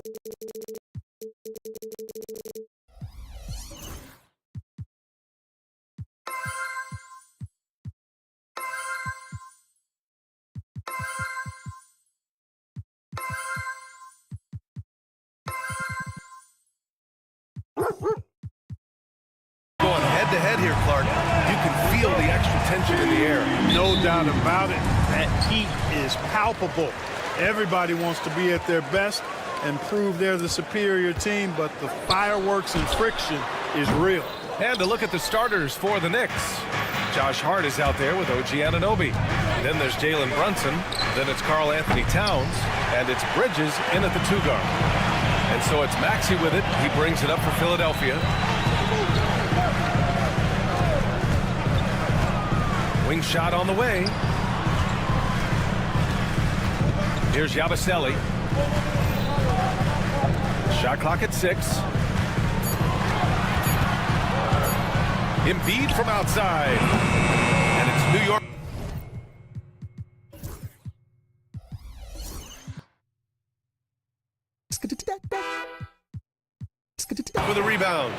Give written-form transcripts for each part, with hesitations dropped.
Going head-to-head here, Clark. You can feel the extra tension in the air. No doubt about it. That heat is palpable. Everybody wants to be at their best and prove they're the superior team, but the fireworks and friction is real. And to look at the starters for the Knicks. Josh Hart is out there with OG Anunoby. Then there's Jalen Brunson. Then it's Karl Anthony Towns. And it's Bridges in at the 2-guard. And so it's Maxey with it. He brings it up for Philadelphia. Wing shot on the way. Here's Yabusele. Shot clock at 6. Embiid from outside. And it's New York. For the rebound.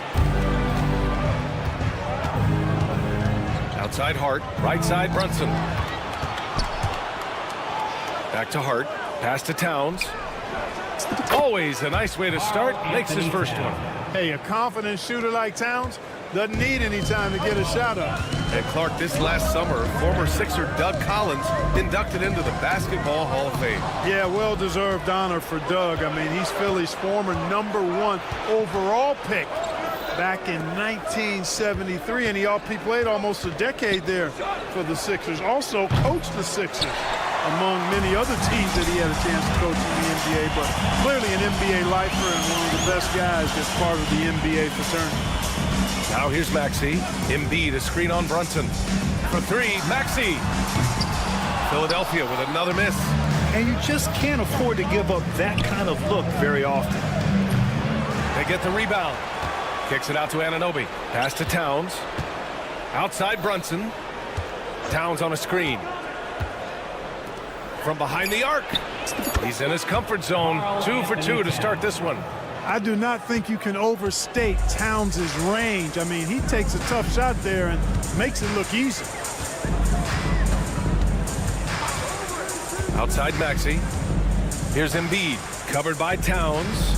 Outside Hart, right side Brunson. Back to Hart, pass to Towns. Always a nice way to start, makes his first one. Hey, a confident shooter like Towns doesn't need any time to get a shot up. And Clark, this last summer, former Sixer Doug Collins inducted into the Basketball Hall of Fame. Yeah, well-deserved honor for Doug. I mean, he's Philly's former #1 overall pick back in 1973, and he played almost a decade there for the Sixers. Also coached the Sixers, among many other teams that he had a chance to coach in the NBA, but clearly an NBA lifer and one of the best guys that's part of the NBA fraternity. Now here's Maxey. Embiid, a screen on Brunson. For 3, Maxey. Philadelphia with another miss. And you just can't afford to give up that kind of look very often. They get the rebound. Kicks it out to Anunoby. Pass to Towns. Outside Brunson. Towns on a screen. From behind the arc. He's in his comfort zone. 2 for 2 to start this one. I do not think you can overstate Towns' range. I mean, he takes a tough shot there and makes it look easy. Outside Maxey. Here's Embiid. Covered by Towns.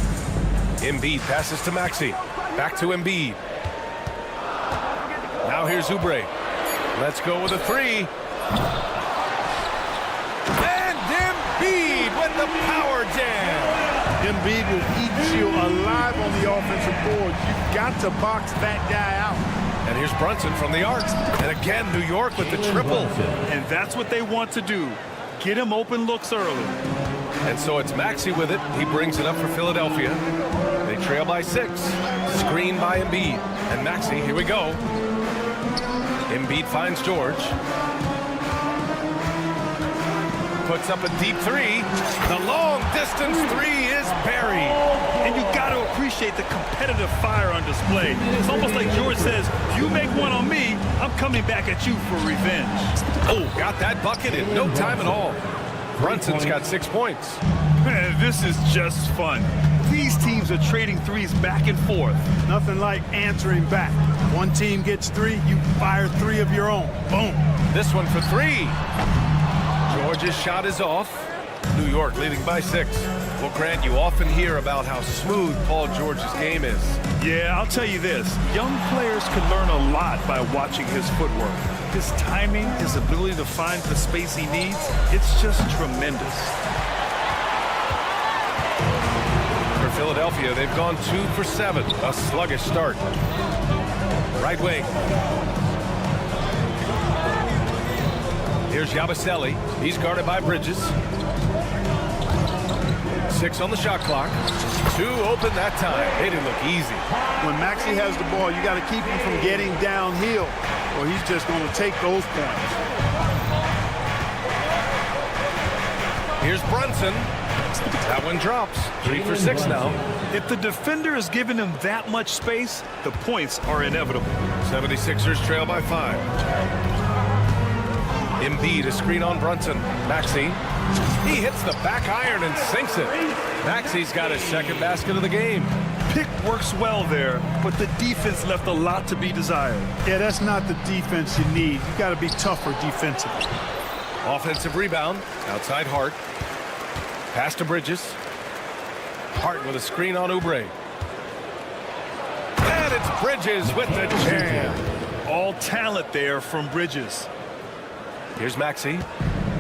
Embiid passes to Maxey. Back to Embiid. Now here's Oubre. Let's go with a 3. And Embiid with the power jam. Embiid will eat you alive on the offensive board. You've got to box that guy out. And here's Brunson from the arc. And again, New York with the triple. And that's what they want to do. Get him open looks early. And so it's Maxey with it. He brings it up for Philadelphia. They trail by 6. Screen by Embiid. And Maxey, here we go. Embiid finds George. Puts up a deep 3. The long distance 3 is buried. And you got to appreciate the competitive fire on display. It's almost like George says, if you make one on me, I'm coming back at you for revenge. Oh, got that bucket in no time at all. Brunson's got 6 points. Man, this is just fun. These teams are trading threes back and forth. Nothing like answering back. One team gets 3, you fire 3 of your own. Boom. This one for 3. George's shot is off. New York leading by 6. Well, Grant, you often hear about how smooth Paul George's game is. Yeah, I'll tell you this. Young players can learn a lot by watching his footwork. His timing, his ability to find the space he needs, it's just tremendous. For Philadelphia, they've gone 2 for 7. A sluggish start. Right wing. Here's Yabusele. He's guarded by Bridges. 6 on the shot clock. 2 open that time. They didn't look easy. When Maxey has the ball, you got to keep him from getting downhill, or he's just going to take those points. Here's Brunson. That one drops. 3 for 6 now. If the defender is giving him that much space, the points are inevitable. 76ers trail by 5. Embiid, a screen on Brunson. Maxey. He hits the back iron and sinks it. Maxey's got his second basket of the game. Pick works well there, but the defense left a lot to be desired. Yeah, that's not the defense you need. You got to be tougher defensively. Offensive rebound, outside Hart. Pass to Bridges. Hart with a screen on Oubre. And it's Bridges with the jam. All talent there from Bridges. Here's Maxey.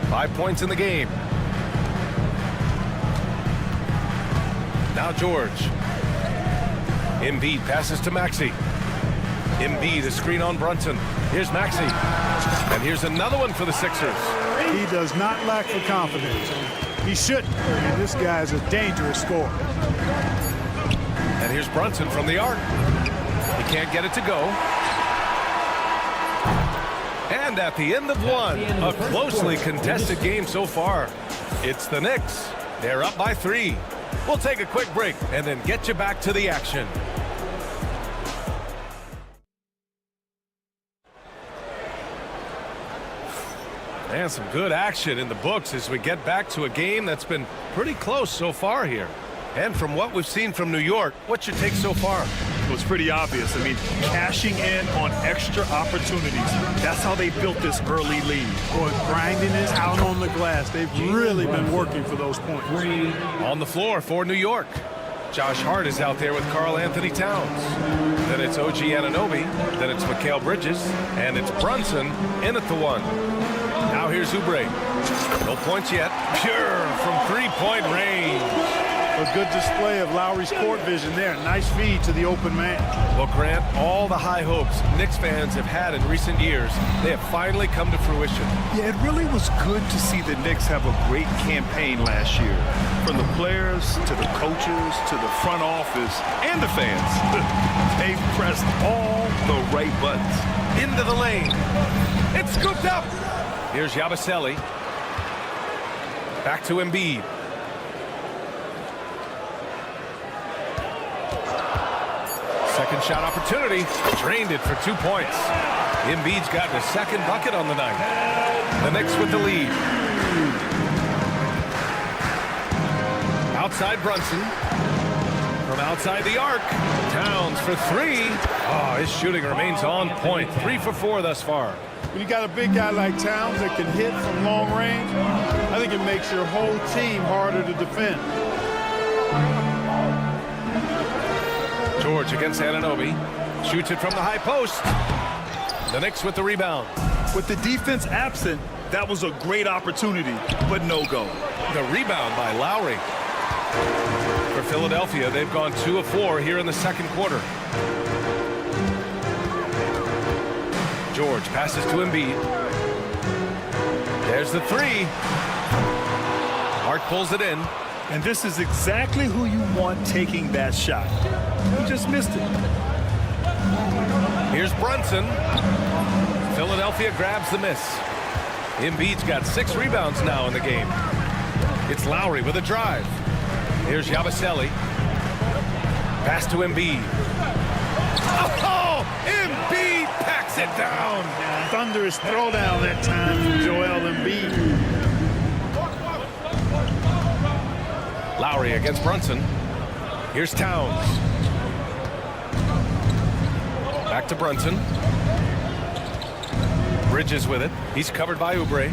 5 points in the game. Now George. Embiid passes to Maxey. Embiid, a screen on Brunson. Here's Maxey. And here's another one for the Sixers. He does not lack for confidence. He shouldn't. I mean, this guy is a dangerous scorer. And here's Brunson from the arc. He can't get it to go. And at the end of one, a closely contested game so far. It's the Knicks. They're up by 3. We'll take a quick break and then get you back to the action. And some good action in the books as we get back to a game that's been pretty close so far here. And from what we've seen from New York, what's your take so far? It was pretty obvious. I mean, cashing in on extra opportunities. That's how they built this early lead. Boy, grinding it out on the glass. They've really been working for those points. On the floor for New York, Josh Hart is out there with Karl Anthony Towns. Then it's OG Anunoby. Then it's Mikal Bridges. And it's Brunson in at the 1. Now here's Oubre. No points yet. Pure from three-point range. A good display of Lowry's court vision there. Nice feed to the open man. Well, Grant, all the high hopes Knicks fans have had in recent years, they have finally come to fruition. Yeah, it really was good to see the Knicks have a great campaign last year. From the players to the coaches to the front office and the fans. They've pressed all the right buttons. Into the lane. It's scooped up. Here's Yabusele. Back to Embiid. Second shot opportunity. Drained it for 2 points. Embiid's gotten a second bucket on the night. The Knicks with the lead. Outside Brunson. From outside the arc. Towns for 3. Oh, his shooting remains on point. 3 for 4 thus far. When you got a big guy like Towns that can hit from long range, I think it makes your whole team harder to defend. George against Anunoby. Shoots it from the high post. The Knicks with the rebound. With the defense absent, that was a great opportunity, but no go. The rebound by Lowry. For Philadelphia, they've gone 2 of 4 here in the second quarter. George passes to Embiid. There's the 3. Hart pulls it in. And this is exactly who you want taking that shot. He just missed it. Here's Brunson. Philadelphia grabs the miss. Embiid's got 6 rebounds now in the game. It's Lowry with a drive. Here's Yabusele. Pass to Embiid. Oh, Embiid packs it down. Thunderous throwdown that time from Joel Embiid. Lowry against Brunson. Here's Towns. Back to Brunson. Bridges with it. He's covered by Oubre.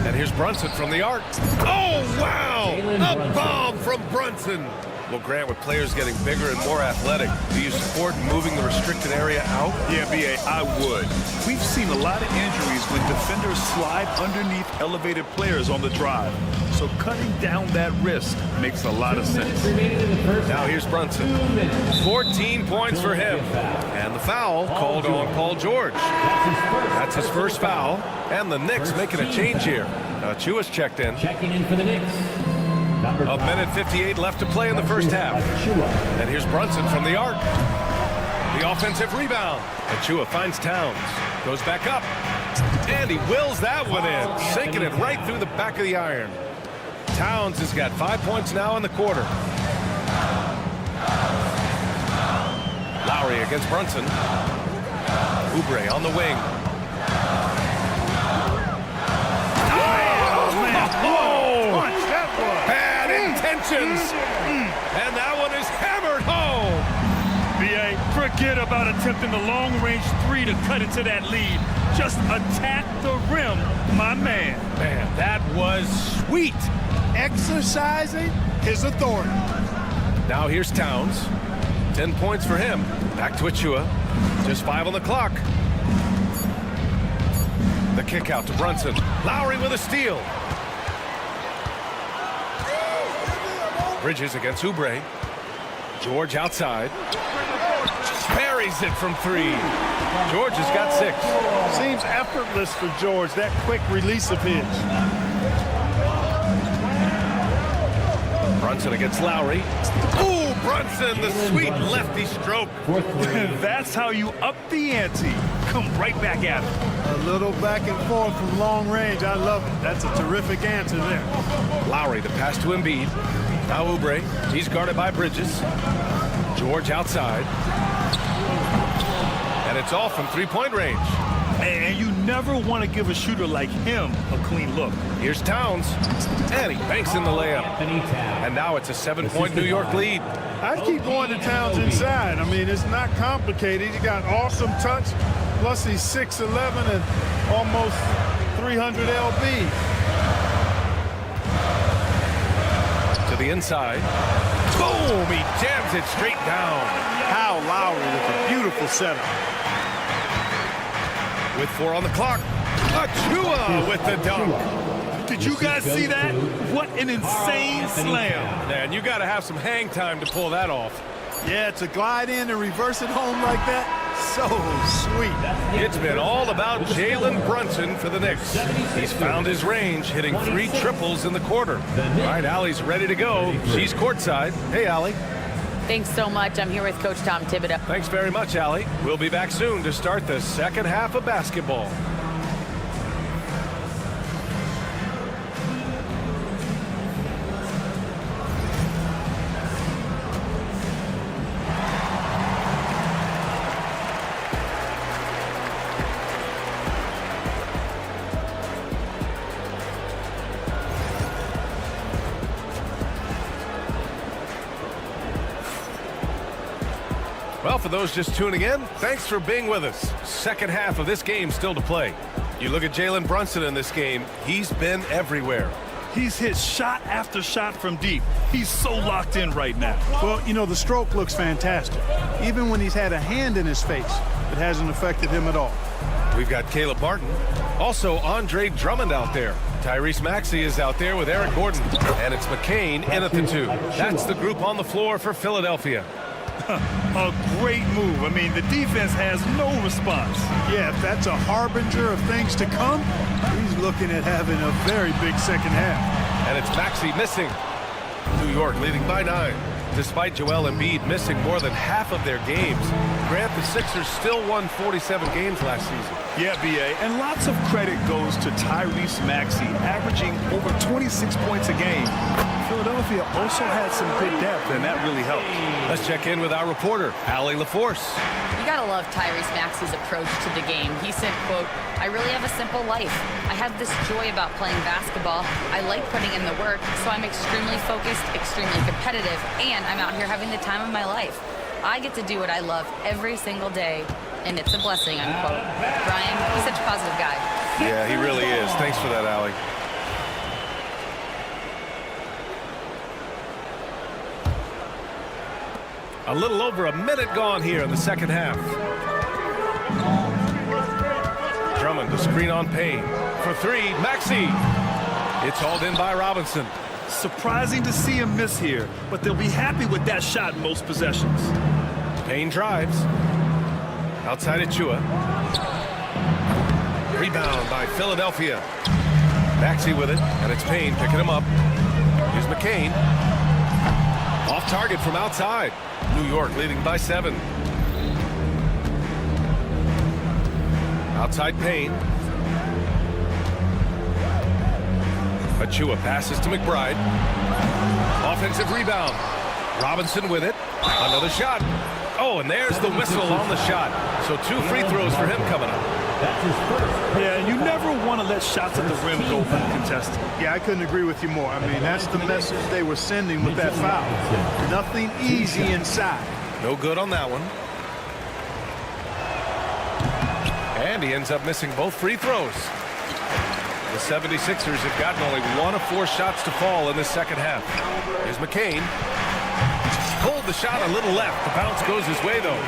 And here's Brunson from the arc. Oh, wow! A bomb from Brunson. Well, Grant, with players getting bigger and more athletic, do you support moving the restricted area out? Yeah, B.A., I would. We've seen a lot of injuries when defenders slide underneath elevated players on the drive. So cutting down that risk makes a lot of sense. Now here's Brunson. 14 points for him. And the foul called on Paul George. That's his first foul. And the Knicks making a change here. Chua's checked in. Checking in for the Knicks. A minute 58 left to play in the first half. And here's Brunson from the arc. The offensive rebound. Achua finds Towns. Goes back up. And he wills that one in. Sinking it right through the back of the iron. Towns has got 5 points now in the quarter. Lowry against Brunson. Oubre on the wing. mentions. And that one is hammered home. B.A., forget about attempting the long-range three to cut into that lead. Just attack the rim, my man. Man, that was sweet. Exercising his authority. Now here's Towns. 10 points for him. Back to Achua. Just 5 on the clock. The kick out to Brunson. Lowry with a steal. Bridges against Oubre. George outside. Parries it from 3. George has got 6. Seems effortless for George, that quick release of his. Brunson against Lowry. Ooh, Brunson, the sweet lefty stroke. That's how you up the ante. Come right back at it. A little back and forth from long range. I love it. That's a terrific answer there. Lowry, the pass to Embiid. Now Oubre. He's guarded by Bridges. George outside. And it's off from 3-point range. And you never want to give a shooter like him a clean look. Here's Towns. And he banks in the layup. And now it's a 7-point New York lead. I'd keep going to Towns inside. I mean, it's not complicated. He got awesome touch. Plus, he's 6'11" and almost 300 lb. To the inside. Boom! He jams it straight down. Kyle Lowry with a beautiful setup. With 4 on the clock. Achua with the dunk. Did you guys see that? What an insane slam. Man, you got to have some hang time to pull that off. Yeah, to glide in and reverse it home like that, so sweet. It's been all about Jalen Brunson for the Knicks. He's found his range, hitting 3 triples in the quarter. All right, Allie's ready to go. She's courtside. Hey, Allie. Thanks so much. I'm here with Coach Tom Thibodeau. Thanks very much, Allie. We'll be back soon to start the second half of basketball. Well, for those just tuning in, thanks for being with us. Second half of this game still to play. You look at Jalen Brunson in this game, he's been everywhere. He's hit shot after shot from deep. He's so locked in right now. Well, you know, the stroke looks fantastic. Even when he's had a hand in his face, it hasn't affected him at all. We've got Caleb Martin. Also, Andre Drummond out there. Tyrese Maxey is out there with Eric Gordon. And it's McCain in at the 2. That's the group on the floor for Philadelphia. A great move. I mean, the defense has no response. Yeah, if that's a harbinger of things to come, he's looking at having a very big second half. And it's Maxey missing. New York leading by 9. Despite Joel Embiid missing more than half of their games, Grant, the Sixers still won 47 games last season. Yeah, B.A., and lots of credit goes to Tyrese Maxey, averaging over 26 points a game. Philadelphia also had some good depth, and that really helped. Let's check in with our reporter, Allie LaForce. You gotta love Tyrese Maxey's approach to the game. He said, quote, "I really have a simple life. I have this joy about playing basketball. I like putting in the work, so I'm extremely focused, extremely competitive, and I'm out here having the time of my life. I get to do what I love every single day, and it's a blessing," unquote. Brian, he's such a positive guy. Yeah, he really is. Thanks for that, Allie. A little over a minute gone here in the second half. Drummond to screen on Payne. For 3, Maxey. It's hauled in by Robinson. Surprising to see him miss here, but they'll be happy with that shot most possessions. Payne drives. Outside Achua. Rebound by Philadelphia. Maxey with it, and it's Payne picking him up. Here's McCain. Off target from outside. New York leading by 7. Outside Payne. Achua passes to McBride. Offensive rebound. Robinson with it. Another shot. Oh, and there's the whistle on the shot. So 2 free throws for him coming up. Yeah, you never want to let shots at the rim go uncontested. Yeah, I couldn't agree with you more. I mean, that's the message they were sending with that foul. Nothing easy inside. No good on that one. And he ends up missing both free throws. The 76ers have gotten only 1 of 4 shots to fall in this second half. Here's McCain. Pulled the shot a little left. The bounce goes his way, though.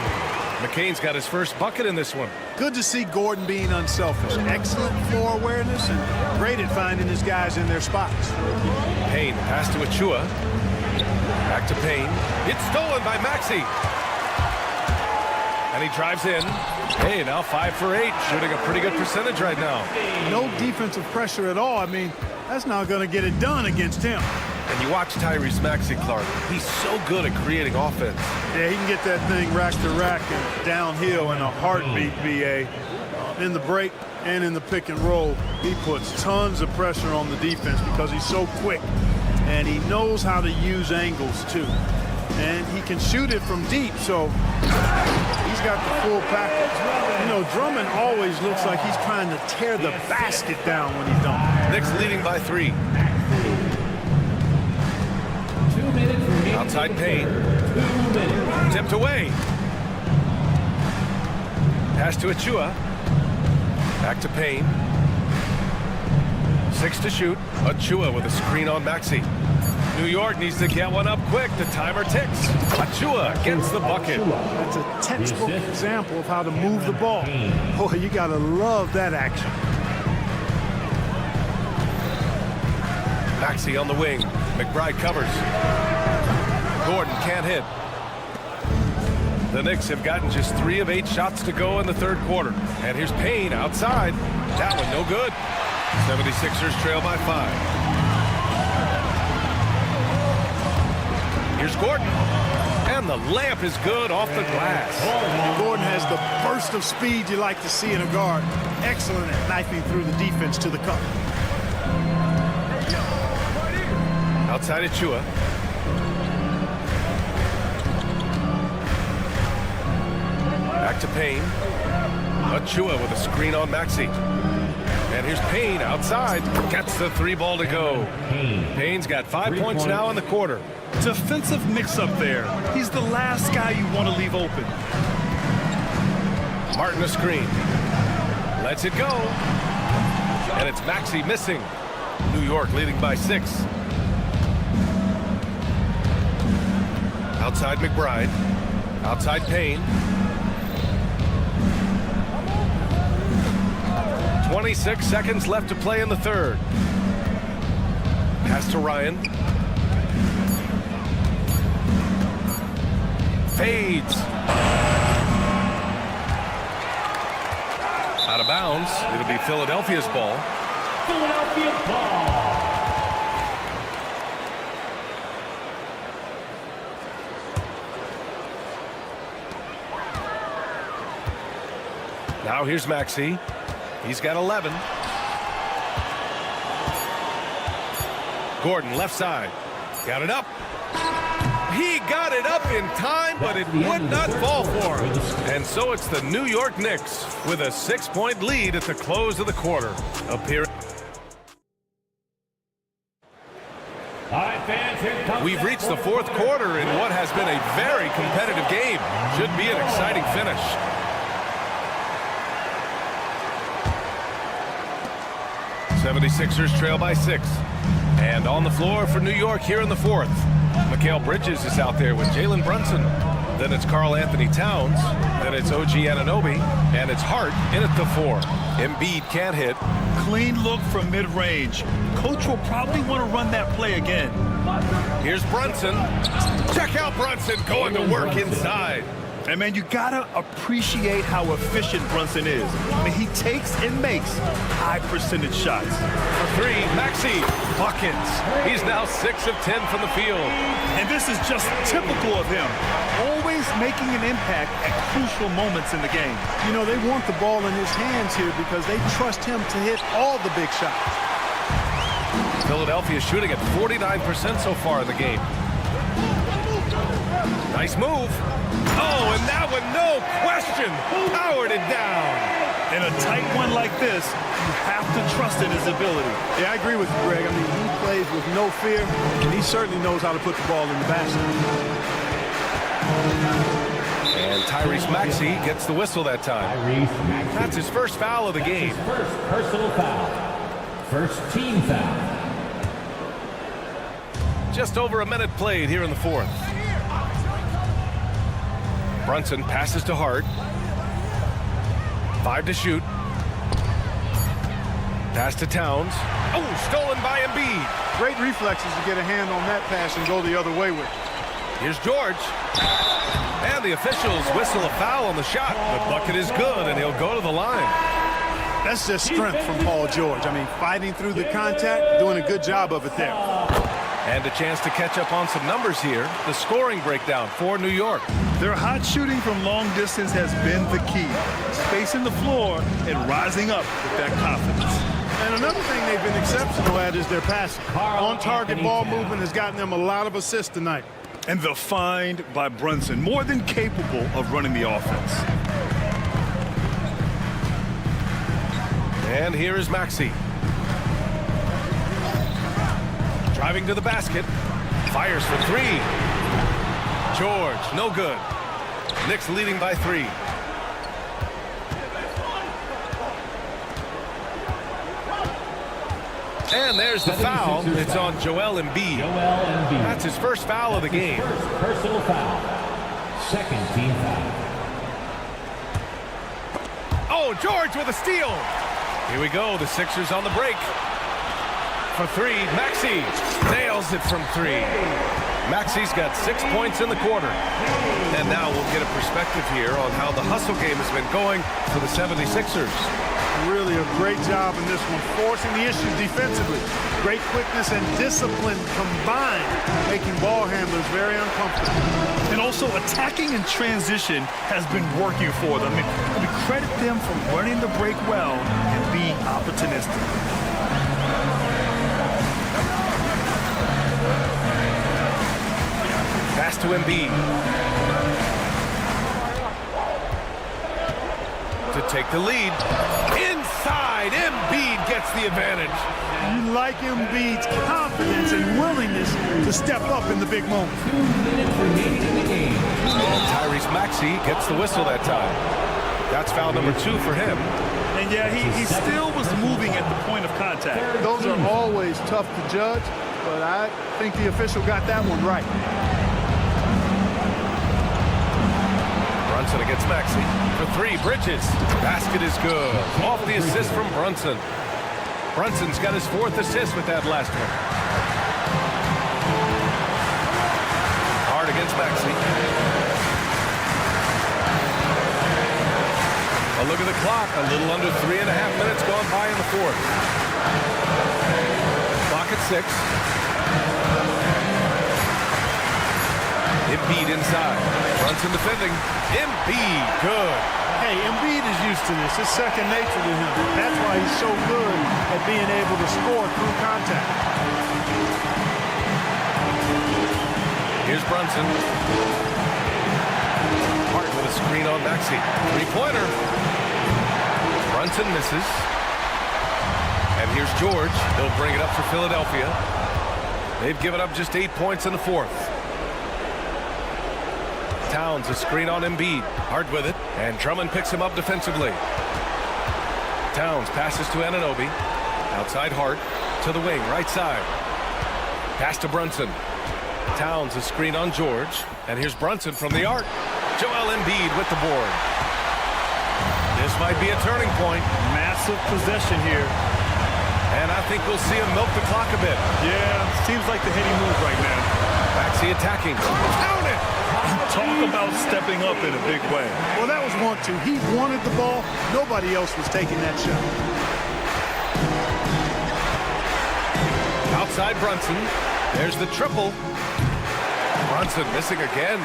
McCain's got his first bucket in this one. Good to see Gordon being unselfish. Excellent floor awareness and great at finding his guys in their spots. Payne pass to Achua. Back to Payne. It's stolen by Maxey. And he drives in. Hey, now 5 for 8. Shooting a pretty good percentage right now. No defensive pressure at all. I mean, that's not going to get it done against him. And you watch Tyrese Maxey, Clark. He's so good at creating offense. Yeah, he can get that thing rack to rack and downhill in a heartbeat, BA. In the break and in the pick and roll, he puts tons of pressure on the defense because he's so quick. And he knows how to use angles, too. And he can shoot it from deep, so he's got the full package. You know, Drummond always looks like he's trying to tear the basket down when he's done. Knicks leading by 3. Outside Payne. Tipped away. Pass to Achua. Back to Payne. 6 to shoot. Achua with a screen on Maxey. New York needs to get one up quick. The timer ticks. Achua gets the bucket. That's a textbook example of how to move the ball. Boy, you got to love that action. Maxey on the wing. McBride covers. Gordon can't hit. The Knicks have gotten just 3 of 8 shots to go in the third quarter. And here's Payne outside. That one no good. 76ers trail by 5. Here's Gordon. And the layup is good off the glass. Gordon has the burst of speed you like to see in a guard. Excellent at knifing through the defense to the cup. Outside Achua. Back to Payne. Achua with a screen on Maxey. And here's Payne outside. Gets the 3 ball to go. Payne's got 5 points now in the quarter. Defensive mix-up there. He's the last guy you want to leave open. Martin a screen. Lets it go. And it's Maxey missing. New York leading by 6. Outside McBride. Outside Payne. 26 seconds left to play in the third. Pass to Ryan. Fades. Out of bounds. It'll be Philadelphia's ball. Philadelphia ball. Now here's Maxey. He's got 11. Gordon left side. Got it up. He got it up in time, but it would not fall for him. And so it's the New York Knicks with a 6-point lead at the close of the quarter. We've reached the fourth quarter in what has been a very competitive game. Should be an exciting finish. '76ers trail by 6. And on the floor for New York here in the fourth. Mikal Bridges is out there with Jalen Brunson. Then it's Karl Anthony Towns. Then it's OG Anunoby. And it's Hart in at the 4. Embiid can't hit. Clean look from mid-range. Coach will probably want to run that play again. Here's Brunson. Check out Brunson going to work inside. And, man, you got to appreciate how efficient Brunson is. I mean, he takes and makes high-percentage shots. For 3, Maxey buckets. He's now 6 of 10 from the field. And this is just typical of him. Always making an impact at crucial moments in the game. You know, they want the ball in his hands here because they trust him to hit all the big shots. Philadelphia shooting at 49% so far in the game. Nice move. Oh, and that one, no question, powered it down. In a tight one like this, you have to trust in his ability. Yeah, I agree with you, Greg. I mean, he plays with no fear, and he certainly knows how to put the ball in the basket. And Tyrese Maxey gets the whistle that time. That's his first foul of the game. First personal foul. First team foul. Just over a minute played here in the fourth. Brunson passes to Hart. 5 to shoot. Pass to Towns. Oh, stolen by Embiid. Great reflexes to get a hand on that pass and go the other way with it. Here's George. And the officials whistle a foul on the shot. The bucket is good, and he'll go to the line. That's just strength from Paul George. I mean, fighting through the contact, doing a good job of it there. And a chance to catch up on some numbers here. The scoring breakdown for New York. Their hot shooting from long distance has been the key. Spacing the floor and rising up with that confidence. And another thing they've been exceptional at is their passing. On-target ball movement has gotten them a lot of assists tonight. And the find by Brunson, more than capable of running the offense. And here is Maxey. Driving to the basket. Fires for 3. George, no good. Knicks leading by 3. And there's the foul. It's on Joel Embiid. That's his first foul of the game. First personal foul. Second team foul. Oh, George with a steal. Here we go. The Sixers on the break. For 3, Maxey nails it from 3. Maxey's got 6 points in the quarter. And now we'll get a perspective here on how the hustle game has been going for the 76ers. Really a great job in this one, forcing the issues defensively. Great quickness and discipline combined, making ball handlers very uncomfortable. And also attacking in transition has been working for them. I mean, credit them for running the break well and being opportunistic. Pass to Embiid. To take the lead. Inside, Embiid gets the advantage. You like Embiid's confidence and willingness to step up in the big moment. 2 minutes remaining in the game. And Tyrese Maxey gets the whistle that time. That's foul number 2 for him. And yeah, he still was moving at the point of contact. Those are always tough to judge, but I think the official got that one right. Brunson against Maxey. For 3, Bridges. Basket is good. Off the assist from Brunson. Brunson's got his 4th assist with that last one. Hard against Maxey. A look at the clock. A little under 3.5 minutes gone by in the fourth. Clock at 6. Embiid inside. Brunson defending. Embiid, good. Hey, Embiid is used to this. It's second nature to him. That's why he's so good at being able to score through contact. Here's Brunson. Hart with a screen on Maxey. 3-pointer. Brunson misses. And here's George. He'll bring it up for Philadelphia. They've given up just 8 points in the fourth. Towns, a screen on Embiid. Hard with it. And Drummond picks him up defensively. Towns passes to Anunoby. Outside Hart. To the wing, right side. Pass to Brunson. Towns, a screen on George. And here's Brunson from the arc. Joel Embiid with the board. This might be a turning point. Massive possession here. And I think we'll see him milk the clock a bit. Yeah, seems like the heady move right now. Maxey attacking. Count it! Talk about stepping up in a big way. Well, that was 1-2. He wanted the ball. Nobody else was taking that shot. Outside Brunson. There's the triple. Brunson missing again.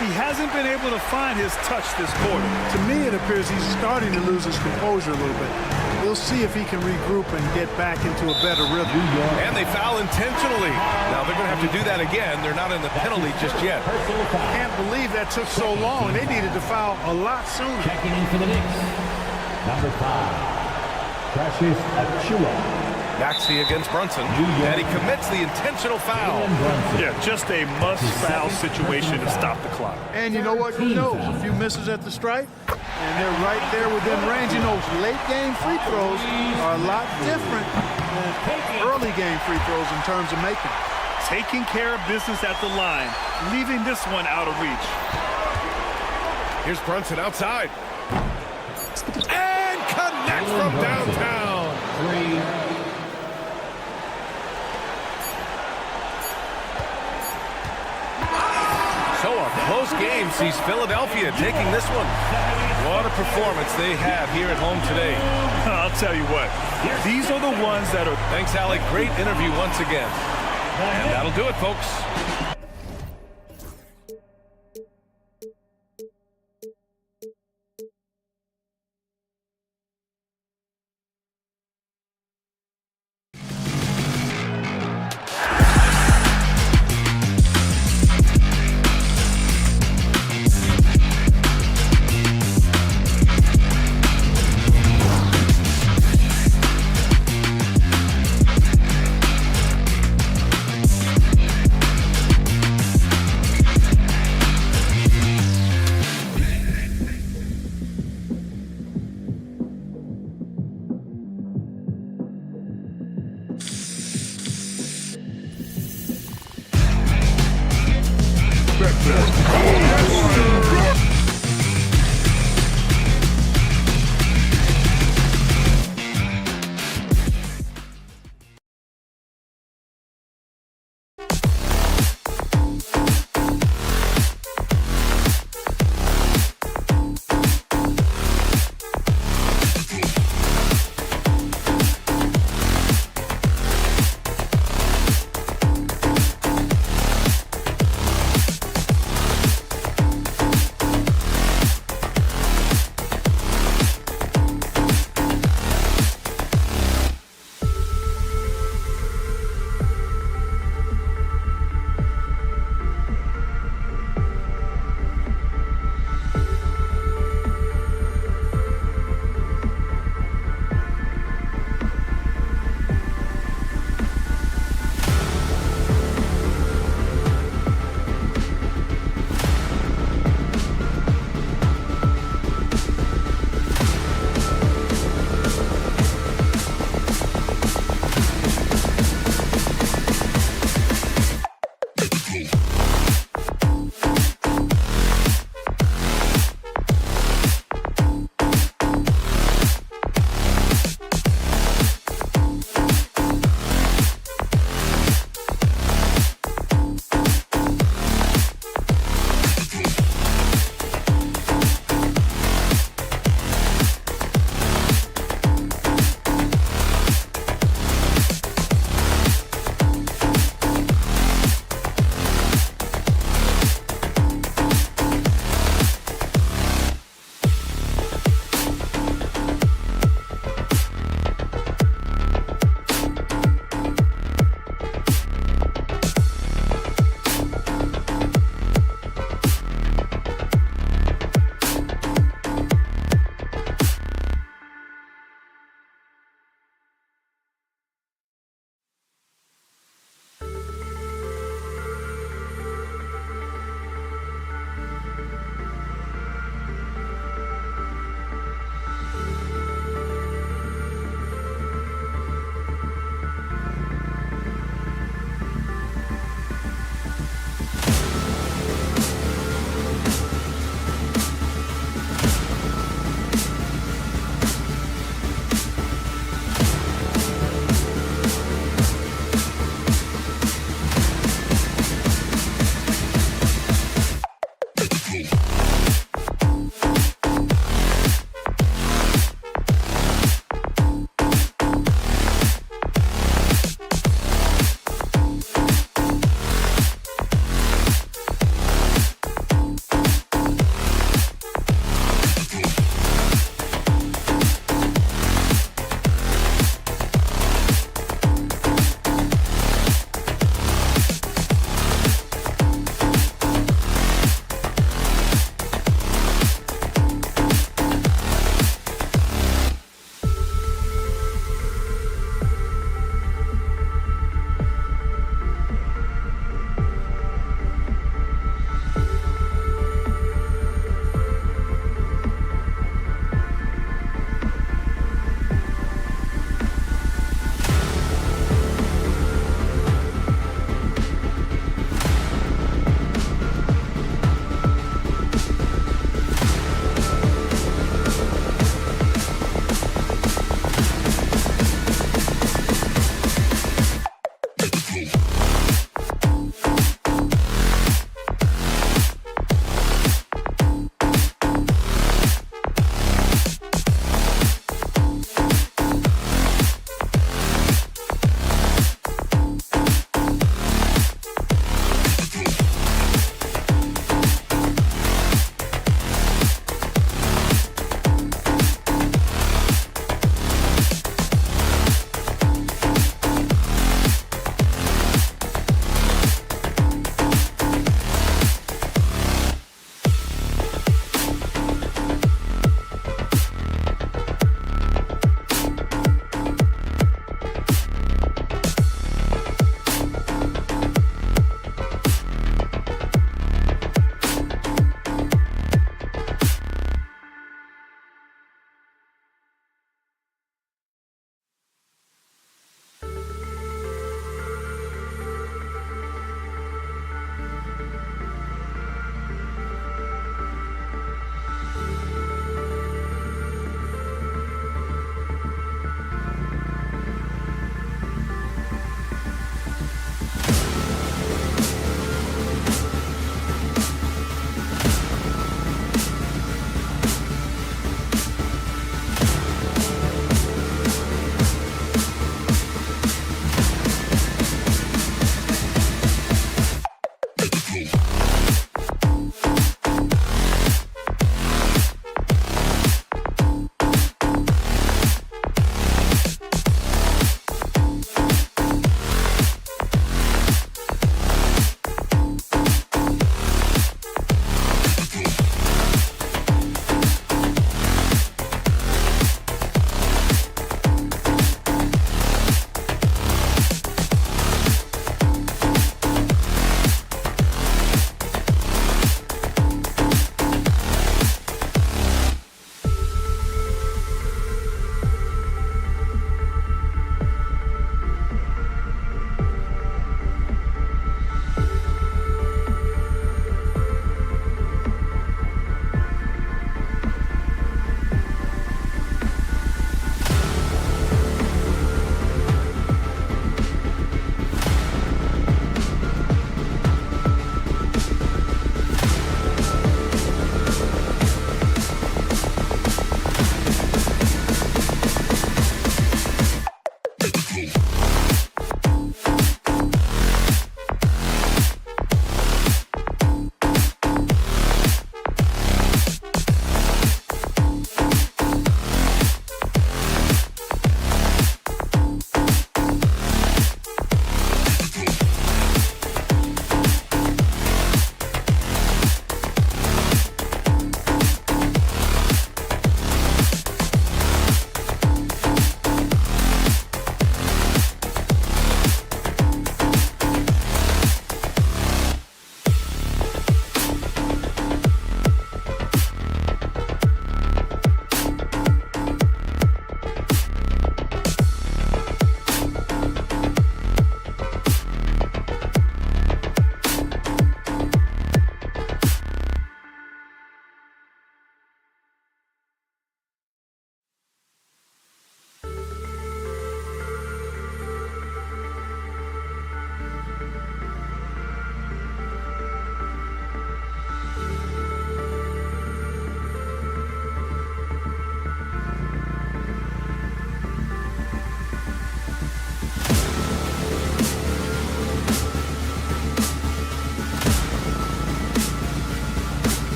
He hasn't been able to find his touch this quarter. To me, it appears he's starting to lose his composure a little bit. We'll see if he can regroup and get back into a better rhythm. And they foul intentionally. Now they're going to have to do that again. They're not in the penalty just yet. Can't believe that took so long. They needed to foul a lot sooner. Checking in for the Knicks. Number Number 5, Precious Achua. Maxey against Brunson, and he commits the intentional foul. Yeah, just a must-foul situation to stop the clock. And you know what? He knows a few misses at the stripe, and they're right there within range. He knows late game free throws are a lot different than early game free throws in terms of making. Taking care of business at the line, leaving this one out of reach. Here's Brunson outside. And connects from downtown. So a close game sees Philadelphia taking this one. What a performance they have here at home today. I'll tell you what, these are the ones that are... Thanks, Alec. Great interview once again. And that'll do it, folks.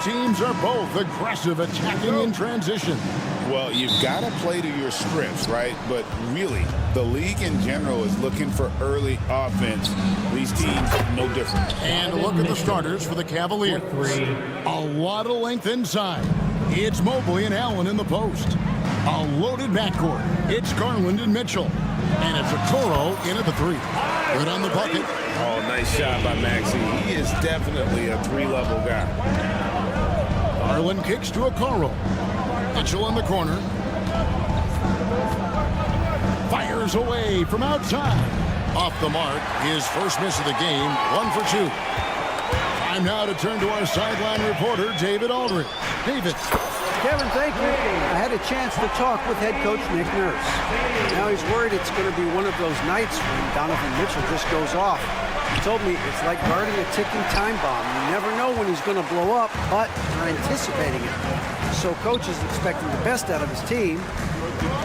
Teams are both aggressive, attacking in transition. Well, you've got to play to your strengths, right? But really, the league in general is looking for early offense. These teams no different. And look at the starters for the Cavaliers. A lot of length inside. It's Mobley and Allen in the post. A loaded backcourt. It's Garland and Mitchell. And it's Okoro into the three. Good on the bucket. Oh, nice shot by Maxey. He is definitely a three-level guy. Garland kicks to Okoro. Mitchell in the corner. Fires away from outside. Off the mark, his first miss of the game, 1 for 2. Time now to turn to our sideline reporter, David Aldridge. David. Kevin, thank you. I had a chance to talk with head coach Nick Nurse. Now he's worried it's going to be one of those nights when Donovan Mitchell just goes off. He told me it's like guarding a ticking time bomb. You never know when he's going to blow up, but you're anticipating it. So coach is expecting the best out of his team,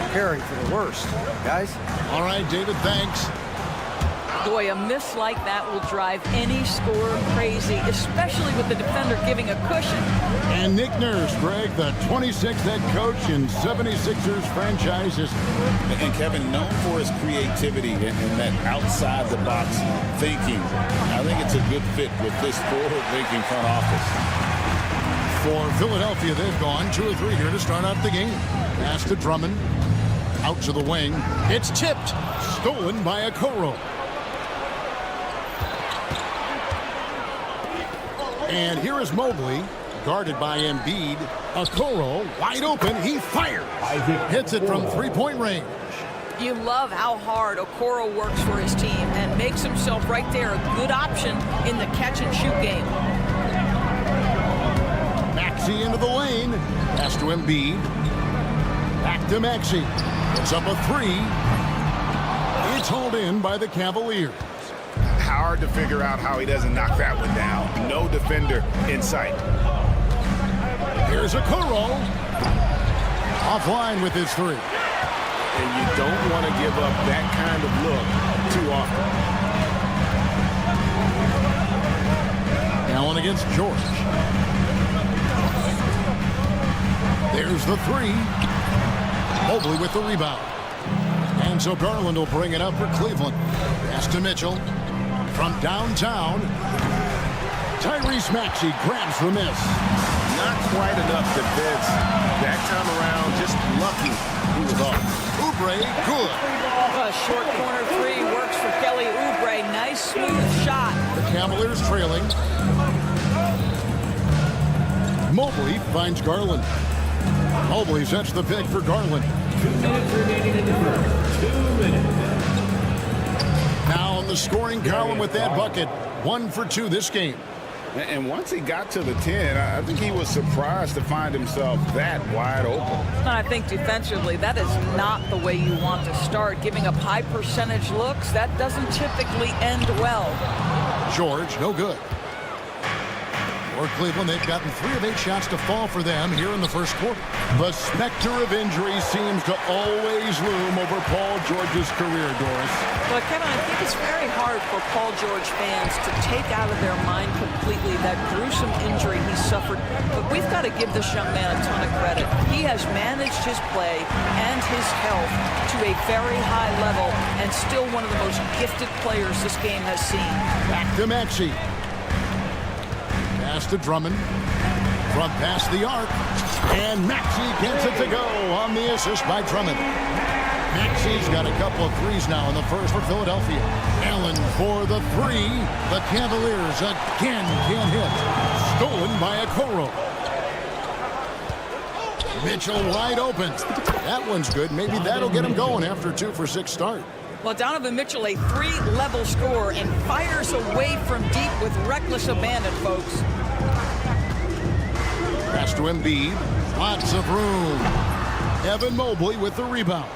preparing for the worst. Guys? All right, David, thanks. Boy, a miss like that will drive any scorer crazy, especially with the defender giving a cushion. And Nick Nurse, Greg, the 26th head coach in 76ers franchise history. And Kevin, known for his creativity and that outside-the-box thinking. I think it's a good fit with this forward-thinking front office. For Philadelphia, they've gone 2 or 3 here to start out the game. Pass to Drummond. Out to the wing. It's tipped. Stolen by Okoro. And here is Mobley, guarded by Embiid. Okoro, wide open, he fires. Hits it from three-point range. You love how hard Okoro works for his team and makes himself right there a good option in the catch-and-shoot game. Maxey into the lane. Pass to Embiid. Back to Maxey. It's up a 3. It's hauled in by the Cavaliers. Hard to figure out how he doesn't knock that one down. No defender in sight. Here's Okoro. Offline with his 3. And you don't want to give up that kind of look too often. Allen against George. There's the 3. Mobley with the rebound. And so Garland will bring it up for Cleveland. Pass to Mitchell. From downtown, Tyrese Maxey grabs the miss. Not quite enough defense. That time around, just lucky he was off. Oubre, good. A short corner 3 works for Kelly Oubre. Nice, smooth shot. The Cavaliers trailing. Mobley finds Garland. Mobley sets the pick for Garland. 2 minutes remaining in the first. 2 minutes. Now on the scoring column with that bucket. 1 for 2 this game. And once he got to the 10, I think he was surprised to find himself that wide open. And I think defensively, that is not the way you want to start. Giving up high percentage looks, that doesn't typically end well. George, no good. For Cleveland, they've gotten 3 of 8 shots to fall for them here in the first quarter. The specter of injury seems to always loom over Paul George's career, Doris. Well, Kevin, I think it's very hard for Paul George fans to take out of their mind completely that gruesome injury he suffered. But we've got to give this young man a ton of credit. He has managed his play and his health to a very high level and still one of the most gifted players this game has seen. Back to Maxey. Pass to Drummond. From past the arc. And Maxey gets it to go on the assist by Drummond. Maxey's got a couple of threes now in the first for Philadelphia. Allen for the 3. The Cavaliers again can't hit. Stolen by Okoro. Mitchell wide open. That one's good. Maybe that'll get him going after a 2 for 6 start. Well, Donovan Mitchell, a 3-level scorer, and fires away from deep with reckless abandon, folks. Pass to Embiid. Lots of room. Evan Mobley with the rebound.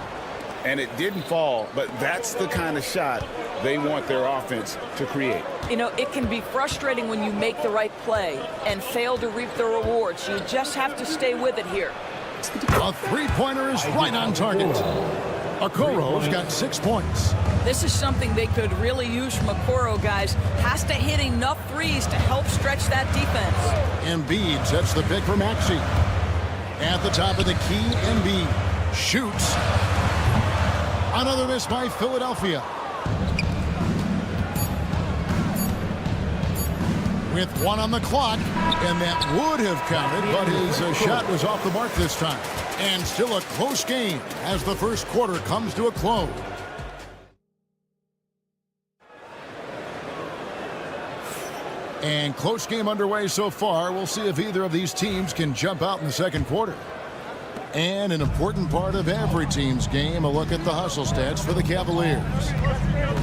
and it didn't fall, but that's the kind of shot they want their offense to create. You know, it can be frustrating when you make the right play and fail to reap the rewards. You just have to stay with it here. A three-pointer is right on target. Okoro's got 6 points. This is something they could really use from Okoro, guys. Has to hit enough threes to help stretch that defense. Embiid sets the pick for Maxey. At the top of the key, Embiid shoots. Another miss by Philadelphia. With 1 on the clock, and that would have counted, but his shot was off the mark this time. And still a close game as the first quarter comes to a close. And close game underway so far. We'll see if either of these teams can jump out in the second quarter. And an important part of every team's game, a look at the hustle stats for the Cavaliers.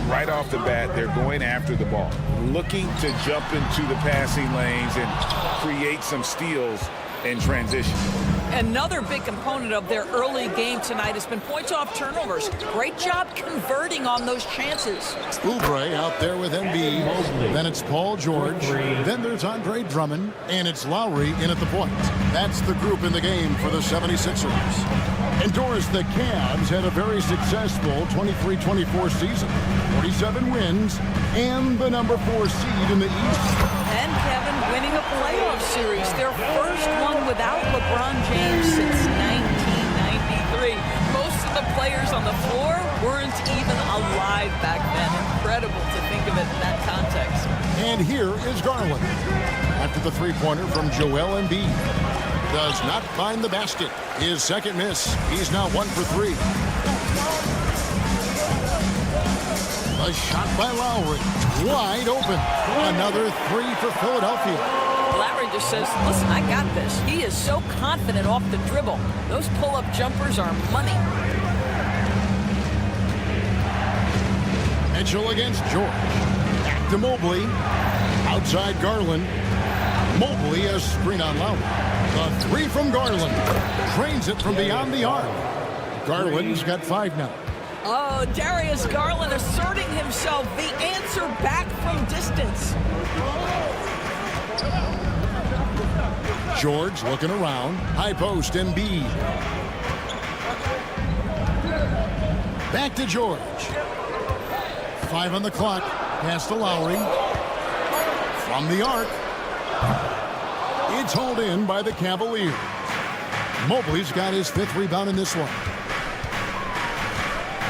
Right off the bat, they're going after the ball, looking to jump into the passing lanes and create some steals in transition. Another big component of their early game tonight has been points off turnovers. Great job converting on those chances. Oubre out there with Embiid. Then it's Paul George. Then there's Andre Drummond. And it's Lowry in at the point. That's the group in the game for the 76ers. And Doris, the Cavs had a very successful 23-24 season. 47 wins and the number 4 seed in the East. And Kevin winning a playoff series, their first one without LeBron James since 1993. Most of the players on the floor weren't even alive back then. Incredible to think of it in that context. And here is Garland. After the three-pointer from Joel Embiid. Does not find the basket. His second miss. He's now 1 for 3. A shot by Lowry. Wide open. Another 3 for Philadelphia. Lowry just says, listen, I got this. He is so confident off the dribble. Those pull-up jumpers are money. Mitchell against George. Back to Mobley. Outside Garland. Mobley a screen on Lowry. The 3 from Garland. Trains it from beyond the arc. Garland's got 5 now. Oh, Darius Garland asserting himself. The answer back from distance. George looking around. High post, Embiid. Back to George. 5 on the clock. Pass to Lowry. From the arc. It's hauled in by the Cavaliers. Mobley's got his 5th rebound in this one.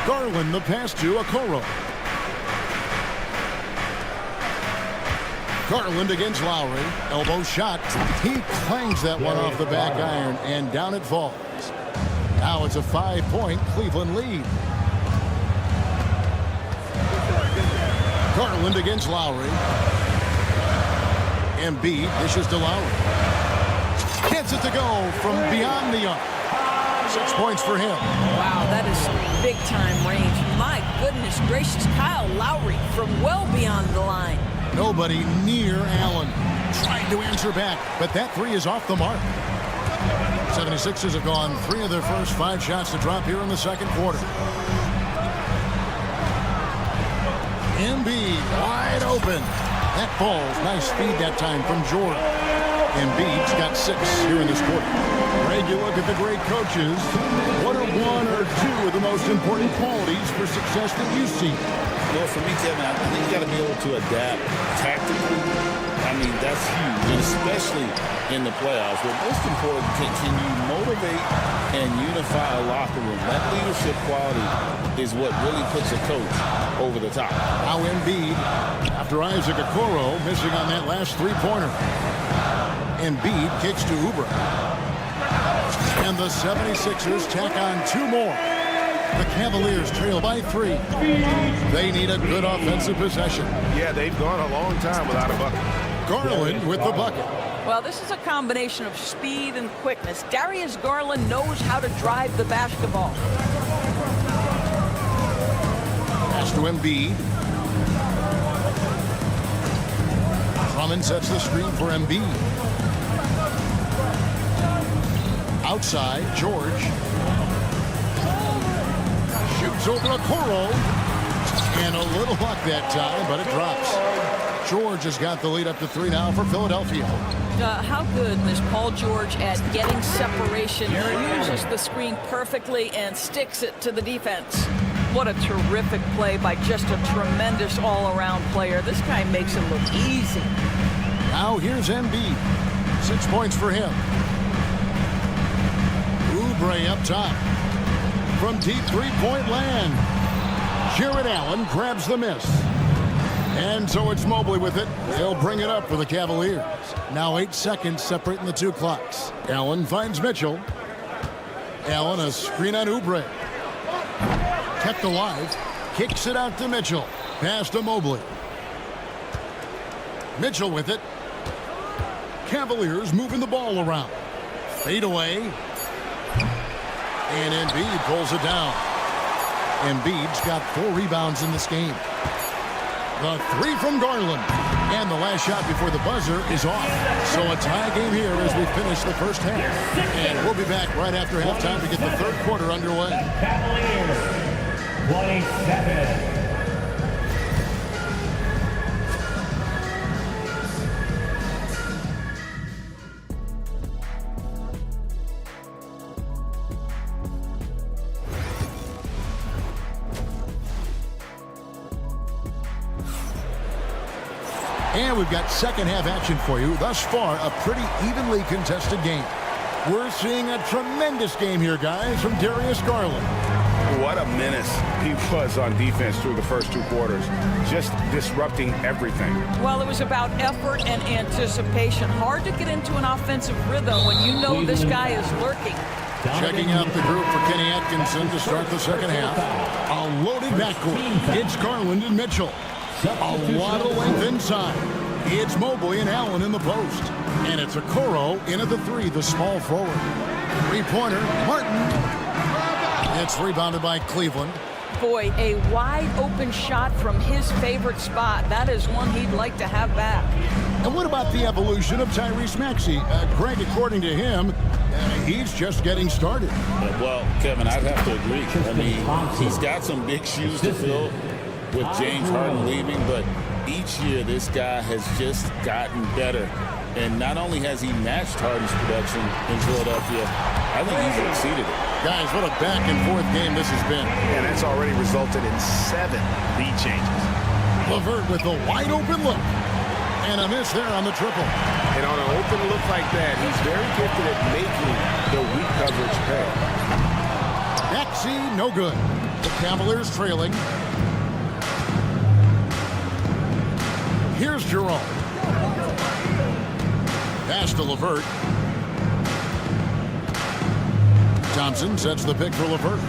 Garland the pass to Okoro. Garland against Lowry. Elbow shot. He clangs that one off the back iron, and down it falls. Now it's a 5-point Cleveland lead. Garland against Lowry. Embiid dishes to Lowry. Gets it to go from beyond the arc. 6 points for him. Wow, that is big-time range. My goodness gracious, Kyle Lowry from well beyond the line. Nobody near Allen. Trying to answer back, but that 3 is off the mark. 76ers have gone 3 of their first 5 shots to drop here in the second quarter. Embiid wide open. That falls. Nice speed that time from George. Embiid's got 6 here in this quarter. Greg, you look at the great coaches. What are 1 or 2 of the most important qualities for success that you see? Well, for me, Kevin, I think you got to be able to adapt tactically. I mean, that's huge, and especially in the playoffs. But most important, can you motivate and unify a locker room? That leadership quality is what really puts a coach over the top. Now Embiid, after Isaac Okoro missing on that last 3-pointer. Embiid kicks to Oubre. And the 76ers tack on 2 more. The Cavaliers trail by 3. They need a good offensive possession. Yeah, they've gone a long time without a bucket. Garland with the bucket. Well, this is a combination of speed and quickness. Darius Garland knows how to drive the basketball. Pass to Embiid. Drummond sets the screen for Embiid. Outside, George. It's over a Coro. And a little luck that time, but it drops. George has got the lead up to 3 now for Philadelphia. How good is Paul George at getting separation? He uses the screen perfectly and sticks it to the defense. What a terrific play by just a tremendous all-around player. This guy makes it look easy. Now here's Embiid. 6 points for him. Oubre up top. From deep three-point land. Jared Allen grabs the miss. And so it's Mobley with it. He'll bring it up for the Cavaliers. Now 8 seconds separating the 2 clocks. Allen finds Mitchell. Allen a screen on Oubre. Kept alive. Kicks it out to Mitchell. Pass to Mobley. Mitchell with it. Cavaliers moving the ball around. Fade away. And Embiid pulls it down. Embiid's got 4 rebounds in this game. The 3 from Garland. And the last shot before the buzzer is off. So a tie game here as we finish the first half. And we'll be back right after halftime to get the third quarter underway. Cavaliers, 27. And we've got second half action for you. Thus far, a pretty evenly contested game. We're seeing a tremendous game here, guys, from Darius Garland. What a menace he was on defense through the first 2 quarters. Just disrupting everything. Well, it was about effort and anticipation. Hard to get into an offensive rhythm when you know this guy is lurking. Checking out the group for Kenny Atkinson to start the second half. A loaded backcourt. It's Garland and Mitchell. A lot of length inside. It's Mobley and Allen in the post. And it's a Coro in at the 3, the small forward. 3-pointer, Martin. It's rebounded by Cleveland. Boy, a wide open shot from his favorite spot. That is one he'd like to have back. And what about the evolution of Tyrese Maxey? Greg, according to him, he's just getting started. Well, Kevin, I'd have to agree. I mean, he's got some big shoes to fill with James Harden leaving, but each year this guy has just gotten better. And not only has he matched Harden's production in Philadelphia, I think he's exceeded it. Guys, what a back-and-forth game this has been. And that's already resulted in 7 lead changes. LeVert with a wide-open look. And a miss there on the triple. And on an open look like that, he's very gifted at making the weak coverage pay. Maxey, no good. The Cavaliers trailing. Here's Jerome. Pass to LeVert. Thompson sets the pick for LeVert.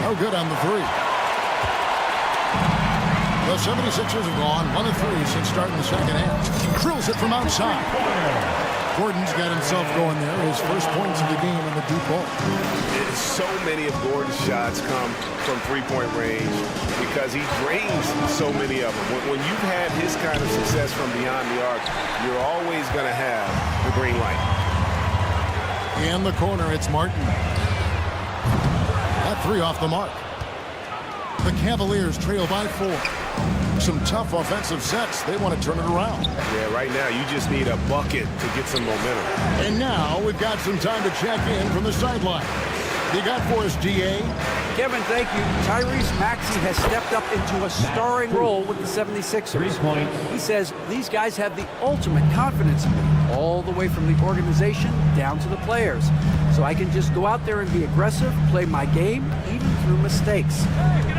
No good on the 3. The 76ers have gone 1 of 3 since starting the second half. Drills it from outside. Gordon's got himself going there. His first points of the game in the deep ball. So many of Gordon's shots come from 3-point range because he drains so many of them. When you've had his kind of success from beyond the arc, you're always going to have the green light. In the corner, it's Martin. That 3 off the mark. The Cavaliers trail by 4. Some tough offensive sets. They want to turn it around. Yeah, right now you just need a bucket to get some momentum. And now we've got some time to check in from the sideline. You got for us, DA? Kevin, thank you. Tyrese Maxey has stepped up into a starring role with the 76ers. 3 points. He says these guys have the ultimate confidence in me, all the way from the organization down to the players. So I can just go out there and be aggressive, play my game, even through mistakes.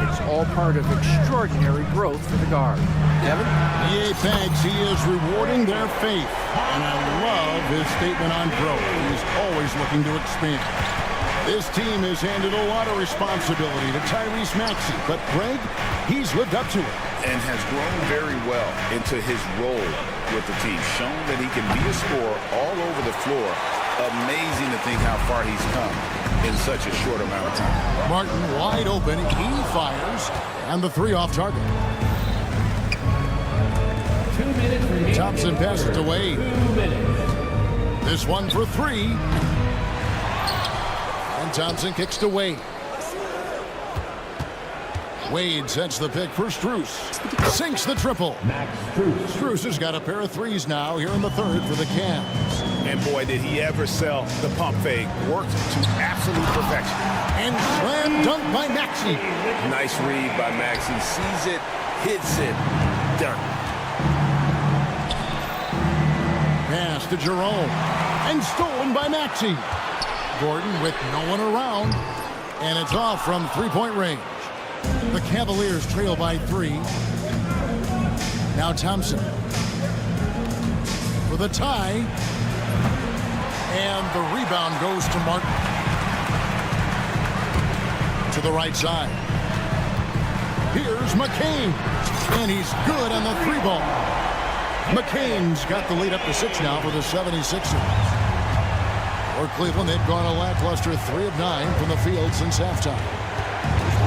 It's all part of extraordinary growth for the guard. Kevin? DA Banks, he is rewarding their faith. And I love his statement on growth. He's always looking to expand. This team has handed a lot of responsibility to Tyrese Maxey, but Greg, he's lived up to it. And has grown very well into his role with the team. Shown that he can be a scorer all over the floor. Amazing to think how far he's come in such a short amount of time. Martin wide open, he fires, and the 3 off target. 2 minutes remaining. Thompson passes it to Wade. 2 minutes. This one for 3. And Thompson kicks to Wade. Wade sets the pick for Strus. Sinks the triple. Strus has got a pair of threes now here in the third for the Cavs. And boy, did he ever sell the pump fake. Worked to absolute perfection. And slam dunk by Maxey. Nice read by Maxey. Sees it, hits it, done. Pass to Jerome. And stolen by Maxey. Gordon with no one around. And it's off from three-point range. The Cavaliers trail by 3. Now Thompson for the tie. And the rebound goes to Martin. To the right side. Here's McCain. And he's good on the 3-ball. McCain's got the lead up to 6 now for the 76ers. For Cleveland, they've gone a lackluster 3 of 9 from the field since halftime.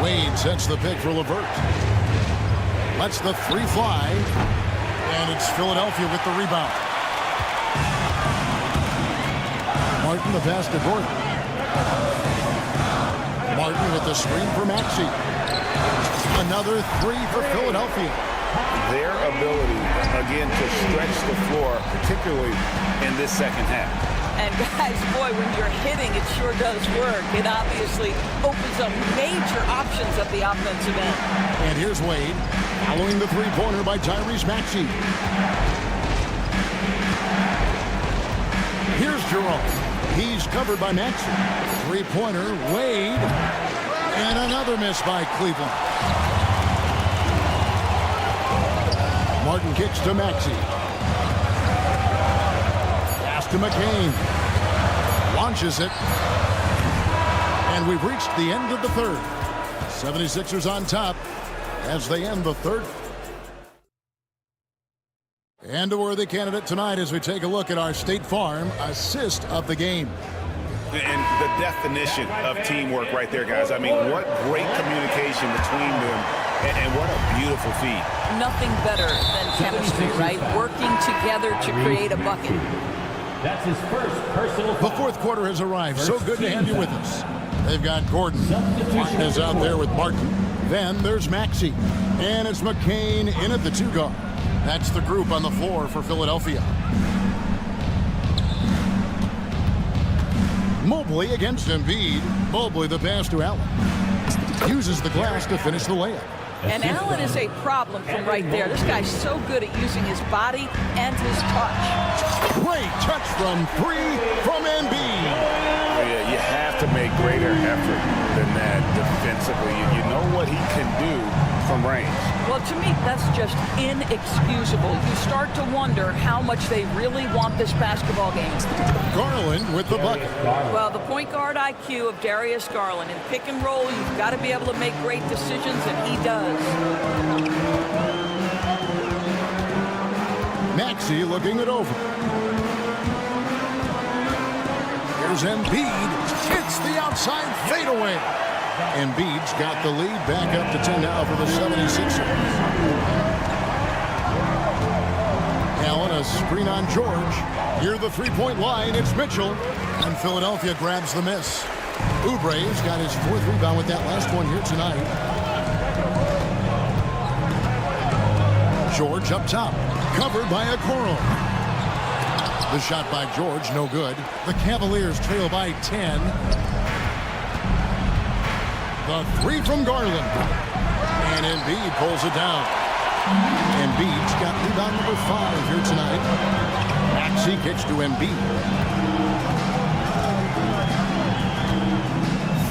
Wade sets the pick for LeVert. Lets the 3 fly. And it's Philadelphia with the rebound. Martin the pass to Gordon. Martin with the screen for Maxey. Another 3 for Philadelphia. Their ability, again, to stretch the floor, particularly in this second half. And guys, boy, when you're hitting, it sure does work. It obviously opens up major options at the offensive end. And here's Wade, following the 3-pointer by Tyrese Maxey. Here's Jerome. He's covered by Maxey. 3-pointer, Wade. And another miss by Cleveland. Martin kicks to Maxey. Pass to McCain. Launches it. And we've reached the end of the third. 76ers on top as they end the third. And a worthy candidate tonight as we take a look at our State Farm assist of the game. And the definition of teamwork right there, guys. I mean, what great communication between them, and what a beautiful feed. Nothing better than chemistry, right? Working together to create a bucket. That's his first personal foul. The fourth quarter has arrived. So good to have you with us. They've got Gordon. Martin is out there with Martin. Then there's Maxey. And it's McCain in at the 2-guard. That's the group on the floor for Philadelphia. Mobley against Embiid. Mobley the pass to Allen. Uses the glass to finish the layup. And Allen is a problem from right there. This guy's so good at using his body and his touch. Great touch from 3 from Embiid. Yeah, you have to make greater effort than that defensively. You know what he can do from range. Well, to me, that's just inexcusable. You start to wonder how much they really want this basketball game. Garland with the bucket. Well, the point guard IQ of Darius Garland. In pick and roll, you've got to be able to make great decisions, and he does. Maxey looking it over. Here's Embiid. It's the outside fadeaway. Embiid's got the lead back up to 10 now for the 76ers. Allen, a screen on George. Near the 3-point line, it's Mitchell. And Philadelphia grabs the miss. Oubre's got his 4th rebound with that last one here tonight. George up top. Covered by Okoro. The shot by George, no good. The Cavaliers trail by 10. The 3 from Garland. And Embiid pulls it down. Embiid's got rebound number 5 here tonight. Maxey kicks to Embiid.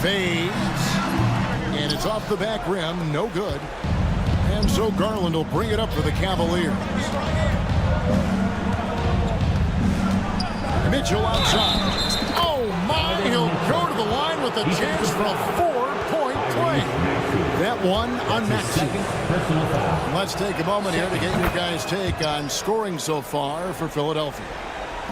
Fades. And it's off the back rim, no good. And so Garland will bring it up for the Cavaliers. Mitchell outside. Oh my, he'll go to the line with a chance for a 4-point play. That one on Maxey. Let's take a moment here to get your guys' take on scoring so far for Philadelphia.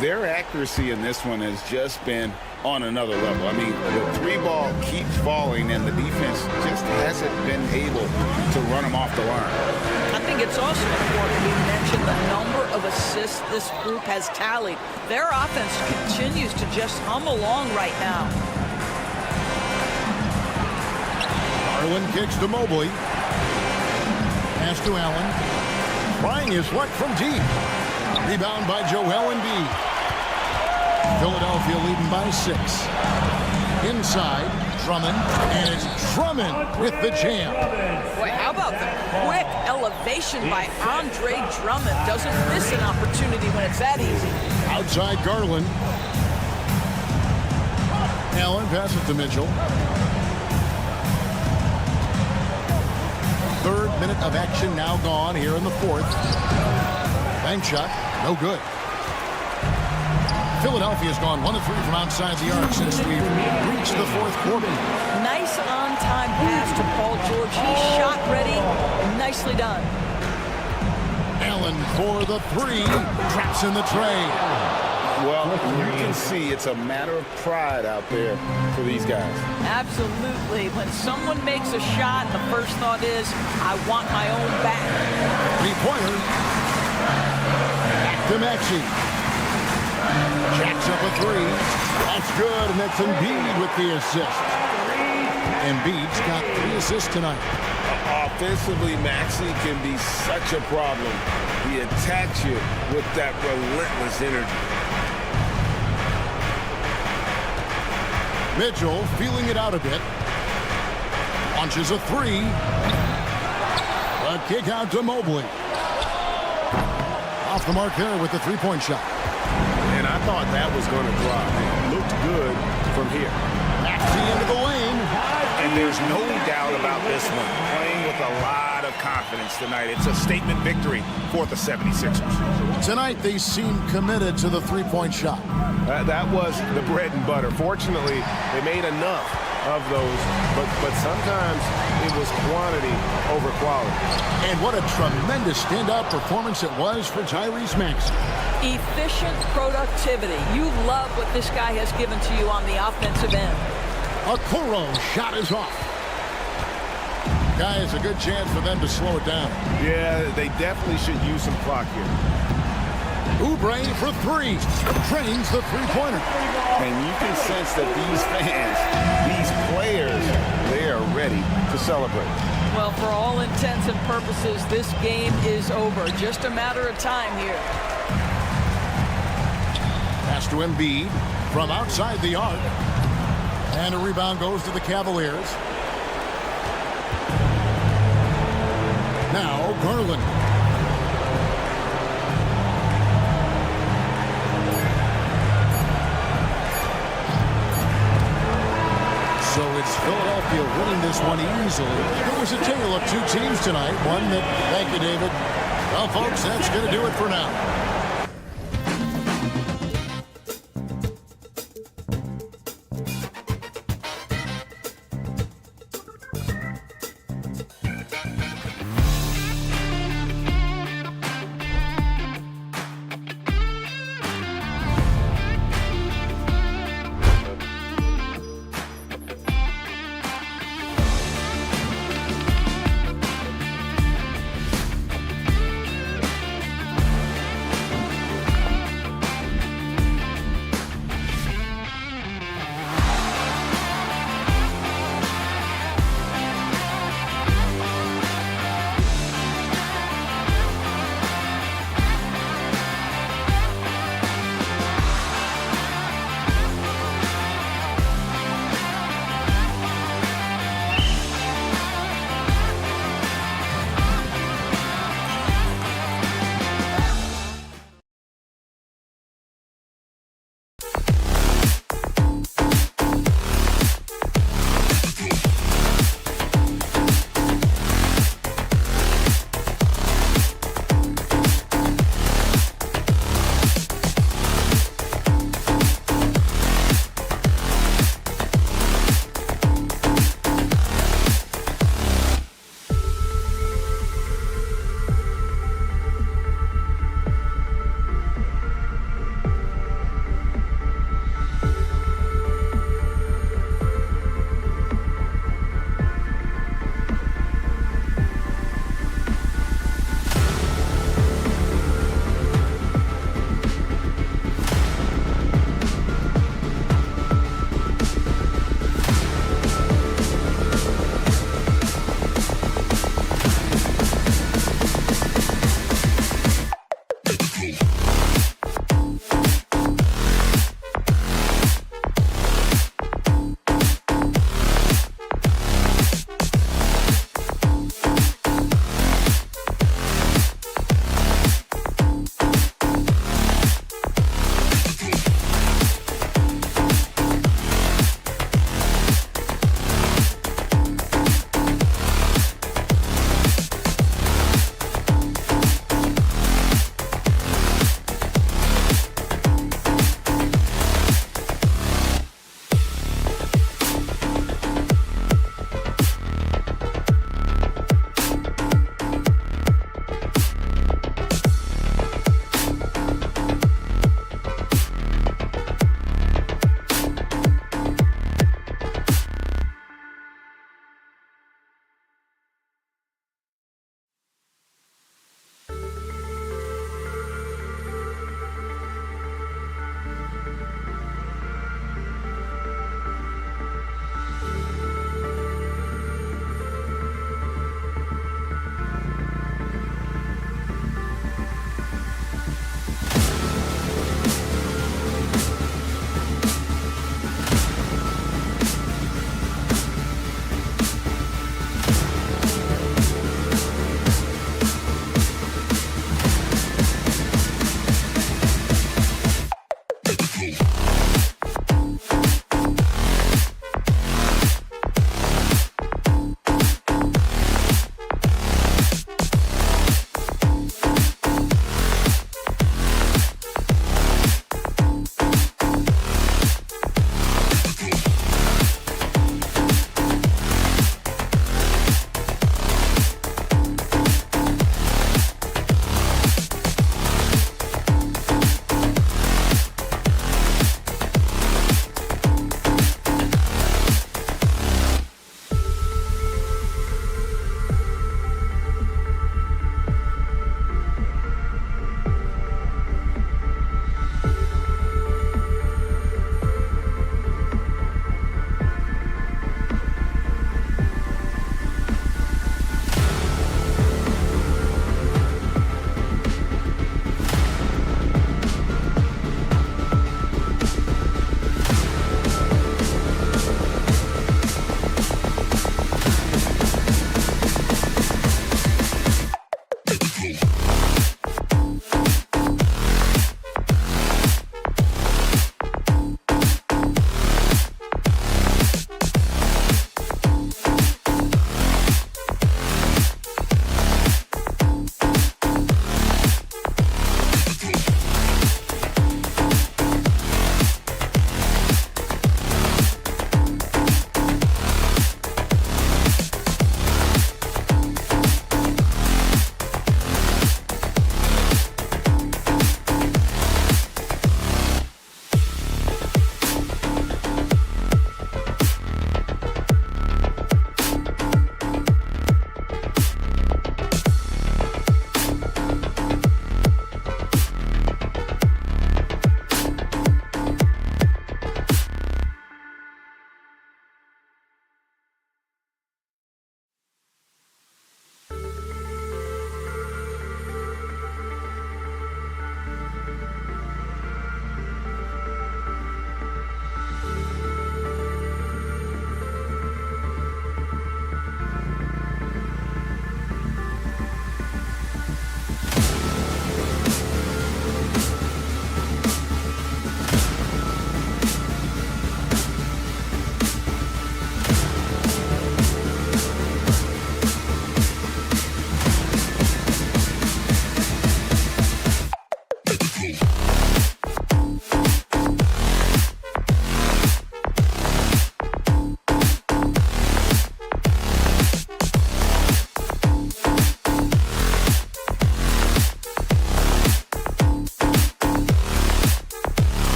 Their accuracy in this one has just been on another level. I mean, the 3-ball keeps falling, and the defense just hasn't been able to run them off the line. I think it's also important we mention the number of assists this group has tallied. Their offense continues to just hum along right now. Garland kicks to Mobley. Pass to Allen. Trying his luck from deep. Rebound by Joel Embiid. Philadelphia leading by 6. Inside, Drummond. And it's Drummond with the jam. Boy, how about the quick elevation by Andre Drummond? Doesn't miss an opportunity when it's that easy. Outside Garland. Allen passes to Mitchell. Third minute of action now gone here in the fourth. Bank shot, no good. Philadelphia's gone 1 of 3 from outside the arc since we've reached the fourth quarter. Nice on-time pass to Paul George. He's shot ready. Nicely done. Allen for the 3. Traps in the tray. Well, you can see it's a matter of pride out there for these guys. Absolutely. When someone makes a shot, the first thought is, I want my own back. 3-pointer. Back to Maxey. Jacks up a 3. That's good, and that's Embiid with the assist. Embiid's got 3 assists tonight. Offensively, Maxey can be such a problem. He attacks you with that relentless energy. Mitchell feeling it out a bit. Launches a 3. A kick out to Mobley. Off the mark there with the 3-point shot. And I thought that was going to drop. It looked good from here. Maxey into the lane. And there's no doubt about this one. Playing with a lot of confidence tonight. It's a statement victory for the 76ers. Tonight they seem committed to the 3-point shot. That was the bread and butter. Fortunately, they made enough of those, but sometimes it was quantity over quality. And what a tremendous standout performance it was for Tyrese Maxey. Efficient productivity. You love what this guy has given to you on the offensive end. Okoro shot is off. Guys, a good chance for them to slow it down. Yeah, they definitely should use some clock here. Oubre for 3. Drains the 3-pointer. And you can sense that these fans, these players, they are ready to celebrate. Well, for all intents and purposes, this game is over. Just a matter of time here. Pass to Embiid from outside the arc. And a rebound goes to the Cavaliers. Now Garland. So it's Philadelphia winning this one easily. It was a tale of 2 teams tonight. One that, thank you, David. Well, folks, that's going to do it for now.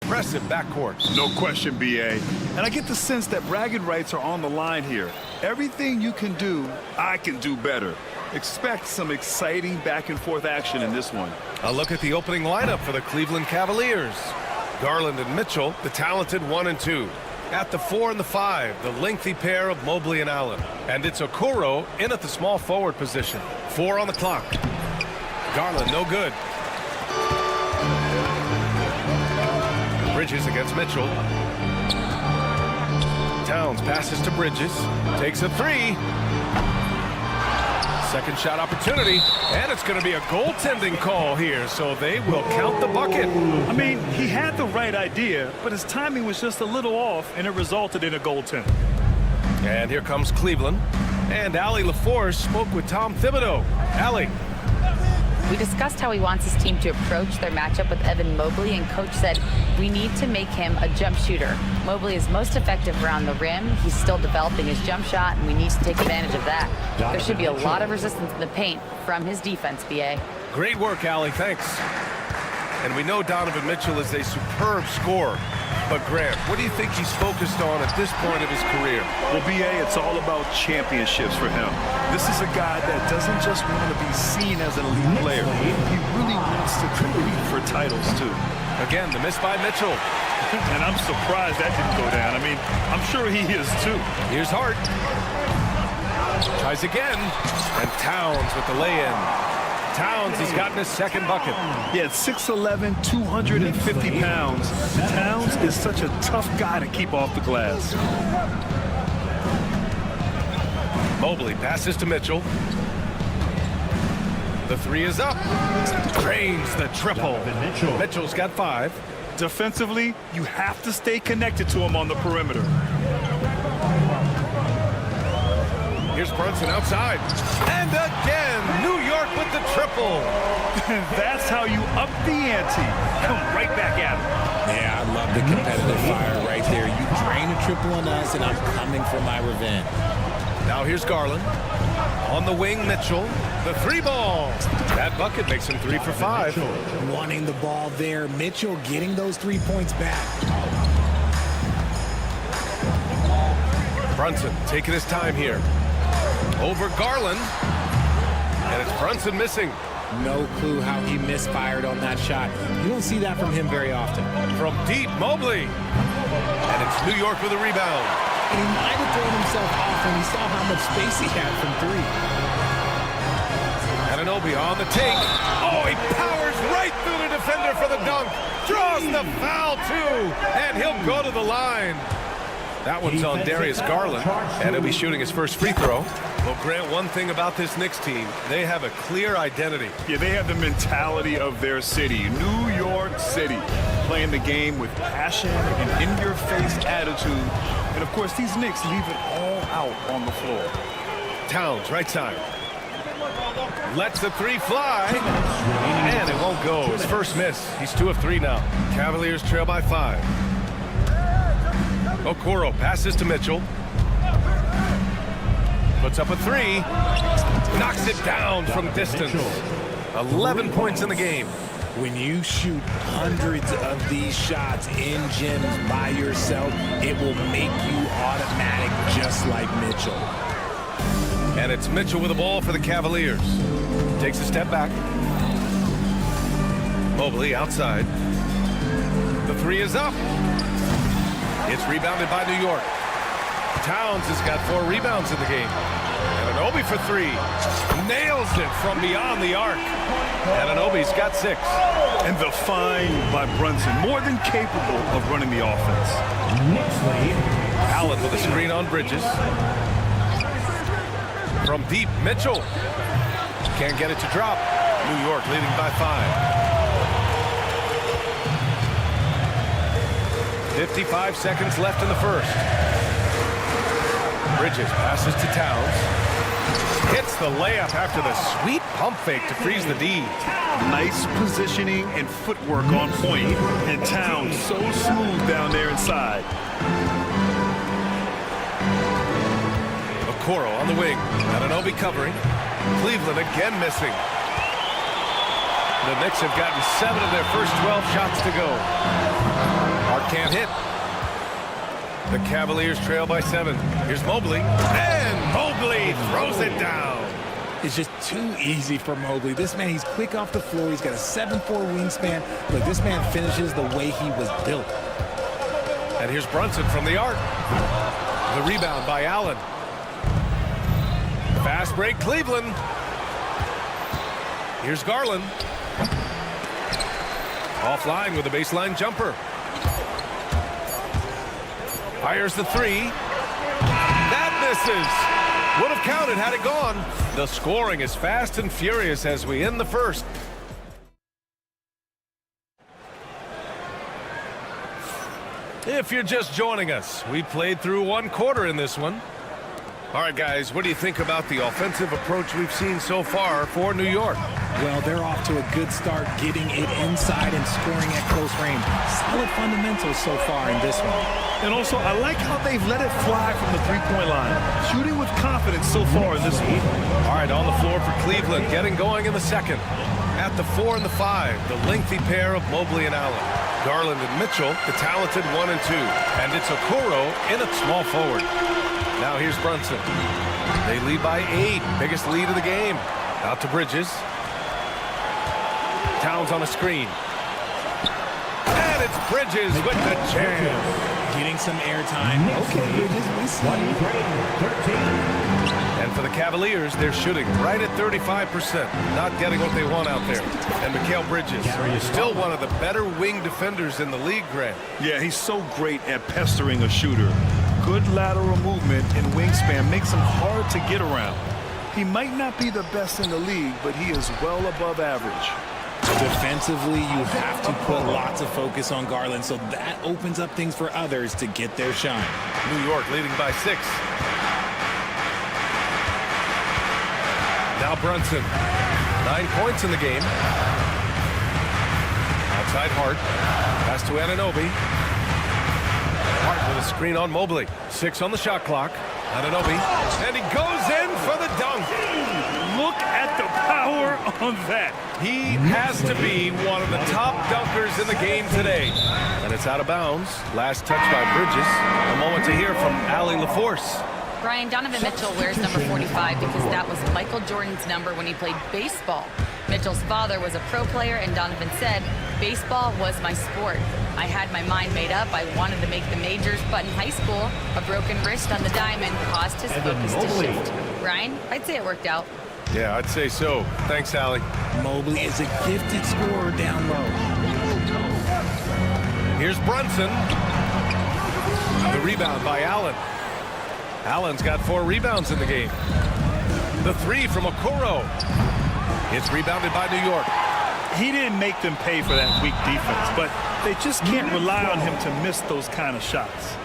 Impressive backcourt. No question, B.A. And I get the sense that bragging rights are on the line here. Everything you can do, I can do better. Expect some exciting back-and-forth action in this one. A look at the opening lineup for the Cleveland Cavaliers. Garland and Mitchell, the talented 1 and 2. At the 4 and the 5, the lengthy pair of Mobley and Allen. And it's Okoro in at the small forward position. 4 on the clock. Garland, no good. Bridges against Mitchell. Towns passes to Bridges. Takes a 3. Second shot opportunity. And it's going to be a goaltending call here, so they will count the bucket. I mean, he had the right idea, but his timing was just a little off, and it resulted in a goaltend. And here comes Cleveland. And Allie LaForce spoke with Tom Thibodeau. Allie. We discussed how he wants his team to approach their matchup with Evan Mobley, and Coach said we need to make him a jump shooter. Mobley is most effective around the rim. He's still developing his jump shot, and we need to take advantage of that. There should be a lot of resistance in the paint from his defense, B.A. Great work, Allie. Thanks. And we know Donovan Mitchell is a superb scorer. But Grant, what do you think he's focused on at this point of his career? Well, B.A., it's all about championships for him. This is a guy that doesn't just want to be seen as an elite player. He really wants to compete for titles, too. Again, the miss by Mitchell. And I'm surprised that didn't go down. I mean, I'm sure he is, too. Here's Hart. Tries again. And Towns with the lay-in. Towns has gotten his second bucket. Yeah, at 6'11", 250 pounds, Towns is such a tough guy to keep off the glass. Mobley passes to Mitchell. The 3 is up. Drains the triple. Mitchell's got 5. Defensively, you have to stay connected to him on the perimeter. Here's Brunson outside. And again, New York with the triple. That's how you up the ante. Come right back at him. Yeah, I love the competitive fire right there. You drain a triple on us, and I'm coming for my revenge. Now here's Garland. On the wing, Mitchell. The 3 ball. That bucket makes him 3 for 5. Wanting the ball there. Mitchell getting those 3 points back. Brunson taking his time here. Over Garland. And it's Brunson missing. No clue how he misfired on that shot. You don't see that from him very often. From deep, Mobley. And it's New York with a rebound. And he might have thrown himself off when he saw how much space he had from 3. Anunoby on the take. Oh, he powers right through the defender for the dunk. Draws the foul, too. And he'll go to the line. That one's on Darius Garland, and he'll be shooting his first free throw. Well, Grant, one thing about this Knicks team, they have a clear identity. Yeah, they have the mentality of their city, New York City, playing the game with passion and in-your-face attitude. And, of course, these Knicks leave it all out on the floor. Towns, right side. Lets the 3 fly, and it won't go. His first miss. He's 2 of 3 now. Cavaliers trail by 5. Okoro passes to Mitchell. Puts up a 3. Knocks it down from distance. 11 points in the game. When you shoot hundreds of these shots in gyms by yourself, it will make you automatic just like Mitchell. And it's Mitchell with the ball for the Cavaliers. Takes a step back. Mobley outside. The 3 is up. It's rebounded by New York. Towns has got 4 rebounds in the game. Anunoby for 3. Nails it from beyond the arc. Anunoby's got 6. And the find by Brunson, more than capable of running the offense. Allen with a screen on Bridges. From deep, Mitchell. Can't get it to drop. New York leading by 5. 55 seconds left in the first. Bridges passes to Towns. Hits the layup after the sweet pump fake to freeze the D. Nice positioning and footwork on point. And Towns so smooth down there inside. Okoro on the wing. Anunoby covering. Cleveland again missing. The Knicks have gotten 7 of their first 12 shots to go. Hart can't hit. The Cavaliers trail by 7. Here's Mobley. And Mobley throws it down. It's just too easy for Mobley. This man, he's quick off the floor. He's got a 7'4" wingspan. Look, this man finishes the way he was built. And here's Brunson from the arc. The rebound by Allen. Fast break, Cleveland. Here's Garland. Offline with a baseline jumper. Fires the 3. That misses. Would have counted had it gone. The scoring is fast and furious as we end the first. If you're just joining us, we played through 1 quarter in this one. All right, guys, what do you think about the offensive approach we've seen so far for New York? Well, they're off to a good start getting it inside and scoring at close range. Solid fundamentals so far in this one. And also, I like how they've let it fly from the three-point line. Shooting with confidence so far in this one. All right, on the floor for Cleveland, getting going in the second. At the 4 and the 5, the lengthy pair of Mobley and Allen. Garland and Mitchell, the talented 1 and 2. And it's Okoro in at small forward. Now here's Brunson. They lead by 8. Biggest lead of the game. Out to Bridges. Towns on a screen. And it's Bridges with the jam. Getting some airtime. Okay, Bridges, we see. And for the Cavaliers, they're shooting right at 35%. Not getting what they want out there. And Mikal Bridges is still one of the better wing defenders in the league, Grant. Yeah, he's so great at pestering a shooter. Good lateral movement and wingspan makes him hard to get around. He might not be the best in the league, but he is well above average. Defensively, you have to put lots of focus on Garland, so that opens up things for others to get their shine. New York leading by 6. Now Brunson. 9 points in the game. Outside Hart. Pass to Anunoby. Hart with a screen on Mobley. 6 on the shot clock. Anunoby. And he goes in for the dunk. Look at the power on that. He has to be one of the top dunkers in the game today. And it's out of bounds. Last touch by Bridges. A moment to hear from Allie LaForce. Brian, Donovan Mitchell wears number 45 because that was Michael Jordan's number when he played baseball. Mitchell's father was a pro player, and Donovan said, "Baseball was my sport. I had my mind made up. I wanted to make the majors, but in high school, a broken wrist on the diamond caused his focus to shift." Ryan, I'd say it worked out. Yeah, I'd say so. Thanks, Allie. Mobley is a gifted scorer down low. Here's Brunson. The rebound by Allen. Allen's got 4 rebounds in the game. The 3 from Okoro. It's rebounded by New York. He didn't make them pay for that weak defense, but they just can't rely on him to miss those kind of shots.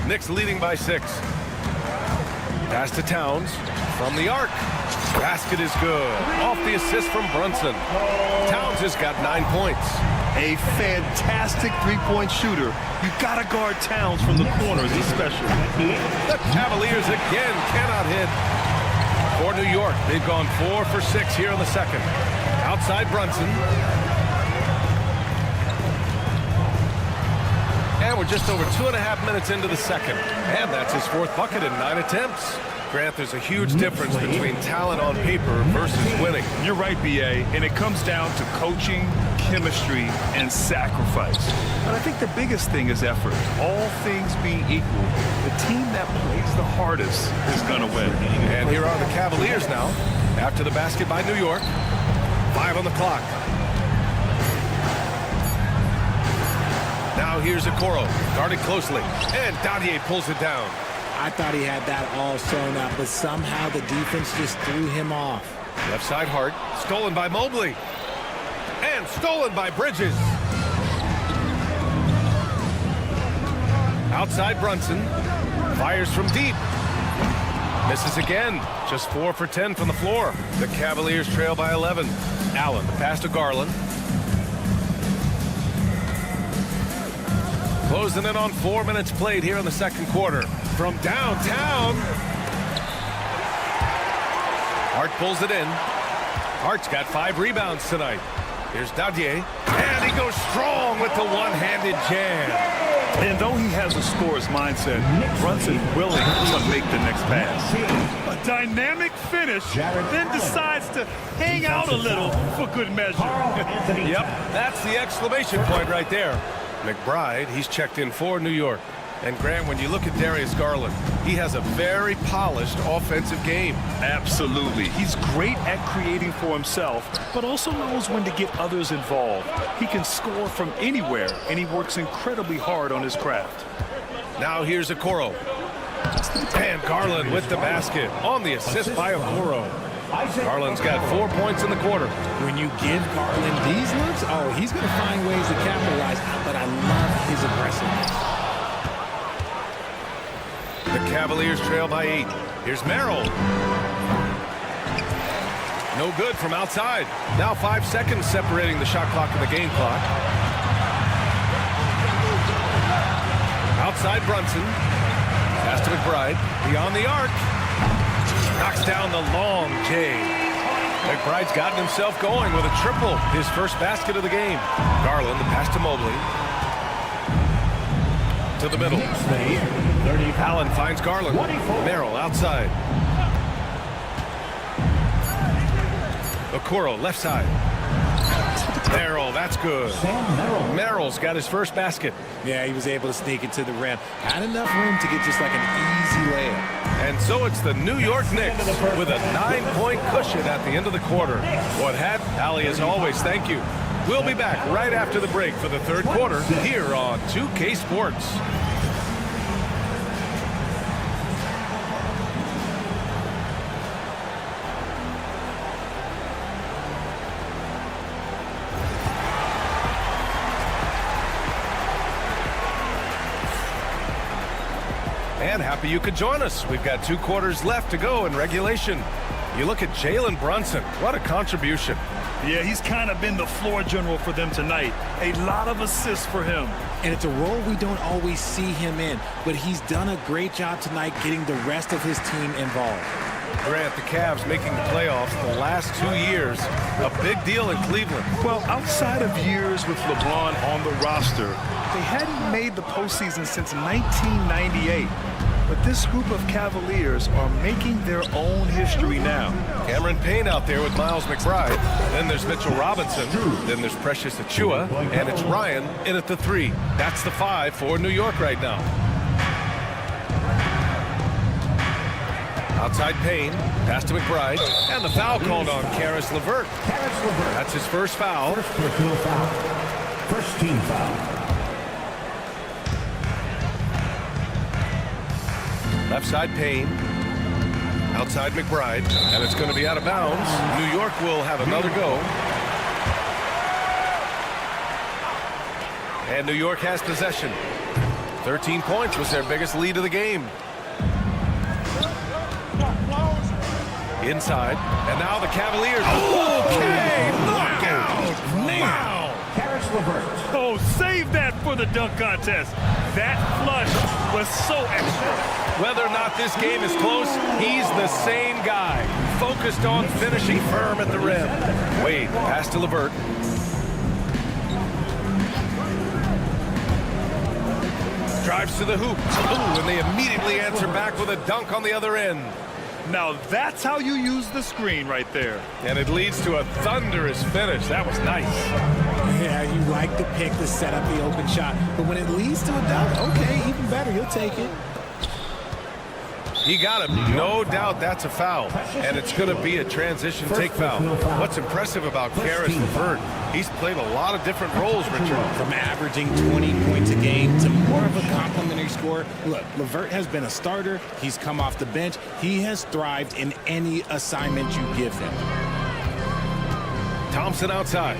Knicks leading by 6. Pass to Towns from the arc. Basket is good. Off the assist from Brunson. Towns has got 9 points. A fantastic three-point shooter. You gotta guard Towns from the corners especially. The Cavaliers again cannot hit. For New York, they've gone 4 for 6 here in the second. Outside Brunson. And we're just over 2.5 minutes into the second. And that's his 4th bucket in 9 attempts. Grant, there's a huge difference between talent on paper versus winning. You're right, B.A., and it comes down to coaching, chemistry, and sacrifice. But I think the biggest thing is effort. All things being equal, the team that plays the hardest is going to win. And here are the Cavaliers now, after the basket by New York. 5 on the clock. Now here's Okoro, guarded closely, and Dadier pulls it down. I thought he had that all sewn up, but somehow the defense just threw him off. Left side Hart, stolen by Mobley. And stolen by Bridges. Outside Brunson. Fires from deep. Misses again. Just 4 for 10 from the floor. The Cavaliers trail by 11. Allen, the pass to Garland. Closing in on 4 minutes played here in the second quarter. From downtown. Hart pulls it in. Hart's got 5 rebounds tonight. Here's Dadier. And he goes strong with the one-handed jam. And though he has a scorer's mindset, Brunson willing to make the next pass. A dynamic finish, then decides to hang out a little for good measure. Yep, that's the exclamation point right there. McBride, he's checked in for New York. And Grant, when you look at Darius Garland, he has a very polished offensive game. Absolutely. He's great at creating for himself, but also knows when to get others involved. He can score from anywhere, and he works incredibly hard on his craft. Now here's Okoro. And Garland with the basket on the assist by Okoro. Garland's got 4 points in the quarter. When you give Garland these looks, oh, he's going to find ways to capitalize, but I love his aggressiveness. The Cavaliers trail by 8. Here's Merrill. No good from outside. Now 5 seconds separating the shot clock and the game clock. Outside Brunson. Pass to McBride. Beyond the arc. Knocks down the long J. McBride's gotten himself going with a triple. His first basket of the game. Garland, the pass to Mobley. To the middle. Allen finds Garland. Merrill outside. Okoro left side. Merrill, that's good. Merrill's got his first basket. Yeah, he was able to sneak it to the rim. Had enough room to get just like an easy layup. And so it's the New York Knicks with a 9-point cushion at the end of the quarter. What had Allie, as always, thank you. We'll be back right after the break for the third quarter here on 2K Sports. And happy you could join us. We've got 2 quarters left to go in regulation. You look at Jalen Brunson. What a contribution. Yeah, he's kind of been the floor general for them tonight. A lot of assists for him. And it's a role we don't always see him in, but he's done a great job tonight getting the rest of his team involved. Grant, the Cavs making the playoffs the last 2 years. A big deal in Cleveland. Well, outside of years with LeBron on the roster, they hadn't made the postseason since 1998. But this group of Cavaliers are making their own history now. Cameron Payne out there with Miles McBride. Then there's Mitchell Robinson. Then there's Precious Achiuwa. And it's Ryan in at the 3. That's the 5 for New York right now. Outside Payne. Pass to McBride. And the foul called on Caris LeVert. That's his first foul. First personal foul. First team foul. Left side Payne. Outside McBride. And it's going to be out of bounds. New York will have another go. And New York has possession. 13 points was their biggest lead of the game. Inside. And now the Cavaliers. Okay! Knockout! Wow! Caris LeVert. Oh, save that for the dunk contest. That flush was so extra. Whether or not this game is close, he's the same guy. Focused on finishing firm at the rim. Wade, pass to LeVert. Drives to the hoop. Ooh, and they immediately answer back with a dunk on the other end. Now that's how you use the screen right there. And it leads to a thunderous finish. That was nice. Yeah, you like to pick to set up the open shot. But when it leads to a dunk, okay, even better. You'll take it. He got him. No doubt that's a foul. And it's going to be a transition take foul. What's impressive about Karis LeVert, he's played a lot of different roles, Richard. From averaging 20 points a game to more of a complimentary scorer. Look, LeVert has been a starter. He's come off the bench. He has thrived in any assignment you give him. Thompson outside.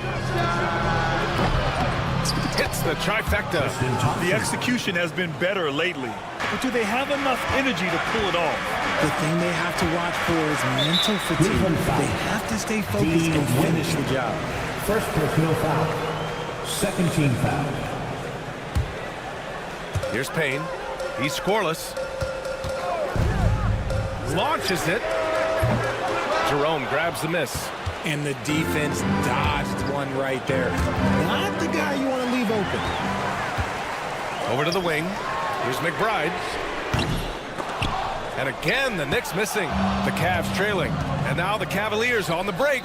Hits the trifecta. The execution has been better lately. But do they have enough energy to pull it off? The thing they have to watch for is mental fatigue. They have to stay focused and finish the job. First personal foul. Second team foul. Here's Payne. He's scoreless. Launches it. Jerome grabs the miss. And the defense dodged one right there. Not the guy you want to leave open. Over to the wing. Here's McBride. And again, the Knicks missing. The Cavs trailing. And now the Cavaliers on the break.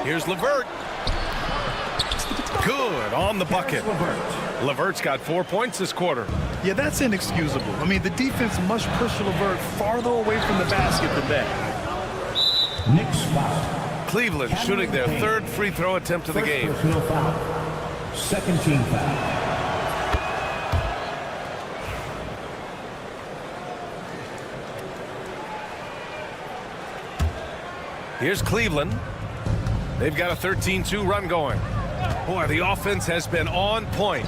Here's LeVert. Good on the bucket. LeVert's got 4 points this quarter. Yeah, that's inexcusable. I mean, the defense must push LeVert farther away from the basket than that. Knicks foul. Cleveland shooting their third free throw attempt of the game. Personal foul. Second team foul. Here's Cleveland. They've got a 13-2 run going. Boy, the offense has been on point.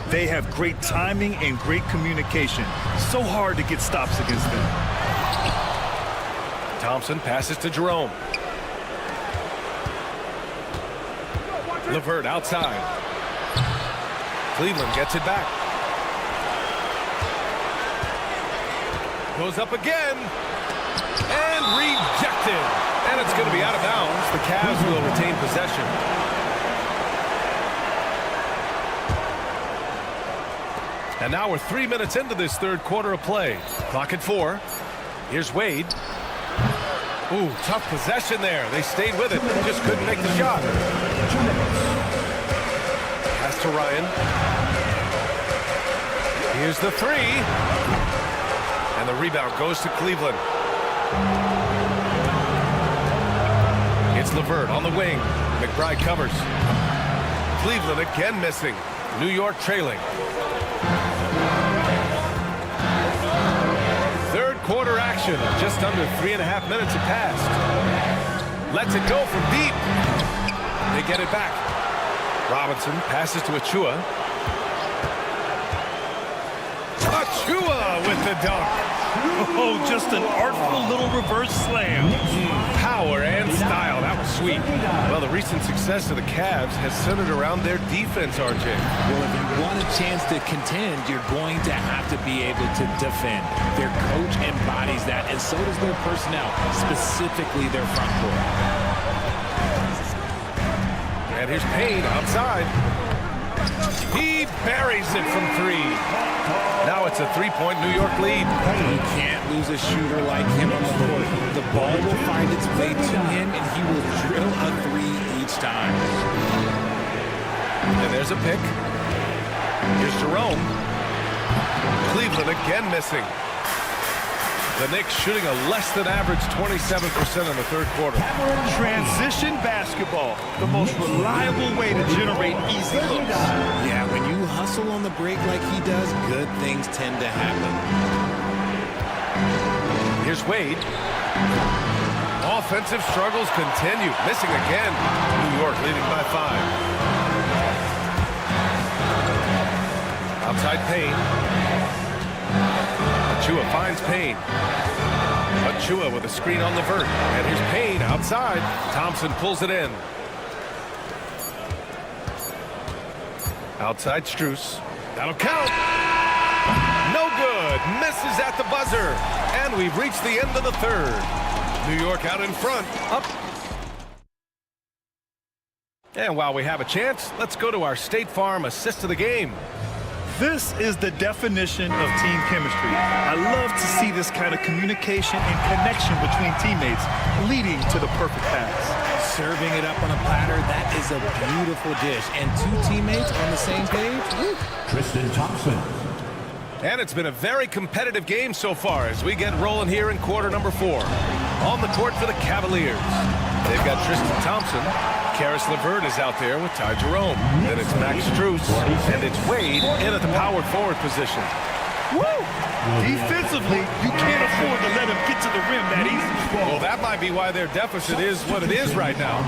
They have great timing and great communication. So hard to get stops against them. Thompson passes to Jerome. LeVert outside. Cleveland gets it back. Goes up again. And rejected. And it's going to be out of bounds. The Cavs will retain possession. And now we're 3 minutes into this third quarter of play. Clock at 4. Here's Wade. Ooh, tough possession there. They stayed with it. Just couldn't make the shot. Pass to Ryan. Here's the three. And the rebound goes to Cleveland. It's LeVert on the wing. McBride covers. Cleveland again missing. New York trailing. Third quarter action. Just under 3.5 minutes have passed. Lets it go from deep. They get it back. Robinson passes to Achua. Achua with the dunk. Oh, just an artful little reverse slam. Power and style. That was sweet. Well, the recent success of the Cavs has centered around their defense, RJ. Well, if you want a chance to contend, you're going to have to be able to defend. Their coach embodies that, and so does their personnel, specifically their front court. And here's Payne outside. He buries it from three. Now it's a three-point New York lead. You can't lose a shooter like him on the court. The ball will find its way to him, and he will drill a three each time. And there's a pick. Here's Jerome. Cleveland again missing. The Knicks shooting a less than average 27% in the third quarter. Transition basketball, the most reliable way to generate easy looks. Yeah, when you hustle on the break like he does, good things tend to happen. Here's Wade. Offensive struggles continue. Missing again. New York leading by 5. Outside Payne. Achua finds Payne. Achua with a screen on LeVert. And here's Payne outside. Thompson pulls it in. Outside Strus. That'll count. No good. Misses at the buzzer. And we've reached the end of the third. New York out in front. Up. And while we have a chance, let's go to our State Farm assist of the game. This is the definition of team chemistry. I love to see this kind of communication and connection between teammates leading to the perfect pass. Serving it up on a platter, that is a beautiful dish. And two teammates on the same page. Woo. Tristan Thompson. And it's been a very competitive game so far as we get rolling here in quarter number 4. On the court for the Cavaliers. They've got Tristan Thompson. Karis LeVert is out there with Ty Jerome. Then it's Max Strus, and it's Wade in at the power forward position. Woo! Defensively, you can't afford to let him get to the rim that easy. Well, that might be why their deficit is what it is right now.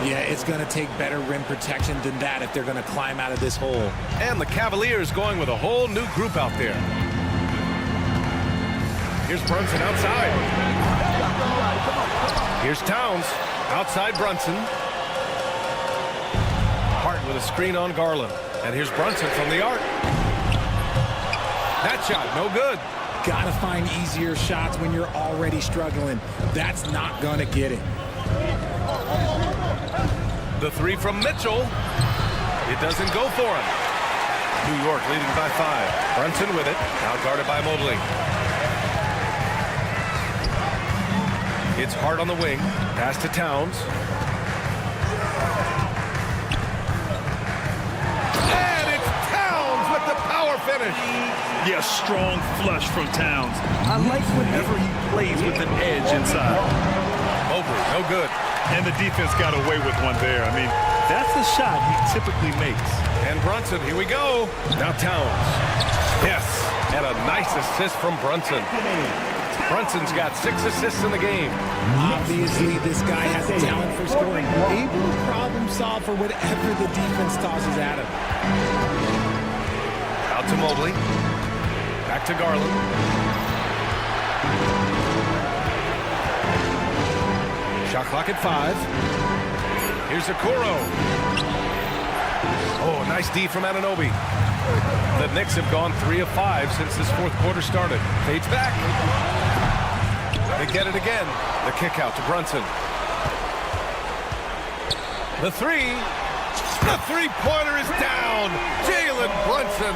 Yeah, it's going to take better rim protection than that if they're going to climb out of this hole. And the Cavaliers going with a whole new group out there. Here's Brunson outside. Here's Towns. Outside Brunson. Hart with a screen on Garland. And here's Brunson from the arc. That shot, no good. Gotta find easier shots when you're already struggling. That's not gonna get it. The three from Mitchell. It doesn't go for him. New York leading by 5. Brunson with it. Now guarded by Mobley. It's Hart on the wing. Pass to Towns. And it's Towns with the power finish. Yeah, strong flush from Towns. I like whenever he plays with an edge inside. Mobley, no good. And the defense got away with one there. I mean, that's the shot he typically makes. And Brunson, here we go. Now Towns. Yes, and a nice assist from Brunson. Brunson's got 6 assists in the game. Obviously, this guy has a talent for scoring. Able to problem solve for whatever the defense tosses at him. Out to Mobley. Back to Garland. Shot clock at 5. Here's Okoro. Oh, nice D from Anunoby. The Knicks have gone 3 of 5 since this fourth quarter started. Fades back. They get it again. The kick out to Brunson. The three-pointer is down. Jalen Brunson.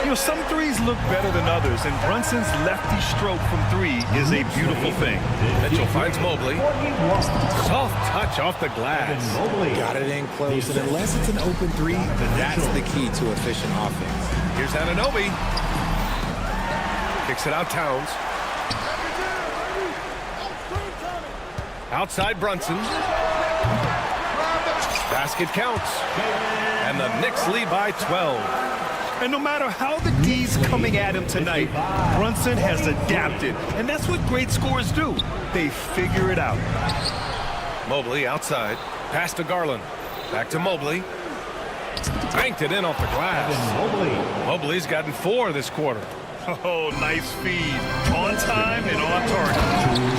You know, some threes look better than others, and Brunson's lefty stroke from 3 is a beautiful thing. Mitchell finds Mobley. Soft touch off the glass. Got it in close, and unless it's an open 3, that's the key to efficient offense. Here's Anunoby. Kicks it out Towns. Outside Brunson. Basket counts. And the Knicks lead by 12. And no matter how the D's coming at him tonight, Brunson has adapted. And that's what great scorers do. They figure it out. Mobley outside. Pass to Garland. Back to Mobley. Banked it in off the glass. Mobley's gotten 4 this quarter. Oh, nice feed. On time and on target.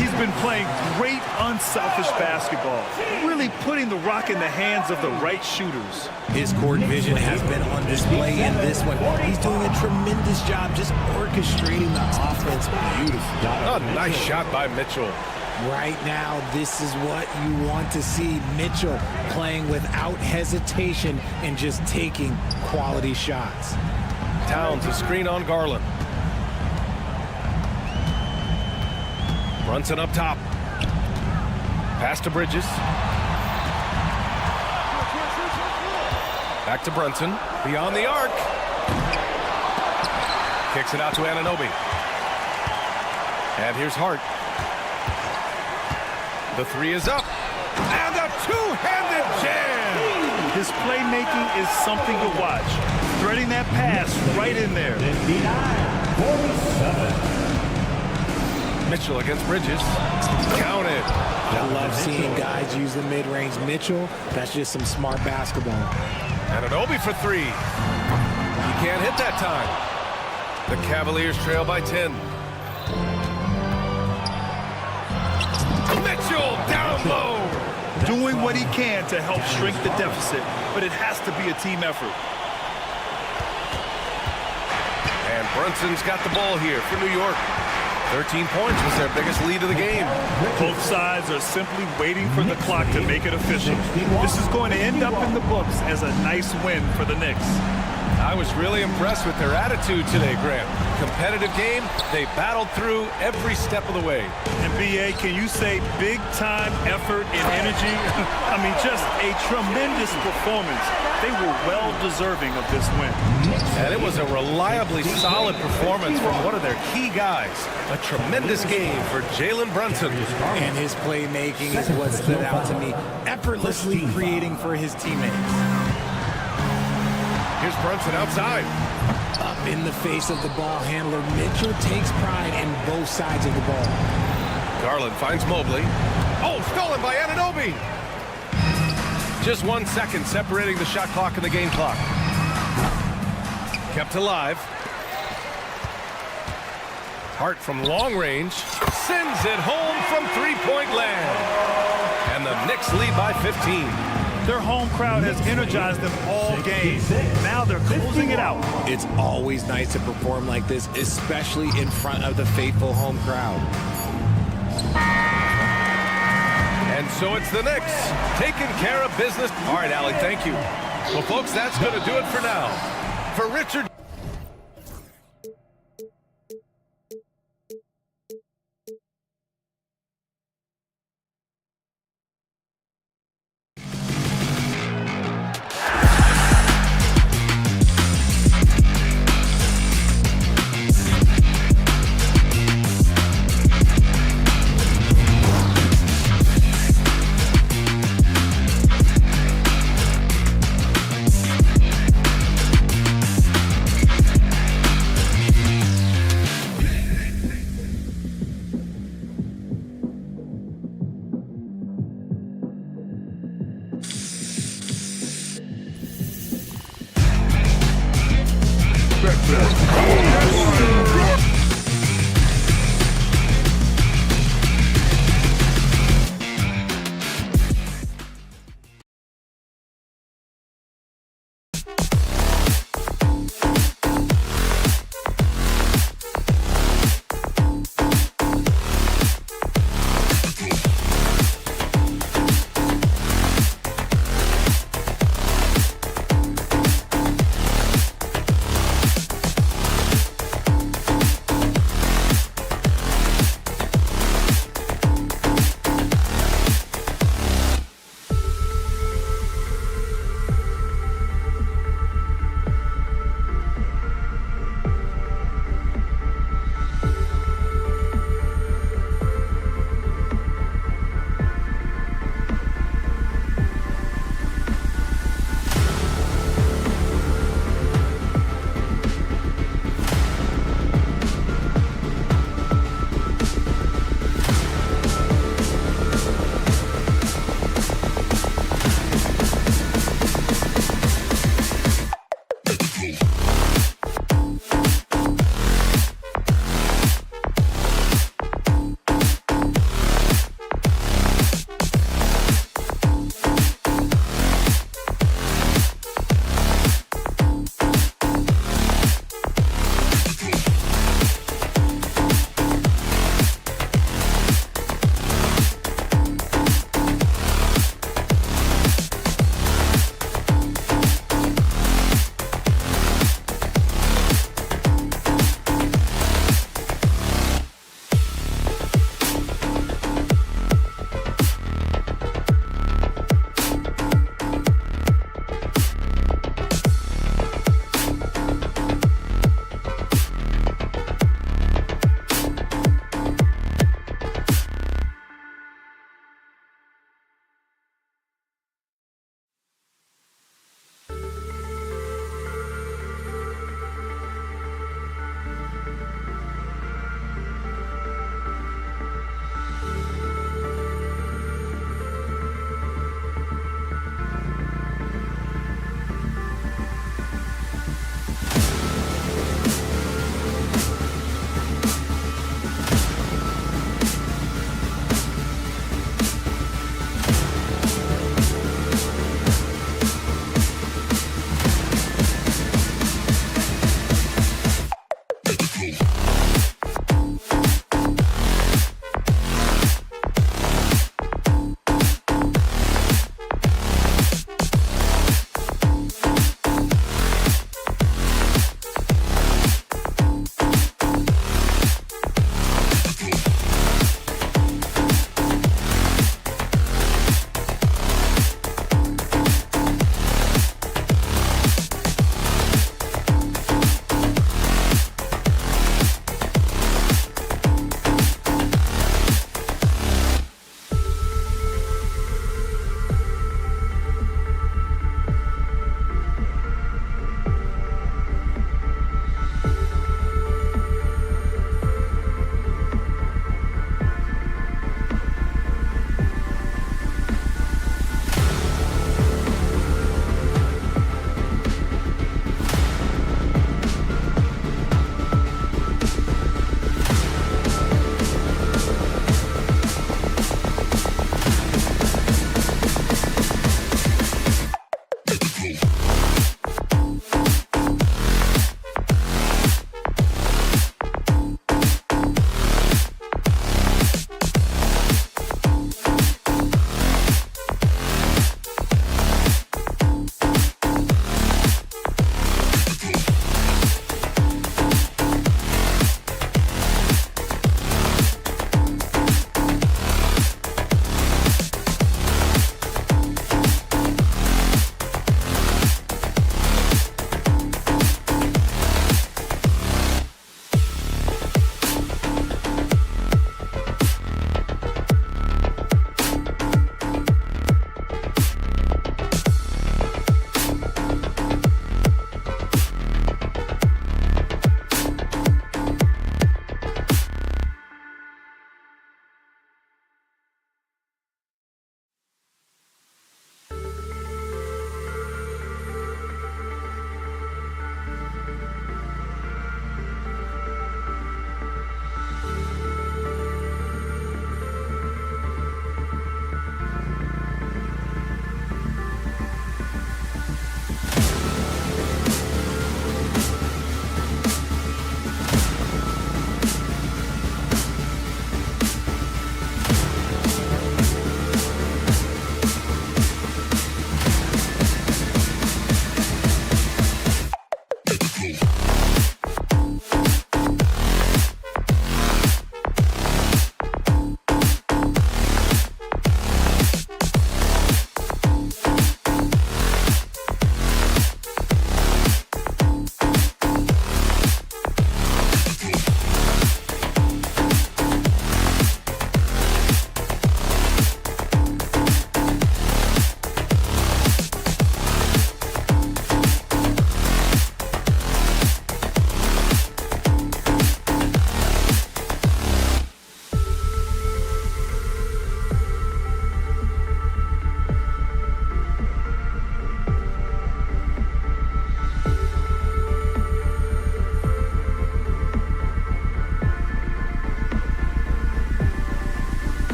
He's been playing great, unselfish basketball. Really putting the rock in the hands of the right shooters. His court vision has been on display in this one. He's doing a tremendous job just orchestrating the offense beautifully. A nice shot by Mitchell. Right now, this is what you want to see. Mitchell playing without hesitation and just taking quality shots. Towns, a screen on Garland. Brunson up top. Pass to Bridges. Back to Brunson. Beyond the arc. Kicks it out to Anunoby. And here's Hart. The 3 is up. And a two-handed jam. His playmaking is something to watch. Threading that pass right in there. 47. Mitchell against Bridges. Counted. I love seeing guys use the mid-range. Mitchell, that's just some smart basketball. Anunoby for 3. He can't hit that time. The Cavaliers trail by 10. Mitchell down low. Doing what he can to help shrink the deficit, but it has to be a team effort. And Brunson's got the ball here for New York. 13 points was their biggest lead of the game. Both sides are simply waiting for the clock to make it official. This is going to end up in the books as a nice win for the Knicks. I was really impressed with their attitude today, Grant. Competitive game, they battled through every step of the way. And B.A., can you say big-time effort and energy? I mean, just a tremendous performance. They were well-deserving of this win. And it was a reliably solid performance from one of their key guys. A tremendous game for Jalen Brunson. And his playmaking is what stood out to me, effortlessly creating for his teammates. Here's Brunson outside. Up in the face of the ball handler, Mitchell takes pride in both sides of the ball. Garland finds Mobley. Oh, stolen by Anunoby. Just 1 second separating the shot clock and the game clock. Kept alive. Hart from long range sends it home from three-point land. And the Knicks lead by 15. Their home crowd has energized them all game. Now they're closing it out. It's always nice to perform like this, especially in front of the faithful home crowd. And so it's the Knicks taking care of business. All right, Allie, thank you. Well, folks, that's going to do it for now. For Richard.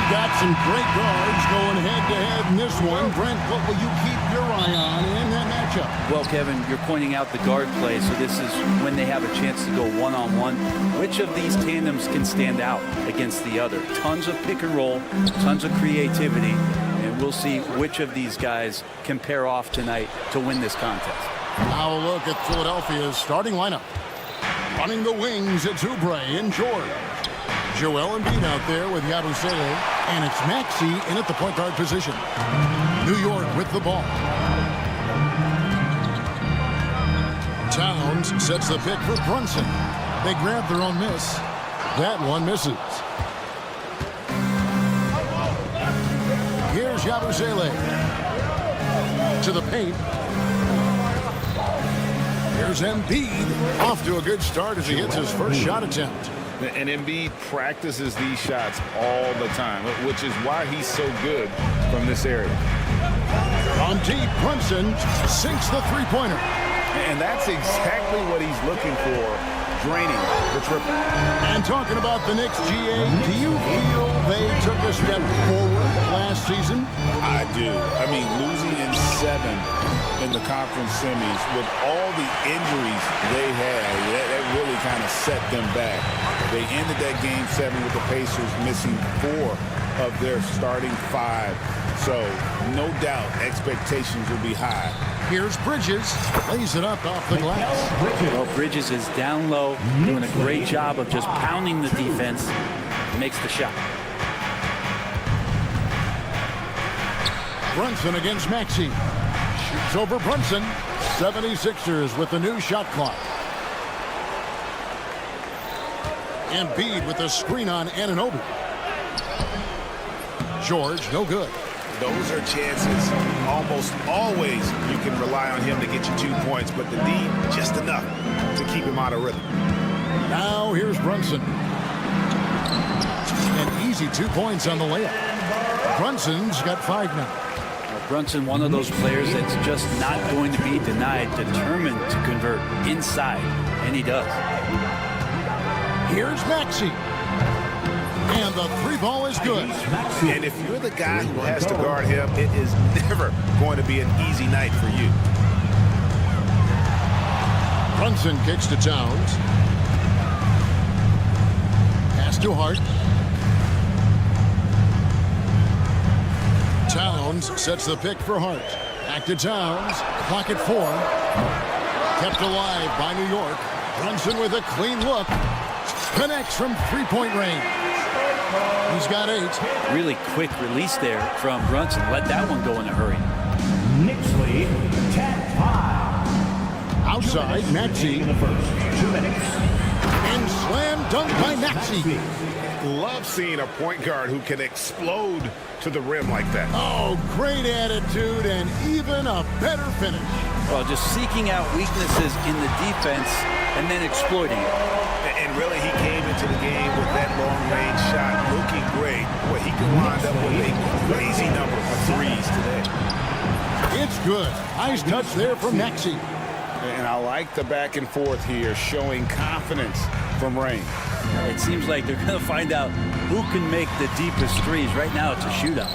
Got some great guards going head-to-head in this one. Brent, what will you keep your eye on in that matchup? Well, Kevin, you're pointing out the guard play, so this is when they have a chance to go one-on-one. Which of these tandems can stand out against the other? Tons of pick and roll, tons of creativity, and we'll see which of these guys can pair off tonight to win this contest. Now a look at Philadelphia's starting lineup. Running the wings, it's Oubre and George. Joel Embiid out there with Yabusele, and it's Maxey in at the point guard position. New York with the ball. Towns sets the pick for Brunson. They grab their own miss. That one misses. Here's Yabusele to the paint. Here's Embiid off to a good start as he hits his first shot attempt. And Embiid practices these shots all the time, which is why he's so good from this area. From deep, Brunson sinks the three-pointer. And that's exactly what he's looking for, draining the triple. And talking about the Knicks, GA, do you feel they took a step forward last season? I do. I mean, losing in 7 in the conference semis with all the injuries they had, that really kind of set them back. They ended that game 7 with the Pacers missing 4 of their starting 5. So, no doubt, expectations will be high. Here's Bridges, lays it up off the glass. Well, Bridges is down low, doing a great job of just pounding the defense, makes the shot. Brunson against Maxey. Shoots over Brunson. 76ers with the new shot clock. Embiid with a screen on Anunoby. George, no good. Those are chances. Almost always you can rely on him to get you 2 points, but the D just enough to keep him out of rhythm. Now here's Brunson. An easy 2 points on the layup. Brunson's got 5 now. Brunson, one of those players that's just not going to be denied, determined to convert inside, and he does. Here's Maxey. And the 3-ball is good. And if you're the guy who has to guard him, it is never going to be an easy night for you. Brunson kicks to Towns. Pass to Hart. Towns sets the pick for Hart. Back to Towns. Clock at 4. Kept alive by New York. Brunson with a clean look. Connects from 3-point range. He's got 8. Really quick release there from Brunson. Let that one go in a hurry. Knicks lead 10-5. Outside, Maxey. In the first 2 minutes. And slam dunk by Maxey. Love seeing a point guard who can explode to the rim like that. Oh, great attitude and even a better finish. Well, just seeking out weaknesses in the defense and then exploiting it. And really, he came into the game with that long-range shot looking great. Boy, he could wind up with a crazy number of threes today. It's good. Nice touch there from Maxey. And I like the back and forth here, showing confidence from Rain. It seems like they're going to find out who can make the deepest threes. Right now, it's a shootout.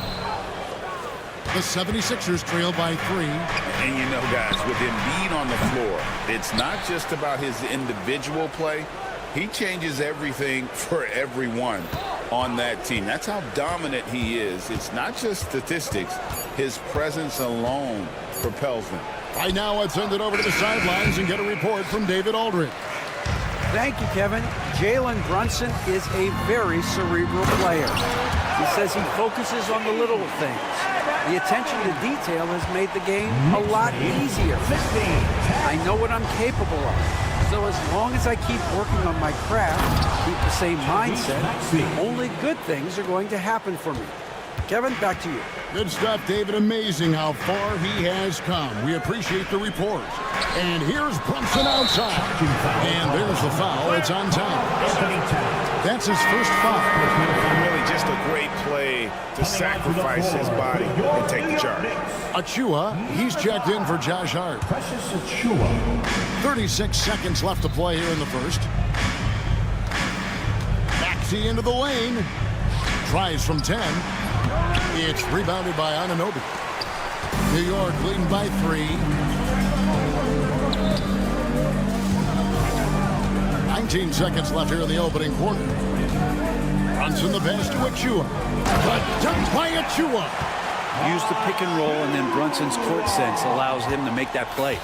The 76ers trail by 3. And you know, guys, with Embiid on the floor, it's not just about his individual play. He changes everything for everyone on that team. That's how dominant he is. It's not just statistics. His presence alone propels them. Right now, let's send it over to the sidelines and get a report from David Aldridge. Thank you, Kevin. Jalen Brunson is a very cerebral player. He says he focuses on the little things. The attention to detail has made the game a lot easier. I know what I'm capable of. So as long as I keep working on my craft, keep the same mindset, only good things are going to happen for me. Kevin, back to you. Good stuff, David. Amazing how far he has come. We appreciate the report. And here's Brunson outside. And there's the foul. It's on time. That's his first foul. Really just a great play to sacrifice his body and take the charge. Achua, he's checked in for Josh Hart. 36 seconds left to play here in the first. Maxey into the lane. Tries from 10. It's rebounded by Anunoby. New York leading by 3. 19 seconds left here in the opening quarter. Brunson the pass to Achua. But dunked by Achua. Use the pick and roll, and then Brunson's court sense allows him to make that play.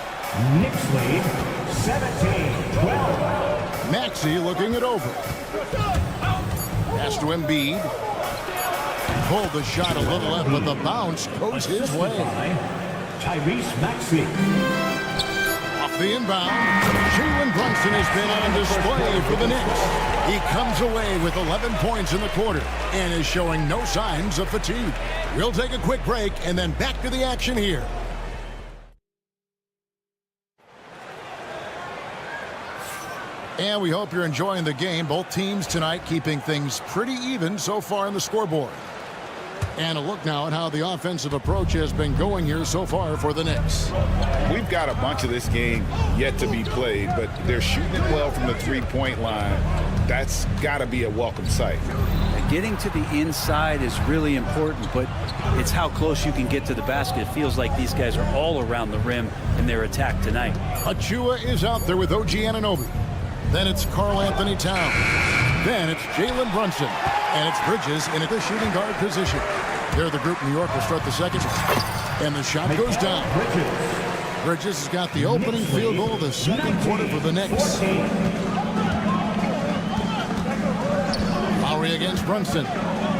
Knicks lead 17-12. Maxey looking it over. Pass to Embiid. Pulled the shot a little left, but the bounce goes his way. Tyrese Maxey. Off the inbound, Jalen Brunson has been on display for the Knicks. He comes away with 11 points in the quarter and is showing no signs of fatigue. We'll take a quick break and then back to the action here. And we hope you're enjoying the game. Both teams tonight keeping things pretty even so far in the scoreboard. And a look now at how the offensive approach has been going here so far for the Knicks. We've got a bunch of this game yet to be played, but they're shooting well from the three-point line. That's got to be a welcome sight. Getting to the inside is really important, but it's how close you can get to the basket. It feels like these guys are all around the rim in their attack tonight. Achua is out there with OG Anunoby. Then it's Karl Anthony Towns. Then it's Jalen Brunson. And it's Bridges in the shooting guard position. There the group. New York will start the second. And the shot goes down. Bridges has got the opening field goal of the second quarter for the Knicks. Lowry against Brunson.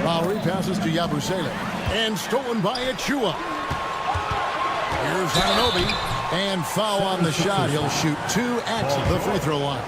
Lowry passes to Yabusele. And stolen by Achua. Here's Anunoby. And foul on the shot. He'll shoot 2 at the free throw line.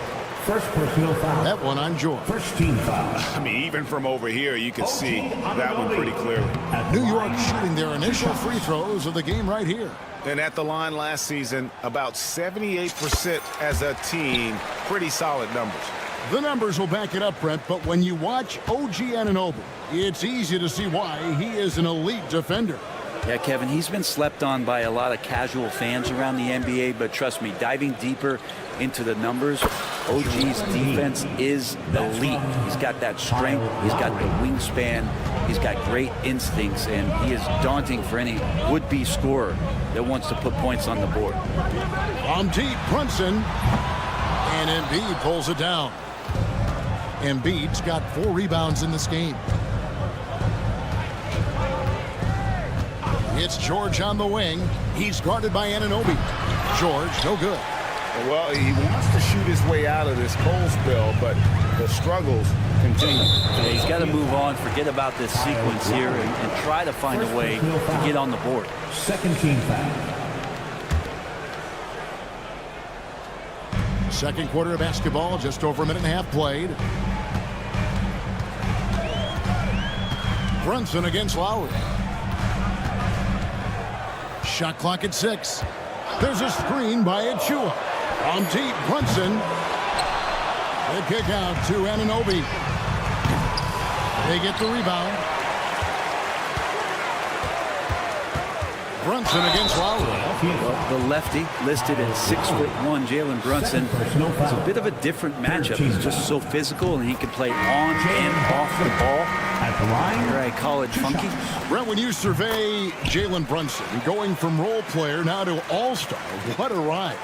First personal foul. That one on George. First team foul. I mean, even from over here, you can see that one pretty clearly. New York shooting their initial free throws of the game right here. And at the line last season, about 78% as a team. Pretty solid numbers. The numbers will back it up, Brent, but when you watch OG Anunoby, it's easy to see why he is an elite defender. Yeah, Kevin, he's been slept on by a lot of casual fans around the NBA, but trust me, diving deeper into the numbers, OG's defense is elite. He's got that strength, he's got the wingspan, he's got great instincts, and he is daunting for any would-be scorer that wants to put points on the board. On deep, Brunson, and Embiid pulls it down. Embiid's got 4 rebounds in this game. It's George on the wing. He's guarded by Anunoby. George, no good. Well, he wants to shoot his way out of this cold spell, but the struggles continue. Yeah, he's got to move on, forget about this sequence here, and try to find a way to get on the board. Second team foul. Second quarter of basketball, just over a minute and a half played. Brunson against Lowry. Shot clock at 6. There's a screen by Achua. On deep, Brunson. They kick out to Anunoby. They get the rebound. Brunson against Lowry. The lefty listed at 6'1", Jalen Brunson. It's a bit of a different matchup. He's just so physical, and he can play on and off the ball. Here I call it funky. Brent, when you survey Jalen Brunson, going from role player now to all-star, what a rise.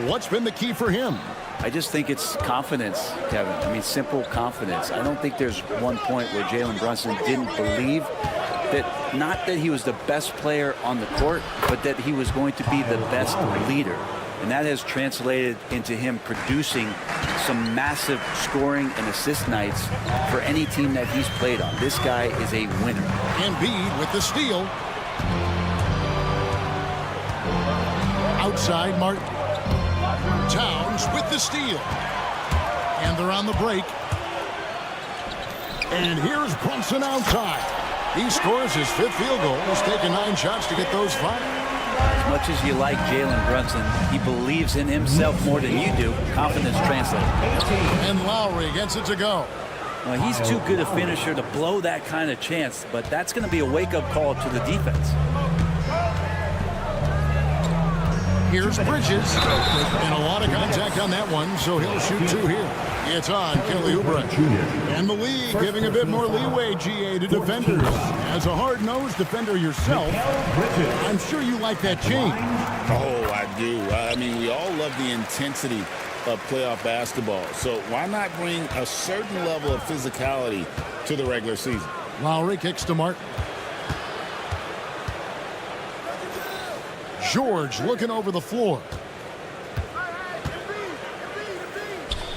What's been the key for him? I just think it's confidence, Kevin. I mean, simple confidence. I don't think there's one point where Jalen Brunson didn't believe that, not that he was the best player on the court, but that he was going to be the best leader. And that has translated into him producing some massive scoring and assist nights for any team that he's played on. This guy is a winner. Embiid with the steal. Outside, Martin. Towns Bridges with the steal. And they're on the break. And here's Brunson outside. He scores his 5th field goal. He's taken 9 shots to get those 5. As much as you like Jalen Brunson, he believes in himself more than you do. Confidence translates. And Lowry gets it to go. Well, he's too good a finisher to blow that kind of chance, but that's going to be a wake-up call to the defense. Here's Bridges. And a lot of contact on that one, so he'll shoot 2 here. It's on Kelly Oubre. And the league giving a bit more leeway, GA, to defenders. As a hard-nosed defender yourself, I'm sure you like that change. Oh, I do. I mean, we all love the intensity of playoff basketball. So why not bring a certain level of physicality to the regular season? Lowry kicks to Martin. George looking over the floor.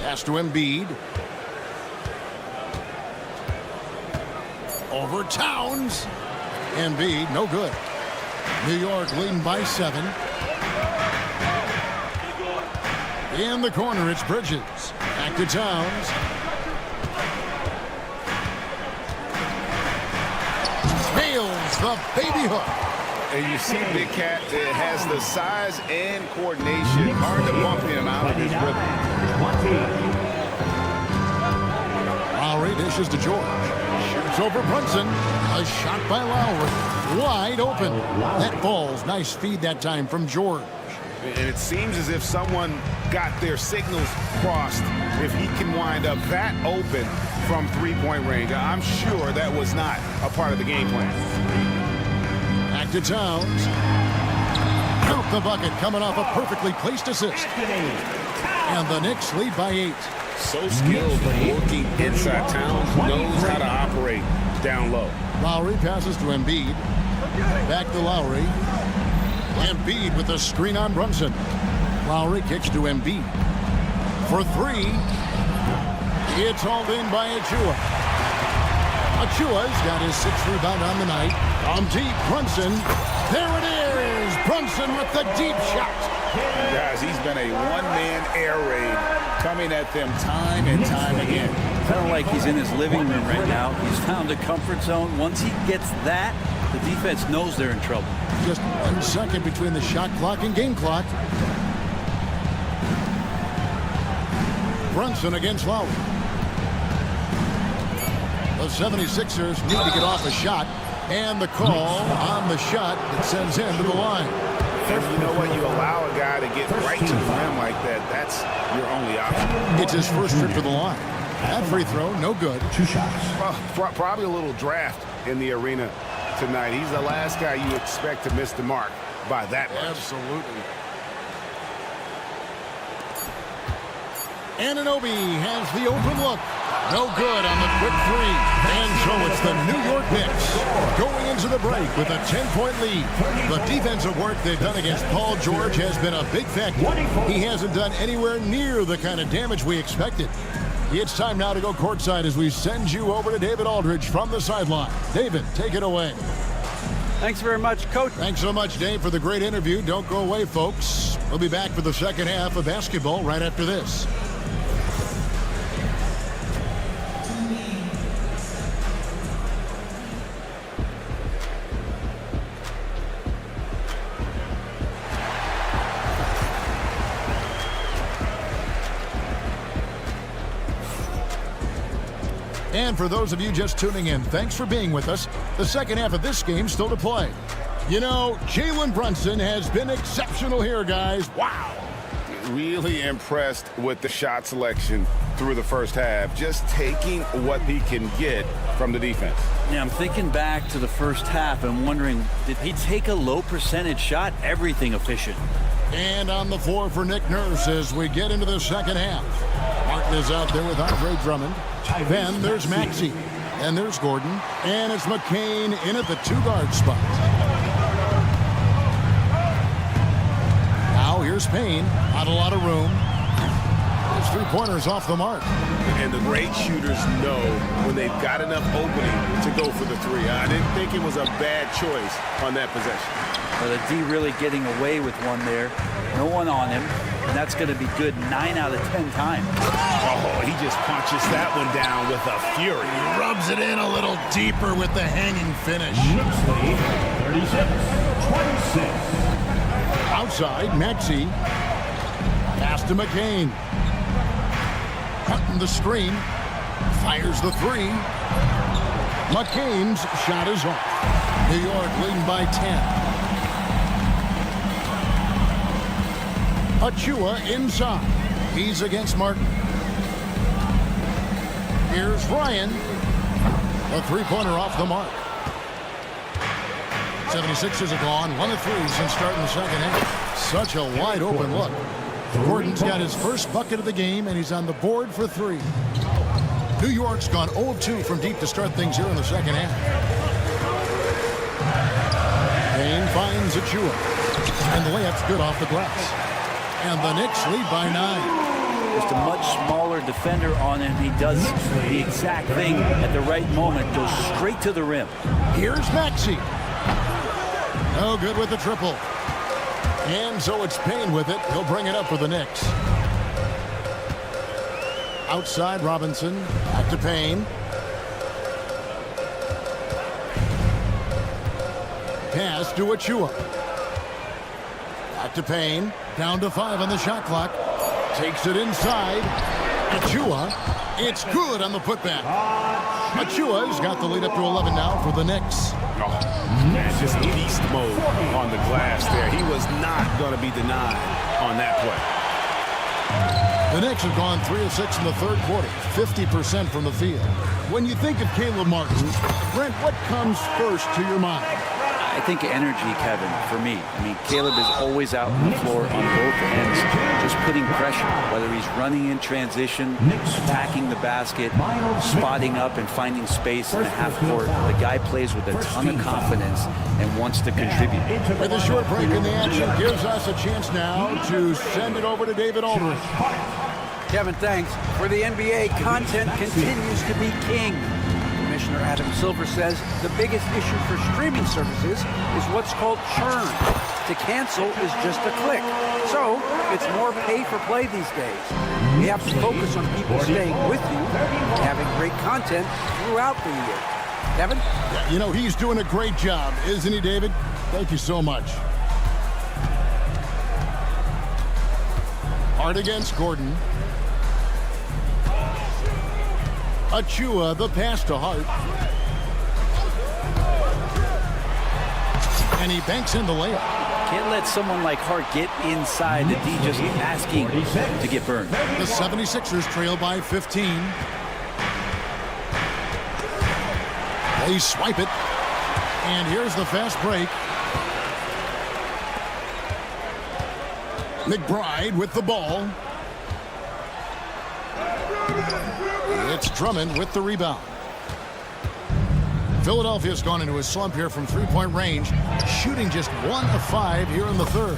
Pass to Embiid. Over Towns. Embiid, no good. New York leading by 7. In the corner, it's Bridges. Back to Towns. Nails the baby hook. And you see Big Cat has the size and coordination. Hard to bump him out of his rhythm. Lowry dishes to George. Shoots over Brunson. A shot by Lowry. Wide open. That falls. Nice feed that time from George. And it seems as if someone got their signals crossed. If he can wind up that open from 3-point range, I'm sure that was not a part of the game plan. Back to Towns. Count the bucket coming off a perfectly placed assist. And the Knicks lead by 8. So skilled working inside. Towns knows how to operate down low. Lowry passes to Embiid. Back to Lowry. Embiid with a screen on Brunson. Lowry kicks to Embiid. For 3. It's hauled in by Achua. Achua's got his 6th rebound on the night. On deep, Brunson. There it is. Brunson with the deep shot. Guys, he's been a one-man air raid coming at them time and time again. Kind of like he's in his living room right now. He's found a comfort zone. Once he gets that, the defense knows they're in trouble. Just 1 second between the shot clock and game clock. Brunson against Lowry. The 76ers need to get off a shot. And the call on the shot that sends him to the line. And you know what? You allow a guy to get right to the rim like that. That's your only option. It's his first trip to the line. That free throw, no good. 2 shots. Well, probably a little draft in the arena tonight. He's the last guy you expect to miss the mark by that much. Absolutely. Anunoby has the open look. No good on the quick 3. And so it's the New York Knicks going into the break with a 10-point lead. The defensive work they've done against Paul George has been a big factor. He hasn't done anywhere near the kind of damage we expected. It's time now to go courtside as we send you over to David Aldridge from the sideline. David, take it away. Thanks very much, Coach. Thanks so much, Dave, for the great interview. Don't go away, folks. We'll be back for the second half of basketball right after this. And for those of you just tuning in, thanks for being with us. The second half of this game still to play. You know, Jalen Brunson has been exceptional here, guys. Wow. Really impressed with the shot selection through the first half. Just taking what he can get from the defense. Yeah, I'm thinking back to the first half and wondering, did he take a low percentage shot? Everything efficient. And on the floor for Nick Nurse as we get into the second half. Martin is out there with Andre Drummond. Then there's Maxey. And there's Gordon. And it's McCain in at the 2-guard spot. Now here's Payne. Not a lot of room. His 3-pointers off the mark. And the great shooters know when they've got enough opening to go for the 3. I didn't think it was a bad choice on that possession. But the D really getting away with one there. No one on him, and that's going to be good 9 out of 10 times. Oh, he just punches that one down with a fury. He rubs it in a little deeper with the hanging finish. Knicks lead 36-26. Outside, Maxey. Pass to McCain. Cutting the screen. Fires the three. McCain's shot is off. New York leading by 10. Achua inside. He's against Martin. Here's Ryan. A three-pointer off the mark. 76ers are gone 1 of 3 since starting the second half. Such a wide open look. Gordon's got his first bucket of the game, and he's on the board for 3. New York's gone 0 of 2 from deep to start things here in the second half. Payne finds Achua. And the layup's good off the glass. And the Knicks lead by 9. Just a much smaller defender on him. He does the exact thing at the right moment. Goes straight to the rim. Here's Maxey. No good with the triple. And so it's Payne with it. He'll bring it up for the Knicks. Outside Robinson. Back to Payne. Pass to Achua. Back to Payne. Down to 5 on the shot clock. Takes it inside. Achua. It's good on the putback. Achua's got the lead up to 11 now for the Knicks. Oh, man, just beast mode on the glass there. He was not going to be denied on that play. The Knicks have gone 3 of 6 in the third quarter, 50% from the field. When you think of Caleb Martin, Brent, what comes first to your mind? I think energy, Kevin, for me. I mean, Caleb is always out on the floor on both ends, just putting pressure, whether he's running in transition, attacking the basket, spotting up and finding space in the half court. The guy plays with a ton of confidence and wants to contribute. With a short break in the action, gives us a chance now to send it over to David Aldridge. Kevin, thanks. For the NBA, content continues to be king. Commissioner Adam Silver says the biggest issue for streaming services is what's called churn. To cancel is just a click. So it's more pay for play these days. We have to focus on people staying with you and having great content throughout the year. Kevin? You know, he's doing a great job, isn't he, David? Thank you so much. Hart against Gordon. Achua, the pass to Hart. And he banks in the layup. Can't let someone like Hart get inside the D, just asking to get burned. The 76ers trail by 15. They swipe it. And here's the fast break. McBride with the ball. It's Drummond with the rebound. Philadelphia's gone into a slump here from three-point range, shooting just 1 of 5 here in the third.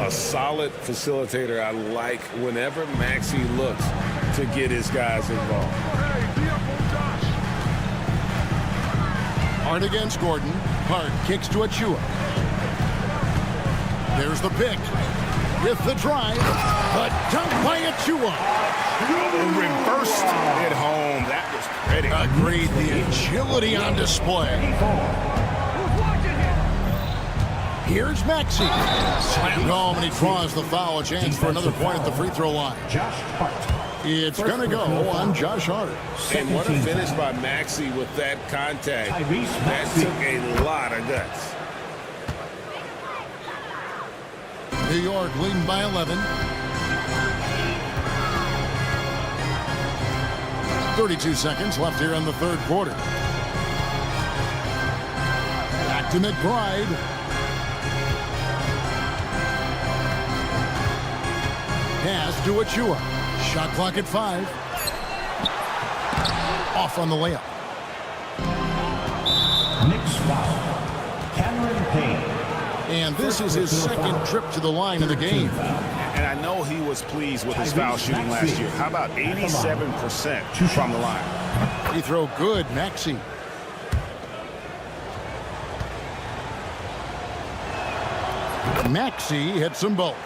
A solid facilitator. I like whenever Maxey looks to get his guys involved. Hart against Gordon. Hart kicks to Achua. There's the pick. With the drive. The dunk by Achua. Reversed it home. That was pretty. Agreed. The agility on display. Here's Maxey. Slammed home, and he draws the foul. A chance for another point at the free throw line. It's going to go on Josh Hart. And what a finish by Maxey with that contact. That took a lot of guts. New York leading by 11. 32 seconds left here in the third quarter. Back to McBride. Pass to Achua. Shot clock at 5. Off on the layup. Knicks foul. Cameron Payne. And this is his second trip to the line of the game. And I know he was pleased with his foul shooting last year. How about 87% from the line? Free throw good, Maxey. Maxey hits them both.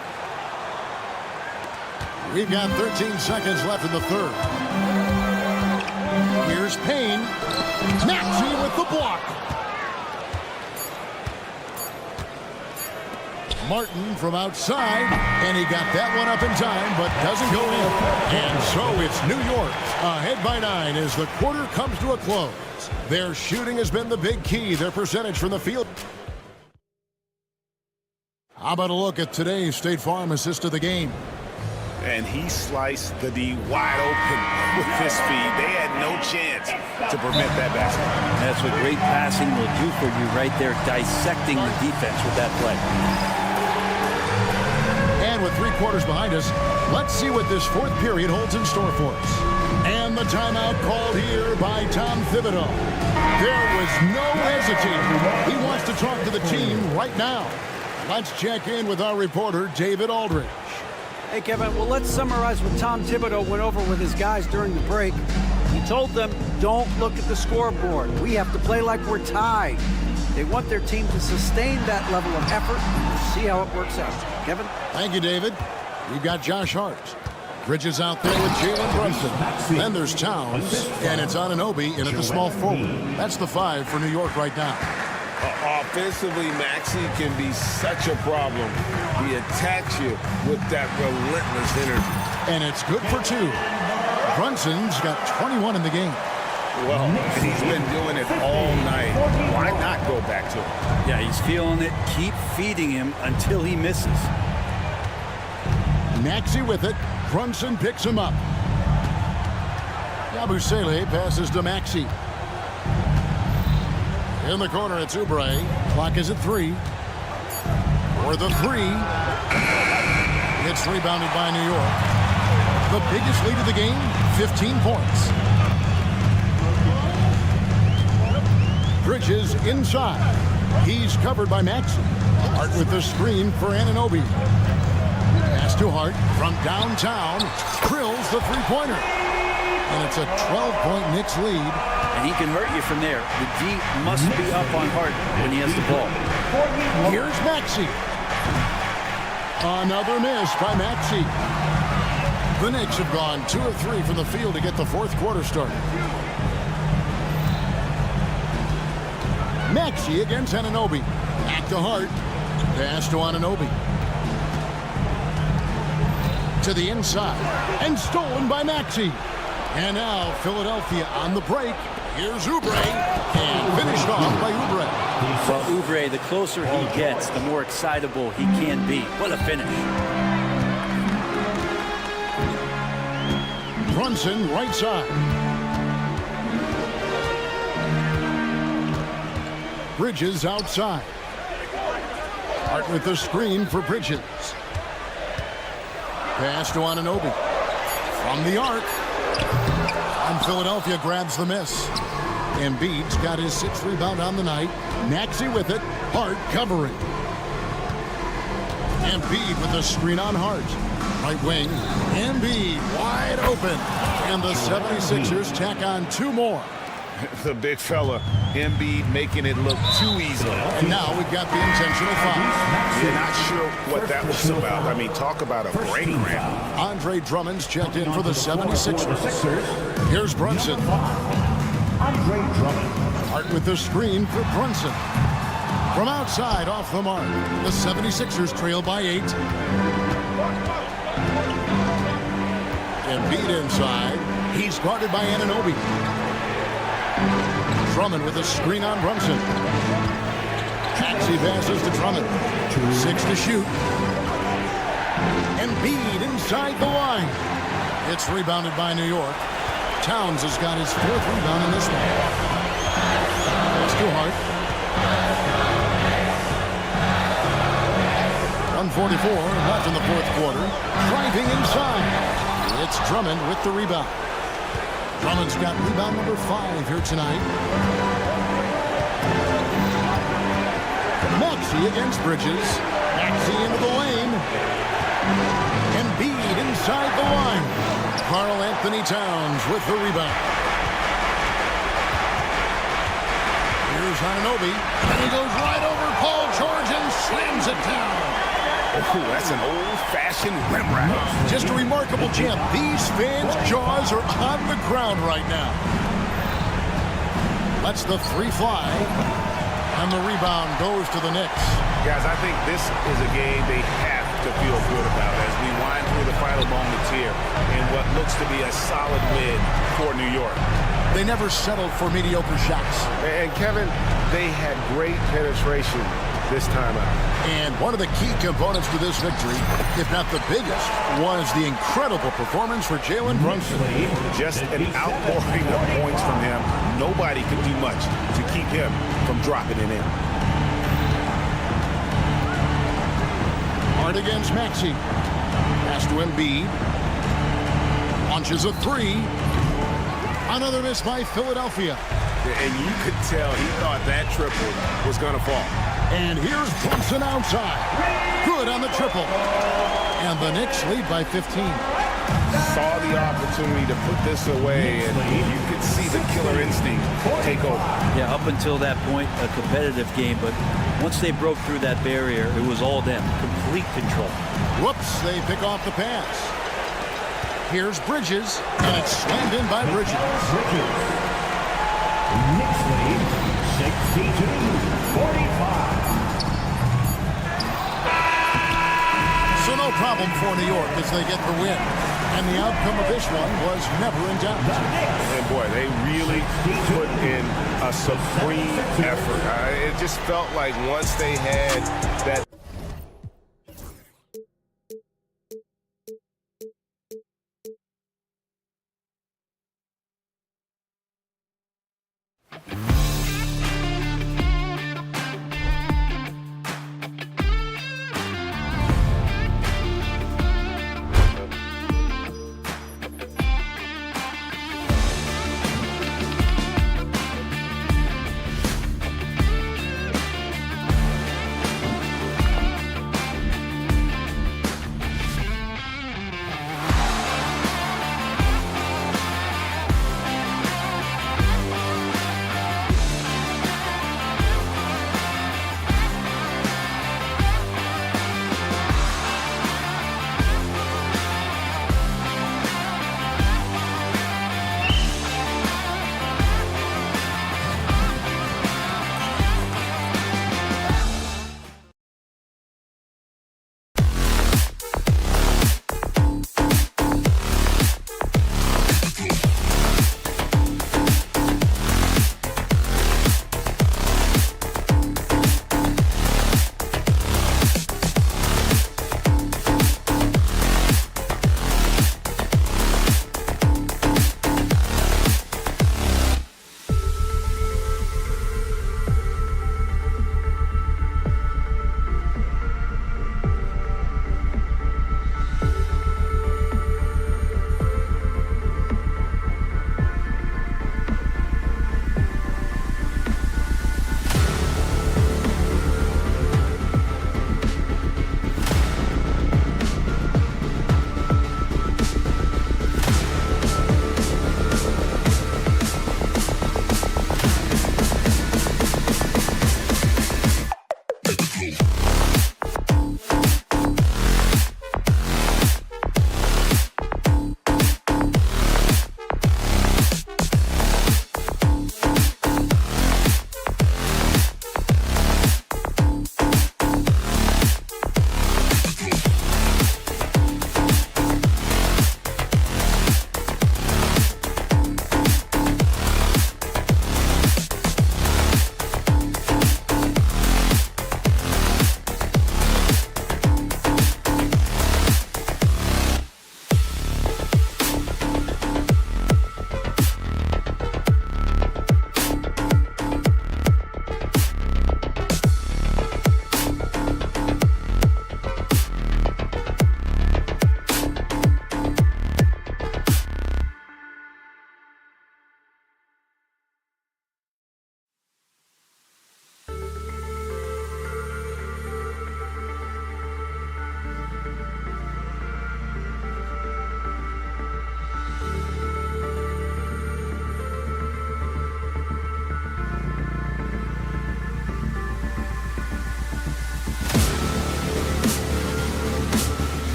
We've got 13 seconds left in the third. Here's Payne. Maxey with the block. Martin from outside, and he got that one up in time, but doesn't go in. And so it's New York ahead by 9 as the quarter comes to a close. Their shooting has been the big key, their percentage from the field. How about a look at today's State Farm assist of the game? And he sliced the D wide open with his speed. They had no chance to prevent that basket. That's what great passing will do for you right there, dissecting the defense with that play. And with 3 quarters behind us, let's see what this fourth period holds in store for us. And the timeout called here by Tom Thibodeau. There was no hesitating. He wants to talk to the team right now. Let's check in with our reporter, David Aldridge. Hey, Kevin, well, let's summarize what Tom Thibodeau went over with his guys during the break. He told them, don't look at the scoreboard. We have to play like we're tied. They want their team to sustain that level of effort and see how it works out. Kevin? Thank you, David. We've got Josh Hart. Bridges out there with Jalen Brunson. Then there's Towns, and it's Anunoby in at the small forward. That's the 5 for New York right now. Offensively, Maxey can be such a problem. He attacks you with that relentless energy. And it's good for 2. Brunson's got 21 in the game. Well, he's been doing it all night. Why not go back to him? Yeah, he's feeling it. Keep feeding him until he misses. Maxey with it. Brunson picks him up. Yabusele passes to Maxey. In the corner, it's Oubre. Clock is at 3. For the 3. It's rebounded by New York. The biggest lead of the game, 15 points. Bridges inside. He's covered by Maxey. Hart with the screen for Anunoby. Pass to Hart from downtown. Drills the three-pointer. And it's a 12-point Knicks lead. And he can hurt you from there. The D must be up on Hart when he has the ball. Here's Maxey. Another miss by Maxey. The Knicks have gone 2 of 3 from the field to get the fourth quarter started. Maxey against Anunoby. Back to Hart. Pass to Anunoby. To the inside. And stolen by Maxey. And now Philadelphia on the break. Here's Oubre. And finished off by Oubre. Well, Oubre, the closer he gets, the more excitable he can be. What a finish. Brunson right side. Bridges outside. Hart with the screen for Bridges. Pass to Anunoby. From the arc. And Philadelphia grabs the miss. Embiid's got his 6th rebound on the night. Maxey with it. Hart covering. Embiid with the screen on Hart. Right wing. Embiid wide open. And the 76ers tack on 2 more. The big fella, Embiid, making it look too easy. And now we've got the intentional foul. You're not sure what that was about. I mean, talk about a brain ramp. Andre Drummond's checked in for the 76ers. Here's Brunson. Andre Drummond. Hart with the screen for Brunson. From outside, off the mark. The 76ers trail by 8. Embiid inside. He's guarded by Anunoby. Drummond with a screen on Brunson. Maxey passes to Drummond. 6 to shoot. Embiid inside the line. It's rebounded by New York. Towns has got his 4th rebound in this one. It's too hard. 1:44 left in the 4th quarter. Driving inside. It's Drummond with the rebound. Drummond's got rebound number 5 here tonight. Maxey against Bridges. Maxey into the lane. Embiid inside the line. Karl Anthony Towns with the rebound. Here's Anunoby. And he goes right over Paul George and slams it down. Oh, that's an old-fashioned rim rack. Just a remarkable jam. These fans' jaws are on the ground right now. Lets the three fly. And the rebound goes to the Knicks. Guys, I think this is a game they have to feel good about as we wind through the final moments here in what looks to be a solid win for New York. They never settled for mediocre shots. And Kevin, they had great penetration this time out. And one of the key components to this victory, if not the biggest, was the incredible performance for Jalen Brunson. Just an outpouring of points from him. Nobody could do much to keep him from dropping it in. Hard against Maxey. Pass to Embiid. Launches a three. Another miss by Philadelphia. And you could tell he thought that triple was going to fall. And here's Brunson outside. Good on the triple. And the Knicks lead by 15. Saw the opportunity to put this away, and you could see the killer instinct take over. Yeah, up until that point, a competitive game, but once they broke through that barrier, it was all them. Complete control. Whoops, they pick off the pass. Here's Bridges, and it's slammed in by Bridges. Knicks lead 62-45. So no problem for New York as they get the win. And the outcome of this one was never in doubt. And boy, they really put in a supreme effort. It just felt like once they had that.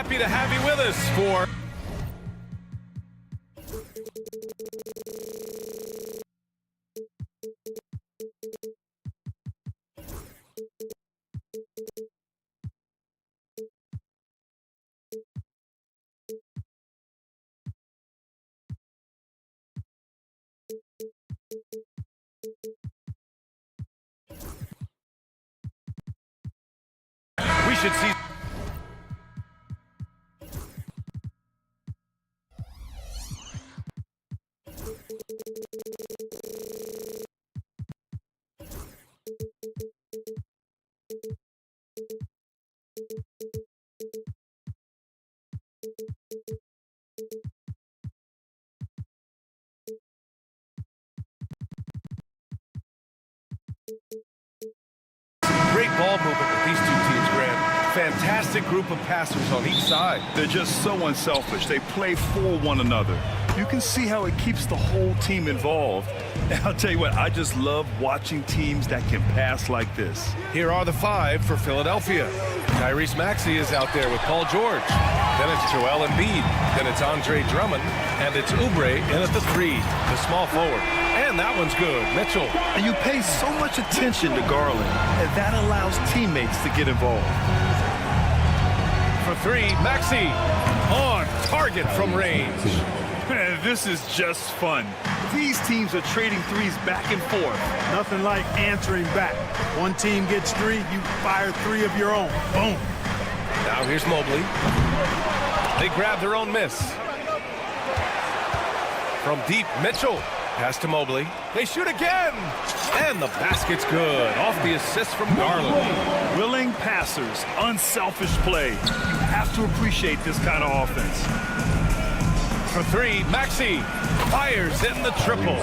happy to have you with us for... We should see... Great ball movement with these two teams, Grant. Fantastic group of passers on each side. They're just so unselfish. They play for one another. You can see how it keeps the whole team involved. And I'll tell you what, I just love watching teams that can pass like this. Here are the 5 for Philadelphia. Tyrese Maxey is out there with Paul George. Then it's Joel Embiid. Then it's Andre Drummond. And it's Oubre in at the 3, the small forward. And that one's good, Mitchell. And you pay so much attention to Garland, and that allows teammates to get involved. For 3, Maxey on target from range. Man, this is just fun. These teams are trading threes back and forth. Nothing like answering back. One team gets 3, you fire 3 of your own. Boom. Now here's Mobley. They grab their own miss. From deep, Mitchell. Pass to Mobley. They shoot again. And the basket's good. Off the assist from Garland. Willing passers, unselfish play. You have to appreciate this kind of offense. For 3, Maxey fires in the triple.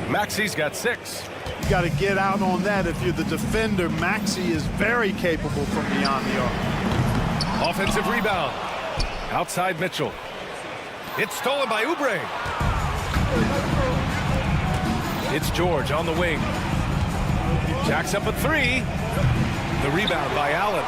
Maxey's got 6. You got to get out on that if you're the defender. Maxey is very capable from beyond the arc. Offensive rebound. Outside Mitchell. It's stolen by Oubre. It's George on the wing. Jacks up a 3. The rebound by Allen.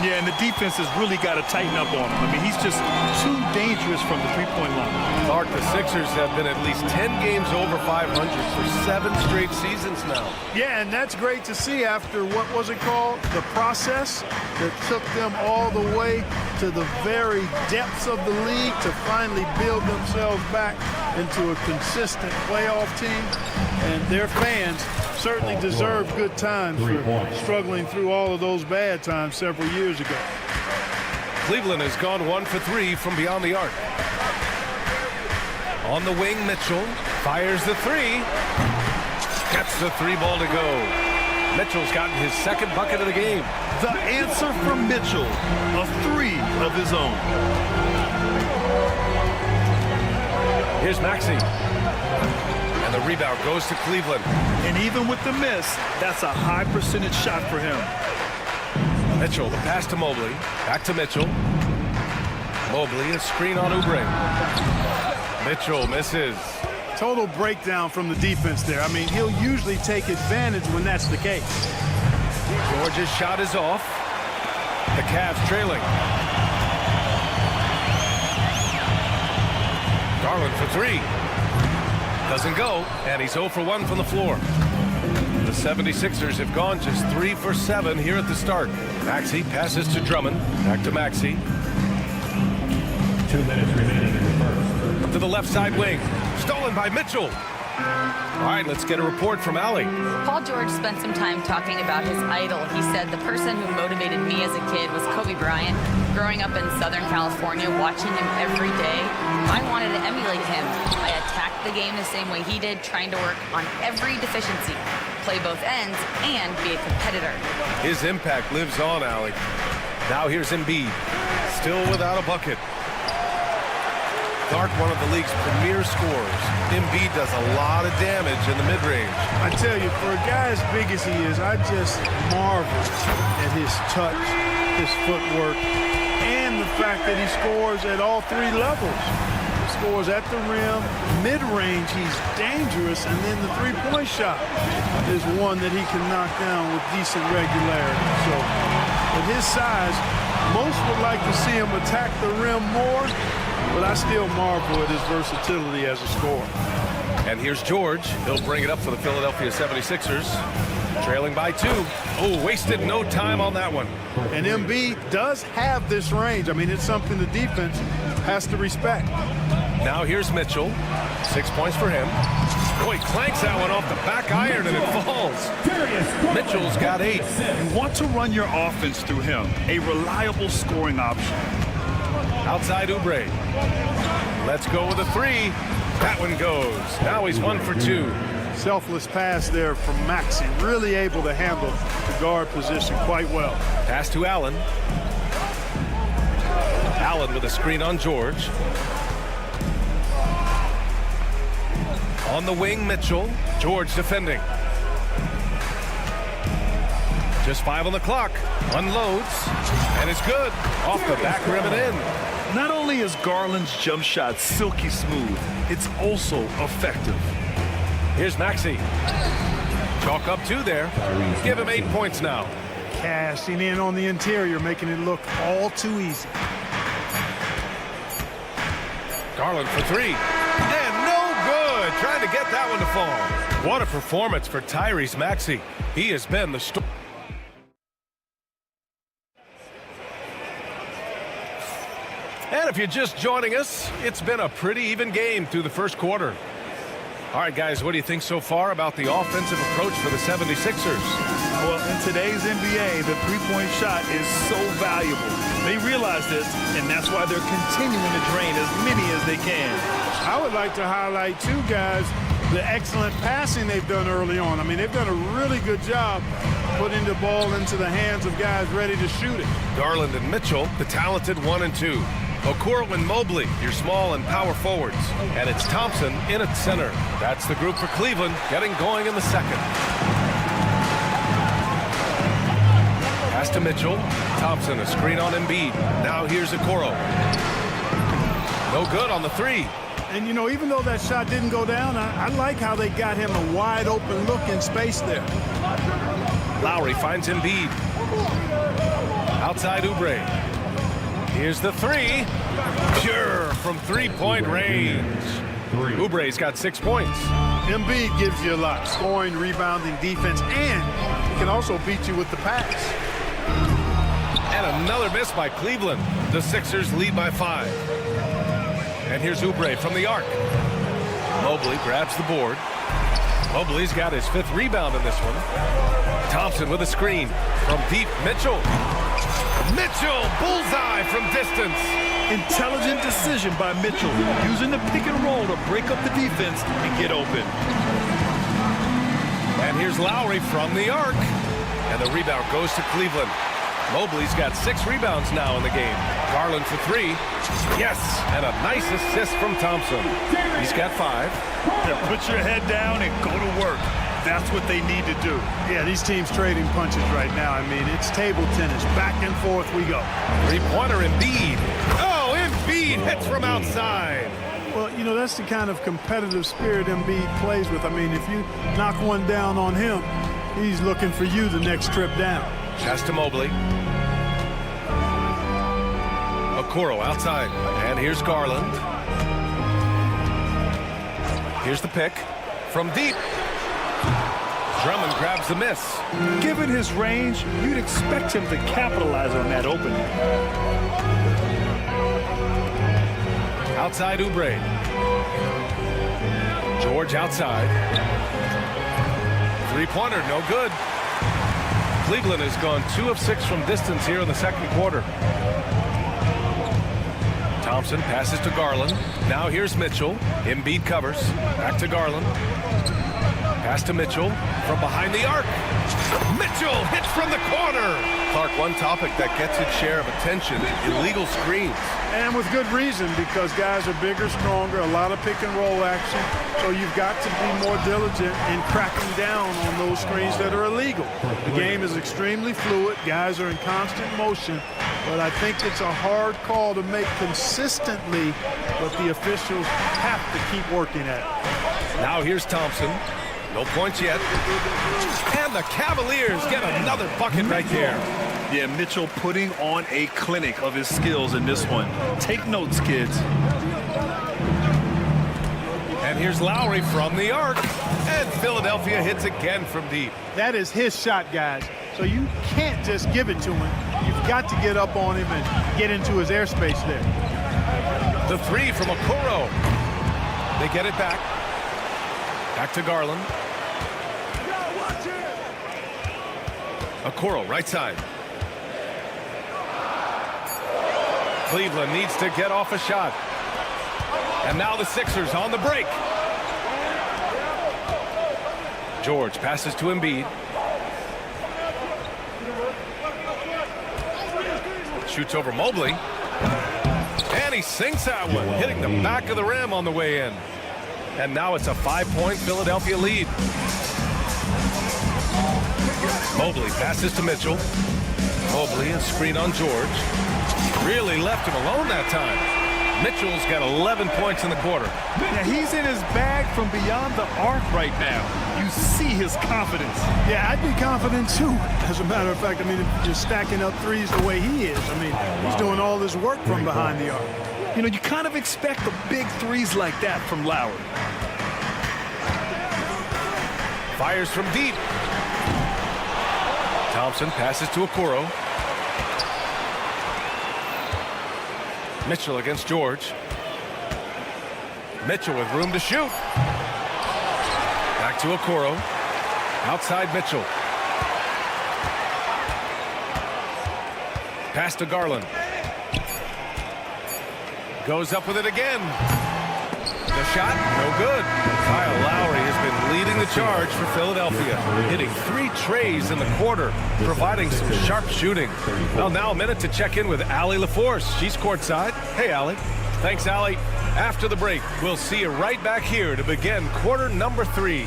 Yeah, and the defense has really got to tighten up on him. I mean, he's just too dangerous from the three-point line. Clark, the Sixers have been at least 10 games over 500 for 7 straight seasons now. Yeah, and that's great to see after, what was it called? The process that took them all the way to the very depths of the league to finally build themselves back into a consistent playoff team. And their fans certainly deserve good times for struggling through all of those bad times several years ago. Cleveland has gone 1 for 3 from beyond the arc. On the wing, Mitchell fires the 3. Gets the 3 ball to go. Mitchell's gotten his 2nd bucket of the game. The answer from Mitchell, a 3 of his own. Here's Maxey. And the rebound goes to Cleveland. And even with the miss, that's a high percentage shot for him. Mitchell, the pass to Mobley. Back to Mitchell. Mobley, a screen on Oubre. Mitchell misses. Total breakdown from the defense there. I mean, he'll usually take advantage when that's the case. George's shot is off. The Cavs trailing. Garland for 3. Doesn't go, and he's 0 for 1 from the floor. The 76ers have gone just 3 for 7 here at the start. Maxey passes to Drummond. Back to Maxey. 2 minutes remaining in the first. To the left side wing. Stolen by Mitchell. All right, let's get a report from Allie. Paul George spent some time talking about his idol. He said, the person who motivated me as a kid was Kobe Bryant. Growing up in Southern California, watching him every day, I wanted to emulate him. I attacked the game the same way he did, trying to work on every deficiency, play both ends, and be a competitor. His impact lives on, Allie. Now here's Embiid, still without a bucket. Clark, one of the league's premier scorers. Embiid does a lot of damage in the mid-range. I tell you, for a guy as big as he is, I just marvel at his touch, his footwork, and the fact that he scores at all 3 levels. He scores at the rim, mid-range, he's dangerous, and then the three-point shot is one that he can knock down with decent regularity. So, at his size, Most would like to see him attack the rim more, but I still marvel at his versatility as a scorer. And here's George. He'll bring it up for the Philadelphia 76ers. Trailing by 2. Oh, wasted no time on that one. And Embiid does have this range. I mean, it's something the defense has to respect. Now here's Mitchell. 6 points for him. Oh, he clanks that one off the back iron and it falls. Mitchell's got 8. You want to run your offense through him. A reliable scoring option. Outside Oubre. Let's go with a 3. That one goes. Now he's 1 for 2. Selfless pass there from Maxey. Really able to handle the guard position quite well. Pass to Allen. Allen with a screen on George. On the wing, Mitchell. George defending. Just 5 on the clock. Unloads. And it's good. Off the back rim and in. Not only is Garland's jump shot silky smooth, it's also effective. Here's Maxey. Chalk up 2 there. Give him 8 points now. Cashing in on the interior, making it look all too easy. Garland for 3. And no good. Trying to get that one to fall. What a performance for Tyrese Maxey. He has been the story. And if you're just joining us, it's been a pretty even game through the first quarter. All right, guys, what do you think so far about the offensive approach for the 76ers? Well, in today's NBA, the three-point shot is so valuable. They realize this, and that's why they're continuing to drain as many as they can. I would like to highlight, too, guys, the excellent passing they've done early on. I mean, they've done a really good job putting the ball into the hands of guys ready to shoot it. Garland and Mitchell, the talented 1 and 2. Okoro and Mobley, your small and power forwards. And it's Thompson in at center. That's the group for Cleveland, getting going in the second. Pass to Mitchell. Thompson, a screen on Embiid. Now here's Okoro. No good on the 3. And, you know, even though that shot didn't go down, I like how they got him a wide open look in space there. Lowry finds Embiid. Outside Oubre. Here's the 3. Pure from three-point range. Oubre's got 6 points. Embiid gives you a lot. Scoring, rebounding, defense, and he can also beat you with the pass. And another miss by Cleveland. The Sixers lead by 5. And here's Oubre from the arc. Mobley grabs the board. Mobley's got his 5th rebound in this one. Thompson with a screen from deep. Mitchell. Mitchell, bullseye from distance. Intelligent decision by Mitchell, using the pick and roll to break up the defense and get open. And here's Lowry from the arc. And the rebound goes to Cleveland. Mobley's got 6 rebounds now in the game. Garland for 3. Yes, and a nice assist from Thompson. He's got 5. Now put your head down and go to work. That's what they need to do. Yeah, these teams trading punches right now. I mean, it's table tennis. Back and forth we go. 3-pointer Embiid. Oh, Embiid hits from outside. Well, you know, that's the kind of competitive spirit Embiid plays with. I mean, if you knock one down on him, he's looking for you the next trip down. Pass to Mobley. Okoro outside. And here's Garland. Here's the pick. From deep. Drummond grabs the miss. Given his range, you'd expect him to capitalize on that opening. Outside Oubre. George outside. 3-pointer, no good. Cleveland has gone 2 of 6 from distance here in the second quarter. Thompson passes to Garland. Now here's Mitchell. Embiid covers. Back to Garland. Pass to Mitchell from behind the arc. Mitchell hits from the corner. Clark, one topic that gets its share of attention, illegal screens. And with good reason, because guys are bigger, stronger, a lot of pick and roll action. So you've got to be more diligent in cracking down on those screens that are illegal. The game is extremely fluid. Guys are in constant motion. But I think it's a hard call to make consistently, but the officials have to keep working at it. Now here's Thompson. No points yet. And the Cavaliers get another bucket right there. Yeah, Mitchell putting on a clinic of his skills in this one. Take notes, kids. And here's Lowry from the arc. And Philadelphia hits again from deep. That is his shot, guys. So you can't just give it to him. You've got to get up on him and get into his airspace there. The three from Okoro. They get it back. Back to Garland. Okoro, right side. Cleveland needs to get off a shot. And now the Sixers on the break. George passes to Embiid. Shoots over Mobley. And he sinks that one, hitting the back of the rim on the way in. And now it's a 5-point Philadelphia lead. Mobley passes to Mitchell. Mobley, a screen on George. Really left him alone that time. Mitchell's got 11 points in the quarter. Yeah, he's in his bag from beyond the arc right now. You see his confidence. Yeah, I'd be confident too. As a matter of fact, I mean, if you're stacking up threes the way he is, I mean, he's doing all this work from behind the arc. You know, you kind of expect the big threes like that from Lowry. Fires from deep. Thompson passes to Okoro. Mitchell against George. Mitchell with room to shoot. Back to Okoro. Outside Mitchell. Pass to Garland. Goes up with it again. The shot, no good. Kyle Lowry has been leading the charge for Philadelphia, hitting 3 trays in the quarter, providing some sharp shooting. Well, now a minute to check in with Allie LaForce. She's courtside. Hey, Allie. Thanks, Allie. After the break, we'll see you right back here to begin quarter number 3.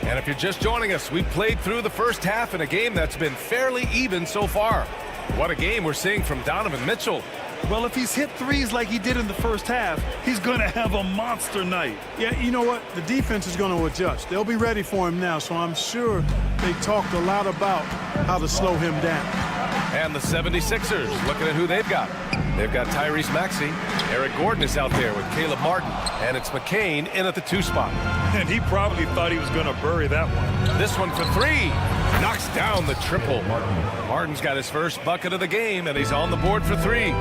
And if you're just joining us, we played through the first half in a game that's been fairly even so far. What a game we're seeing from Donovan Mitchell. Well, if he's hit threes like he did in the first half, he's going to have a monster night. Yeah, you know what? The defense is going to adjust. They'll be ready for him now, so I'm sure they talked a lot about how to slow him down. And the 76ers, looking at who they've got. They've got Tyrese Maxey. Eric Gordon is out there with Caleb Martin. And it's McCain in at the 2 spot. And he probably thought he was going to bury that one. This one for 3. Knocks down the triple. Martin's got his first bucket of the game, and he's on the board for 3.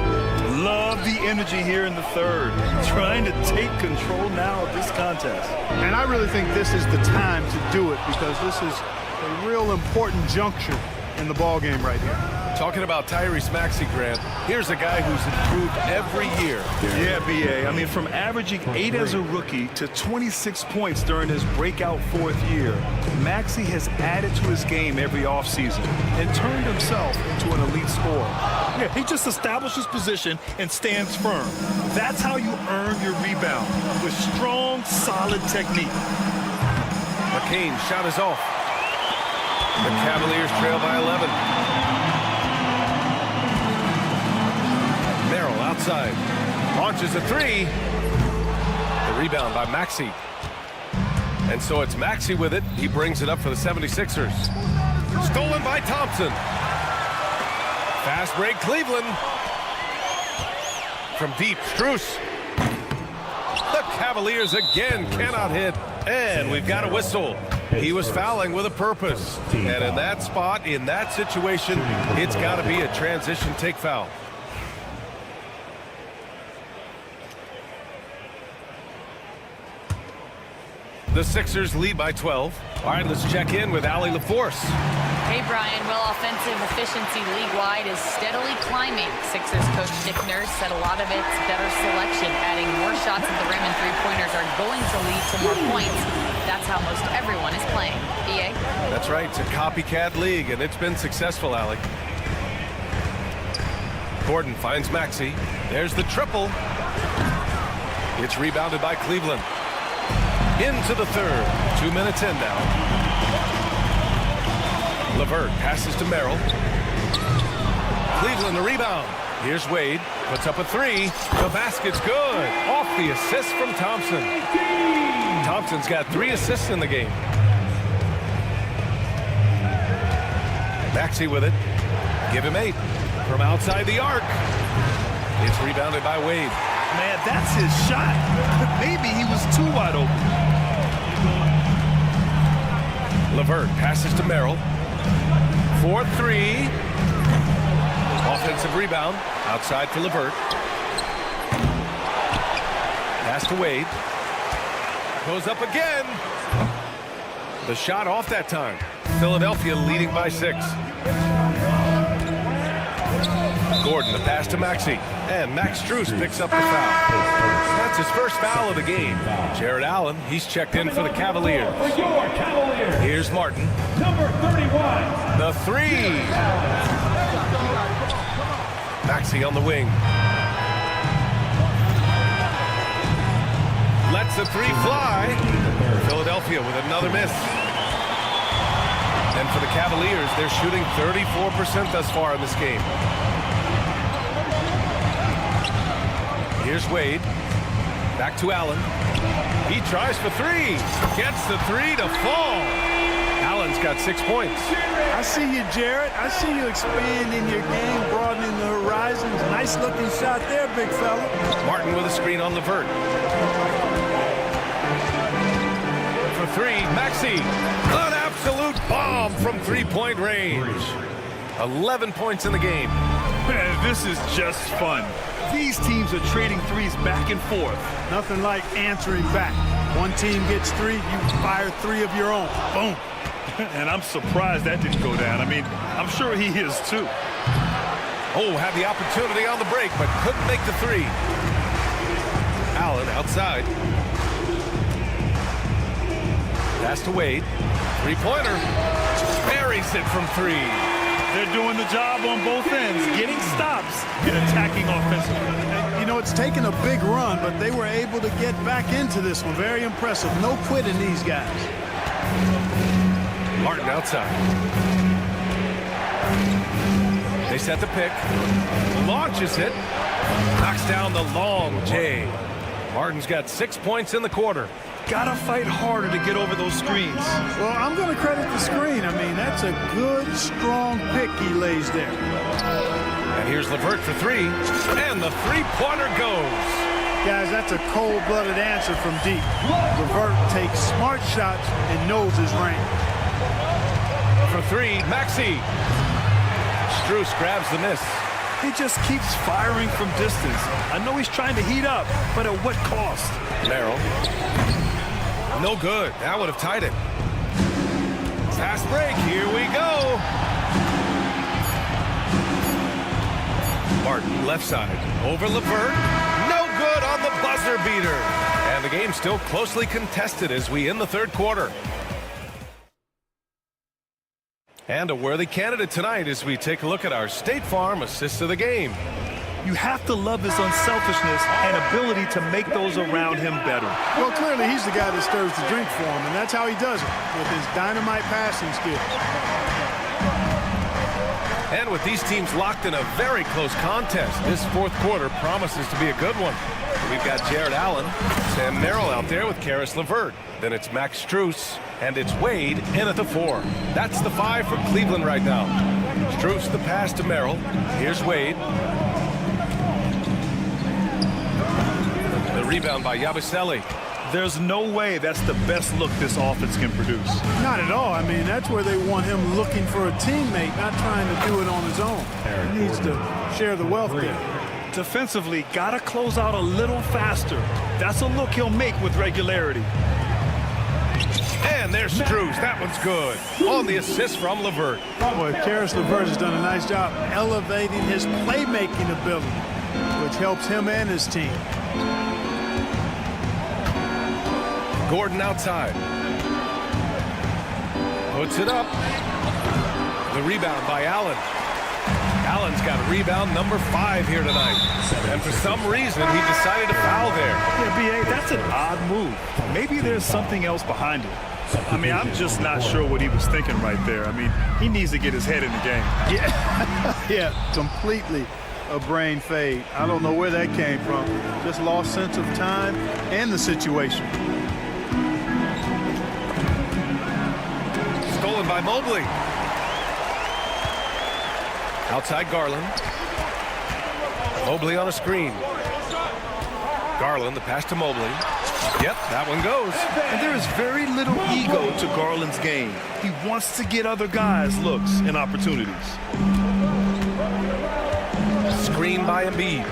Love the energy here in the third. Trying to take control now of this contest. And I really think this is the time to do it because this is a real important juncture in the ball game right here. Talking about Tyrese Maxey, Grant, here's a guy who's improved every year. Yeah, B.A. I mean, from averaging 8 as a rookie to 26 points during his breakout 4th year, Maxey has added to his game every offseason and turned himself into an elite scorer. Yeah, he just establishes position and stands firm. That's how you earn your rebound, with strong, solid technique. McCain shot is off. The Cavaliers trail by 11. Merrill outside. Launches a 3. The rebound by Maxey. And so it's Maxey with it. He brings it up for the 76ers. Stolen by Thompson. Fast break Cleveland. From deep, Strus. The Cavaliers again cannot hit. And we've got a whistle. He was fouling with a purpose. And in that spot, in that situation, it's got to be a transition take foul. The Sixers lead by 12. All right, let's check in with Allie LaForce. Hey, Brian. Well, offensive efficiency league-wide is steadily climbing. Sixers coach Nick Nurse said a lot of it's better selection. Adding more shots at the rim and three-pointers are going to lead to more points. That's how most everyone is playing. BA? That's right. It's a copycat league, and it's been successful, Allie. Gordon finds Maxey. There's the triple. It's rebounded by Cleveland. Into the third. 2 minutes in now. LeVert passes to Merrill. Cleveland the rebound. Here's Wade. Puts up a three. The basket's good. Off the assist from Thompson. Thompson's got 3 assists in the game. Maxey with it. Give him 8. From outside the arc. It's rebounded by Wade. Man, that's his shot. Maybe he was too wide open. LeVert passes to Merrill. 4-3. Offensive rebound. Outside for LeVert. Pass to Wade. Goes up again. The shot off that time. Philadelphia leading by 6. Gordon, the pass to Maxey. And Max Strus picks up the foul. That's his first foul of the game. Jared Allen, he's checked in for the Cavaliers. Here's Martin. Number 31. The 3. Maxey on the wing. Lets the 3 fly. Philadelphia with another miss. And for the Cavaliers, they're shooting 34% thus far in this game. Here's Wade. Back to Allen. He tries for 3. Gets the 3 to fall. Allen's got 6 points. I see you, Jared. I see you expanding your game, broadening the horizons. Nice looking shot there, big fella. Martin with a screen on LeVert. For 3, Maxey. An absolute bomb from 3-point range. 11 points in the game. Man, this is just fun. These teams are trading threes back and forth. Nothing like answering back. One team gets 3, you fire 3 of your own. Boom. And I'm surprised that didn't go down. I mean, I'm sure he is too. Oh, had the opportunity on the break, but couldn't make the 3. Allen outside. Pass to Wade. 3-pointer. Buries it from 3. They're doing the job on both ends, getting stops and attacking offensively. You know, it's taken a big run, but they were able to get back into this one. Very impressive. No quitting these guys. Martin outside. They set the pick. Launches it. Knocks down the long J. Martin's got 6 points in the quarter. Gotta fight harder to get over those screens. Well, I'm going to credit the screen. I mean, that's a good, strong pick he lays there. And here's LeVert for 3. And the 3-pointer goes. Guys, that's a cold-blooded answer from deep. LeVert takes smart shots and knows his range. For 3, Maxey. Strus grabs the miss. He just keeps firing from distance. I know he's trying to heat up, but at what cost? Merrill. No good. That would have tied it. Fast break. Here we go. Martin left side. Over LeVert. No good on the buzzer beater. And the game's still closely contested as we end the 3rd quarter. And a worthy candidate tonight as we take a look at our State Farm assist of the game. You have to love his unselfishness and ability to make those around him better. Well, clearly he's the guy that stirs the drink for him, and that's how he does it, with his dynamite passing skills. And with these teams locked in a very close contest, this 4th quarter promises to be a good one. We've got Jared Allen, Sam Merrill out there with Caris LeVert. Then it's Max Strus, and it's Wade in at the 4. That's the 5 for Cleveland right now. Strus the pass to Merrill. Here's Wade. The rebound by Yabusele. There's no way that's the best look this offense can produce. Not at all. I mean, that's where they want him looking for a teammate, not trying to do it on his own. He needs to share the wealth there. Defensively, gotta close out a little faster. That's a look he'll make with regularity. And there's Strus. That one's good. On the assist from LeVert. Boy, Caris LeVert has done a nice job elevating his playmaking ability, which helps him and his team. Gordon outside. Puts it up. The rebound by Allen. Allen's got rebound number 5 here tonight. And for some reason, he decided to foul there. Yeah, B.A., that's an odd move. Maybe there's something else behind it. I mean, I'm just not sure what he was thinking right there. I mean, he needs to get his head in the game. Yeah, yeah, completely a brain fade. I don't know where that came from. Just lost sense of time and the situation. Stolen by Mobley. Outside Garland. Mobley on a screen. Garland, the pass to Mobley. Yep, that one goes. And there is very little ego to Garland's game. He wants to get other guys looks and opportunities. Screen by Embiid.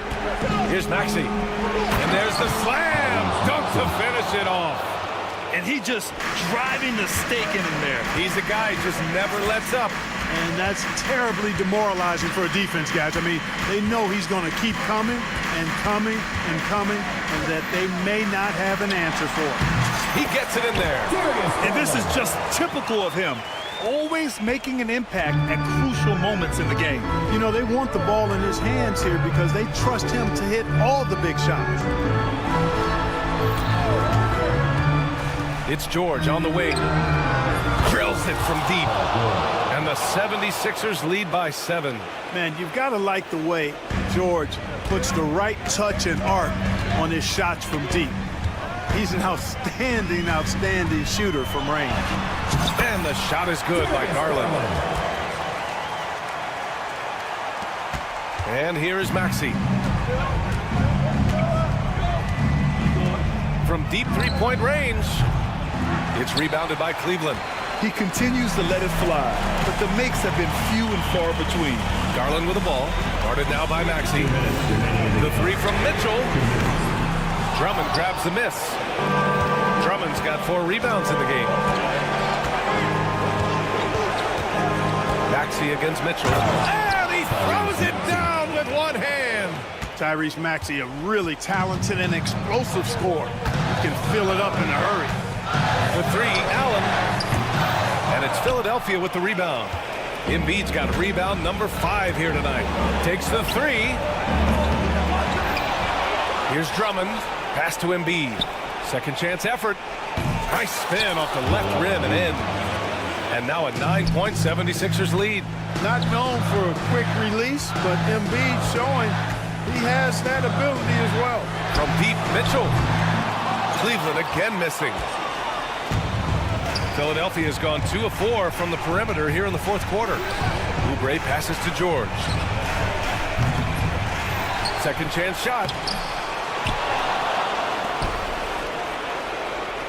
Here's Maxey. And there's the slam. Dunk to finish it off. And he just driving the stake in there. He's a guy who just never lets up. And that's terribly demoralizing for a defense, guys. I mean, they know he's going to keep coming and coming and coming, and that they may not have an answer for it. He gets it in there. And this is just typical of him. Always making an impact at crucial moments in the game. You know, they want the ball in his hands here because they trust him to hit all the big shots. It's George on the wing. Drills it from deep. And the 76ers lead by 7. Man, you've got to like the way George puts the right touch and arc on his shots from deep. He's an outstanding, outstanding shooter from range. And the shot is good by Garland. And here is Maxey. From deep three-point range. It's rebounded by Cleveland. He continues to let it fly, but the makes have been few and far between. Garland with the ball. Guarded now by Maxey. The three from Mitchell. Drummond grabs the miss. Drummond's got 4 rebounds in the game. Maxey against Mitchell. And he throws it down with one hand. Tyrese Maxey, a really talented and explosive scorer. He can fill it up in a hurry. The 3, Allen. And it's Philadelphia with the rebound. Embiid's got rebound number 5 here tonight. Takes the 3. Here's Drummond. Pass to Embiid. Second chance effort. Nice spin off the left rim and in. And now a 9-point 76ers lead. Not known for a quick release, but Embiid showing he has that ability as well. From deep, Mitchell. Cleveland again missing. Philadelphia has gone 2 of 4 from the perimeter here in the 4th quarter. Oubre passes to George. Second chance shot.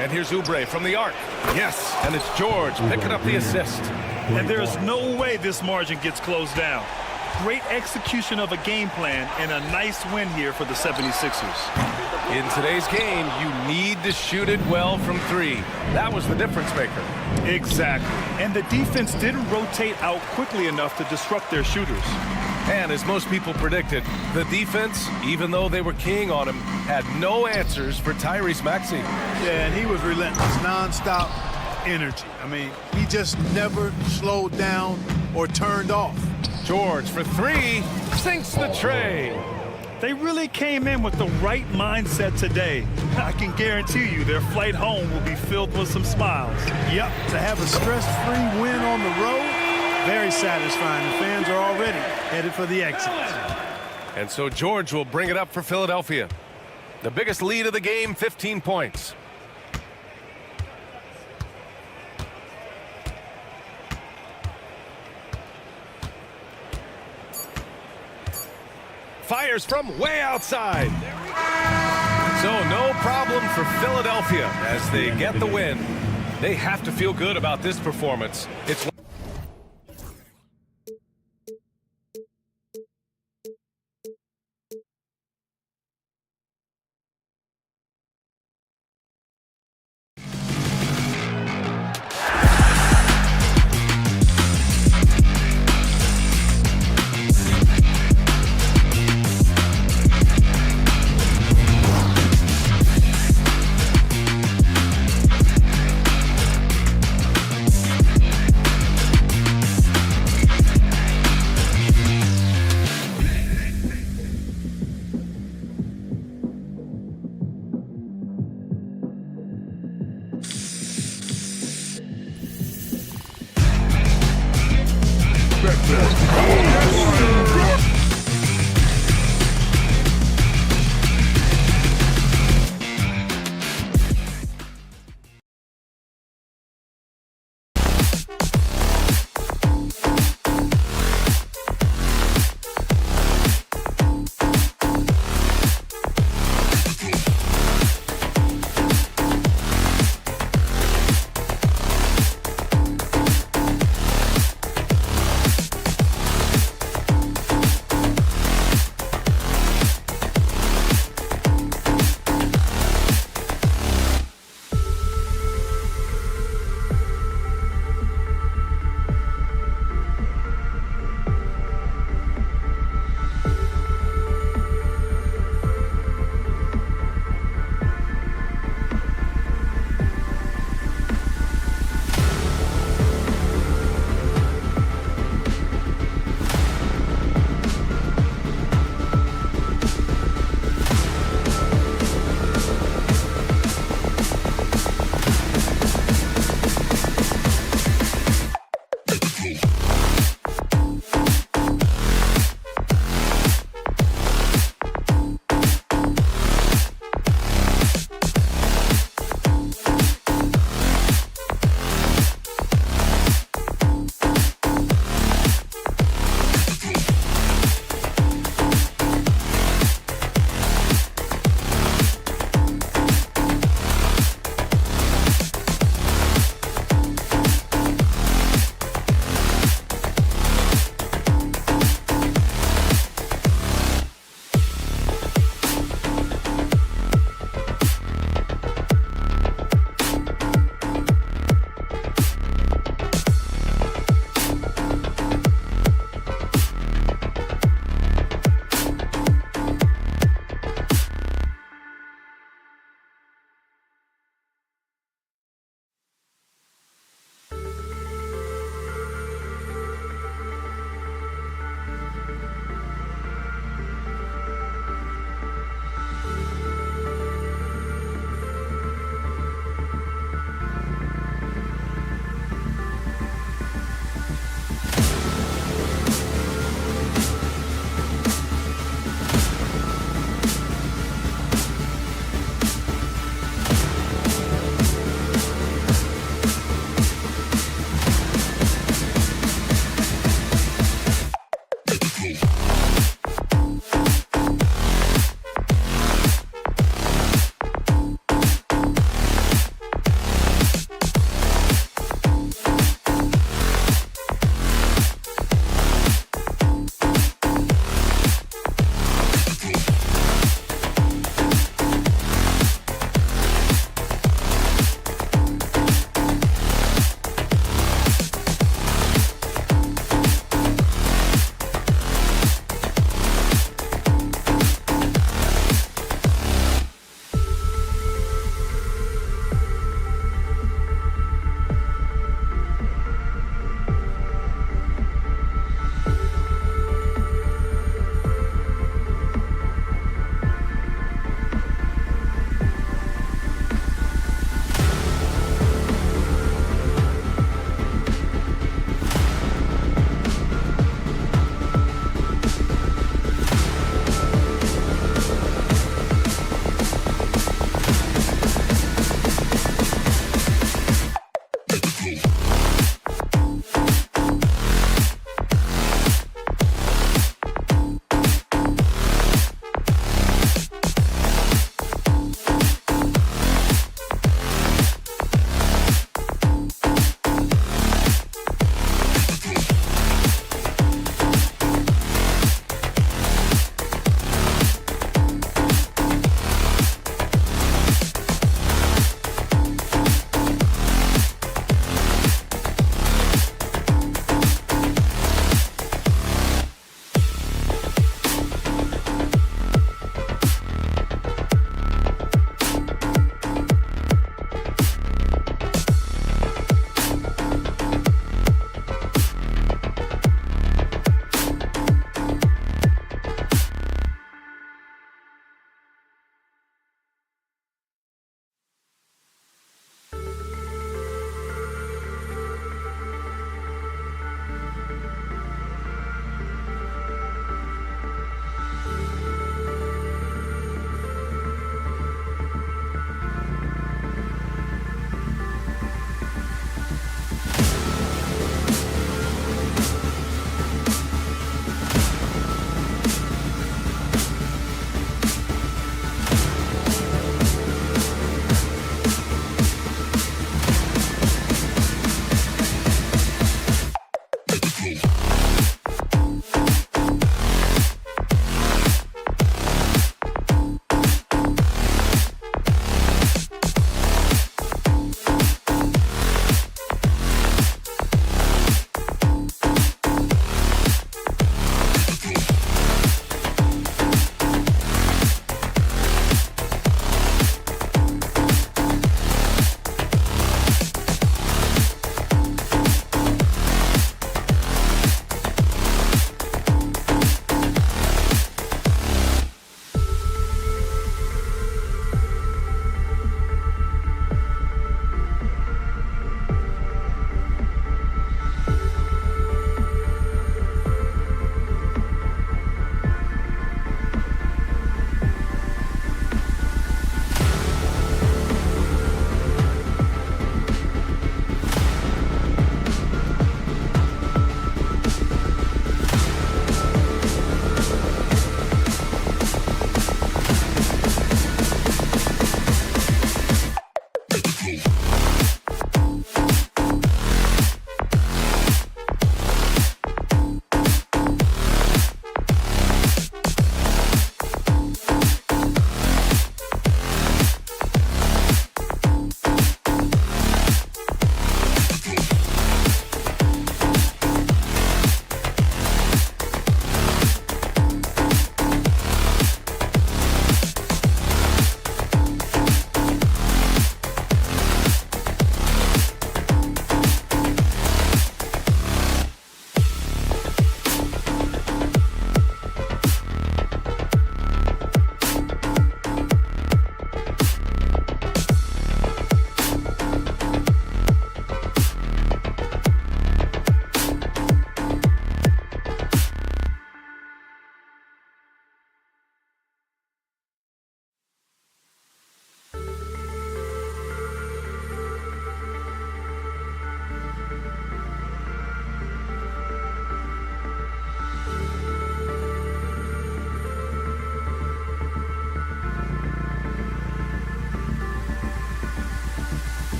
And here's Oubre from the arc. Yes, and it's George picking up the assist. And there's no way this margin gets closed down. Great execution of a game plan and a nice win here for the 76ers. In today's game, you need to shoot it well from 3. That was the difference maker. Exactly. And the defense didn't rotate out quickly enough to disrupt their shooters. And as most people predicted, the defense, even though they were keying on him, had no answers for Tyrese Maxey. Yeah, and he was relentless, nonstop energy. I mean, he just never slowed down or turned off. George for 3, sinks the tray. They really came in with the right mindset today. I can guarantee you their flight home will be filled with some smiles. Yep, to have a stress-free win on the road, very satisfying. The fans are already headed for the exit. And so George will bring it up for Philadelphia. The biggest lead of the game, 15 points. Fires from way outside. So no problem for Philadelphia as they get the win. They have to feel good about this performance. It's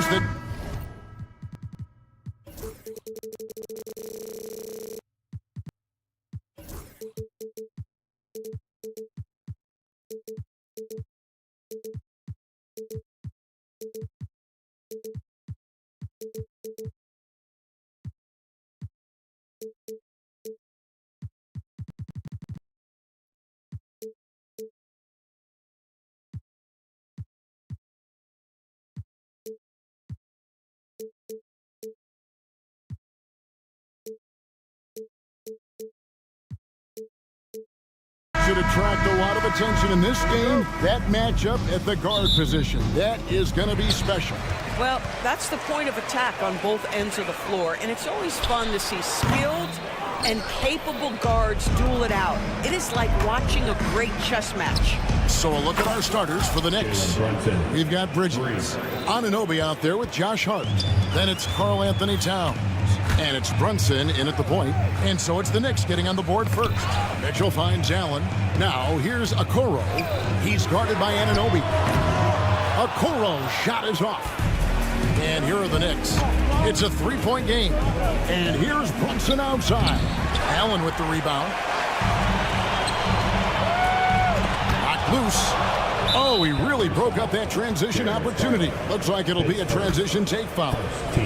the... Should attract a lot of attention in this game. That matchup at the guard position. That is going to be special. Well, that's the point of attack on both ends of the floor, and it's always fun to see skilled and capable guards duel it out. It is like watching a great chess match. So a look at our starters for the Knicks. We've got Bridges. Anunoby out there with Josh Hart. Then it's Karl Anthony Towns. And it's Brunson in at the point. And so it's the Knicks getting on the board first. Mitchell finds Allen. Now here's Okoro. He's guarded by Anunoby. Okoro's shot is off. And here are the Knicks. It's a three-point game. And here's Brunson outside. Allen with the rebound. Knocked loose. Oh, he really broke up that transition opportunity. Looks like it'll be a transition take foul.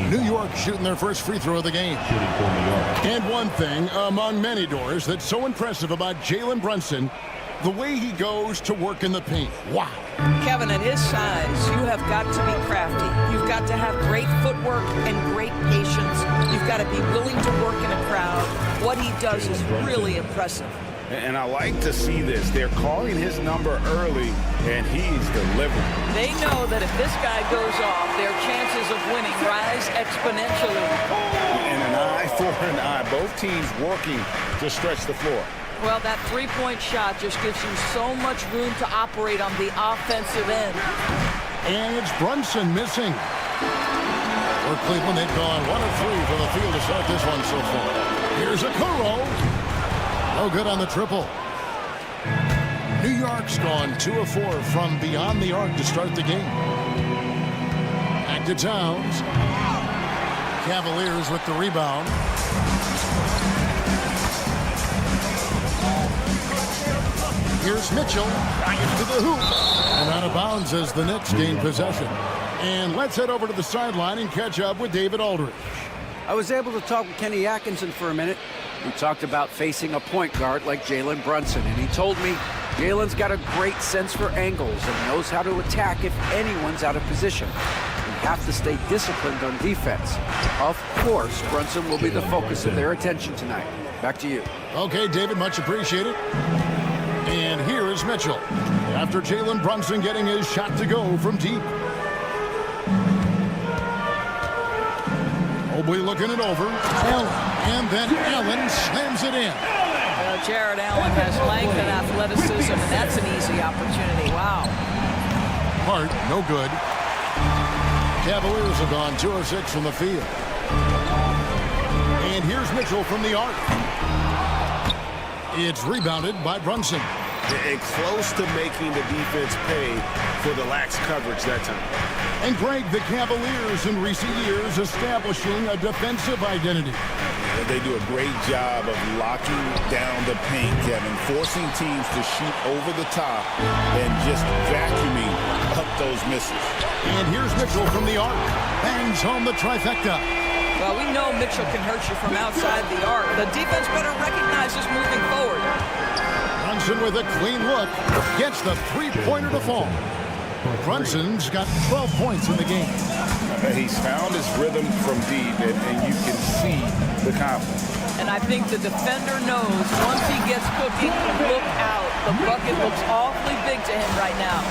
New York shooting their first free throw of the game. And one thing among many doors that's so impressive about Jalen Brunson, the way he goes to work in the paint. Wow. Kevin, at his size, you have got to be crafty. You've got to have great footwork and great patience. You've got to be willing to work in a crowd. What he does is really impressive. And I like to see this. They're calling his number early, and he's delivering. They know that if this guy goes off, their chances of winning rise exponentially. And an eye for an eye. Both teams working to stretch the floor. Well, that three-point shot just gives you so much room to operate on the offensive end. And it's Brunson missing. For Cleveland, they've gone 1 of 3 from the field to start this one so far. Here's Okoro. No good on the triple. New York's gone 2 of 4 from beyond the arc to start the game. Back to Towns. Cavaliers with the rebound. Here's Mitchell. To the hoop. And out of bounds as the Knicks gain possession. And let's head over to the sideline and catch up with David Aldridge. I was able to talk with Kenny Atkinson for a minute. We talked about facing a point guard like Jalen Brunson, and he told me Jalen's got a great sense for angles and knows how to attack if anyone's out of position. We have to stay disciplined on defense. Of course, Brunson will be the focus of their attention tonight. Back to you. Okay, David, much appreciated. And here is Mitchell. After Jalen Brunson getting his shot to go from deep. Mobley looking it over. Allen. And then Allen slams it in. Jared Allen has length and athleticism, and that's an easy opportunity. Wow. Hart, no good. Cavaliers have gone 2 of 6 from the field. And here's Mitchell from the arc. It's rebounded by Brunson. And close to making the defense pay for the lax coverage that time. And Greg, the Cavaliers in recent years establishing a defensive identity. They do a great job of locking down the paint, Kevin, forcing teams to shoot over the top and just vacuuming up those misses. And here's Mitchell from the arc. Bangs home the trifecta. Well, we know Mitchell can hurt you from outside the arc. The defense better recognize this moving forward. Brunson with a clean look. Gets the three-pointer to fall. Brunson's got 12 points in the game. He's found his rhythm from deep, and you can see the confidence. And I think the defender knows once he gets cooking, look out. The bucket looks awfully big to him right now.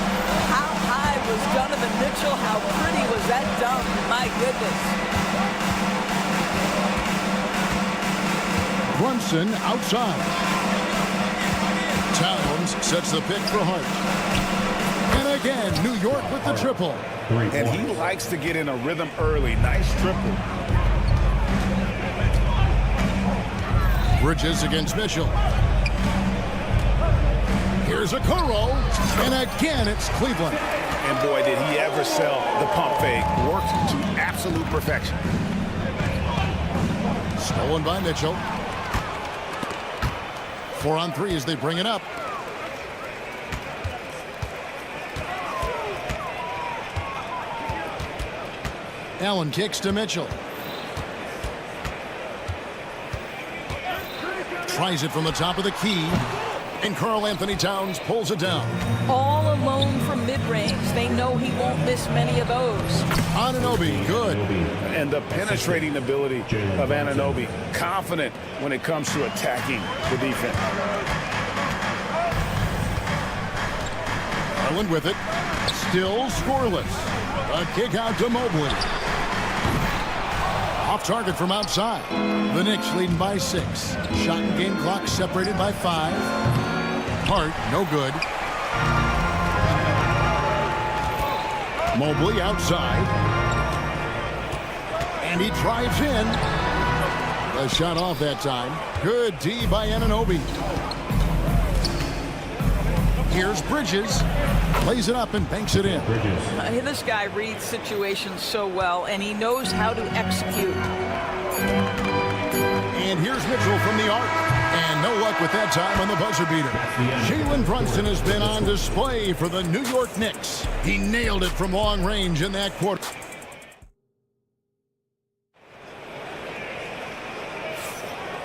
How high was Donovan Mitchell? How pretty was that dunk? My goodness. Brunson outside. Towns sets the pick for Hart. And again, New York with the triple. And he likes to get in a rhythm early. Nice triple. Bridges against Mitchell. Here's Here's a Okoro, and again it's Cleveland. And boy, did he ever sell the pump fake. Worked to absolute perfection. Stolen by Mitchell. 4 on 3 as they bring it up. Allen kicks to Mitchell. Tries it from the top of the key. And Karl Anthony Towns pulls it down. All alone from mid-range. They know he won't miss many of those. Anunoby, good. And the penetrating ability of Anunoby. Confident when it comes to attacking the defense. Garland with it. Still scoreless. A kick out to Mobley. Off target from outside. The Knicks leading by 6. Shot and game clock separated by 5. Hart, no good. Mobley outside. And he drives in. A shot off that time. Good D by Anunoby. Here's Bridges. Plays it up and banks it in. This guy reads situations so well, and he knows how to execute. And here's Mitchell from the arc. And no luck with that time on the buzzer beater. Jalen Brunson has been on display for the New York Knicks. He nailed it from long range in that quarter.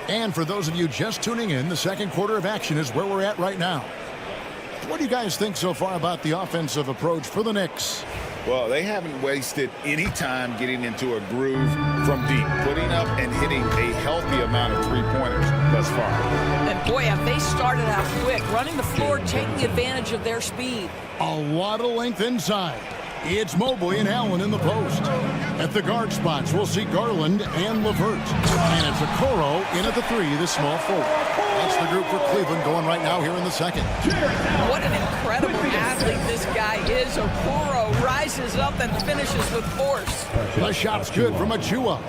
And for those of you just tuning in, the second quarter of action is where we're at right now. What do you guys think so far about the offensive approach for the Knicks? Well, they haven't wasted any time getting into a groove from deep, putting up and hitting a healthy amount of three-pointers thus far. And boy, have they started out quick, running the floor, taking advantage of their speed. A lot of length inside. It's Mobley and Allen in the post. At the guard spots, we'll see Garland and LeVert. And it's Okoro in at the 3, the small forward. That's the group for Cleveland going right now here in the second. What an incredible athlete this guy is. Okoro rises up and finishes with force. The shot's good from Achua.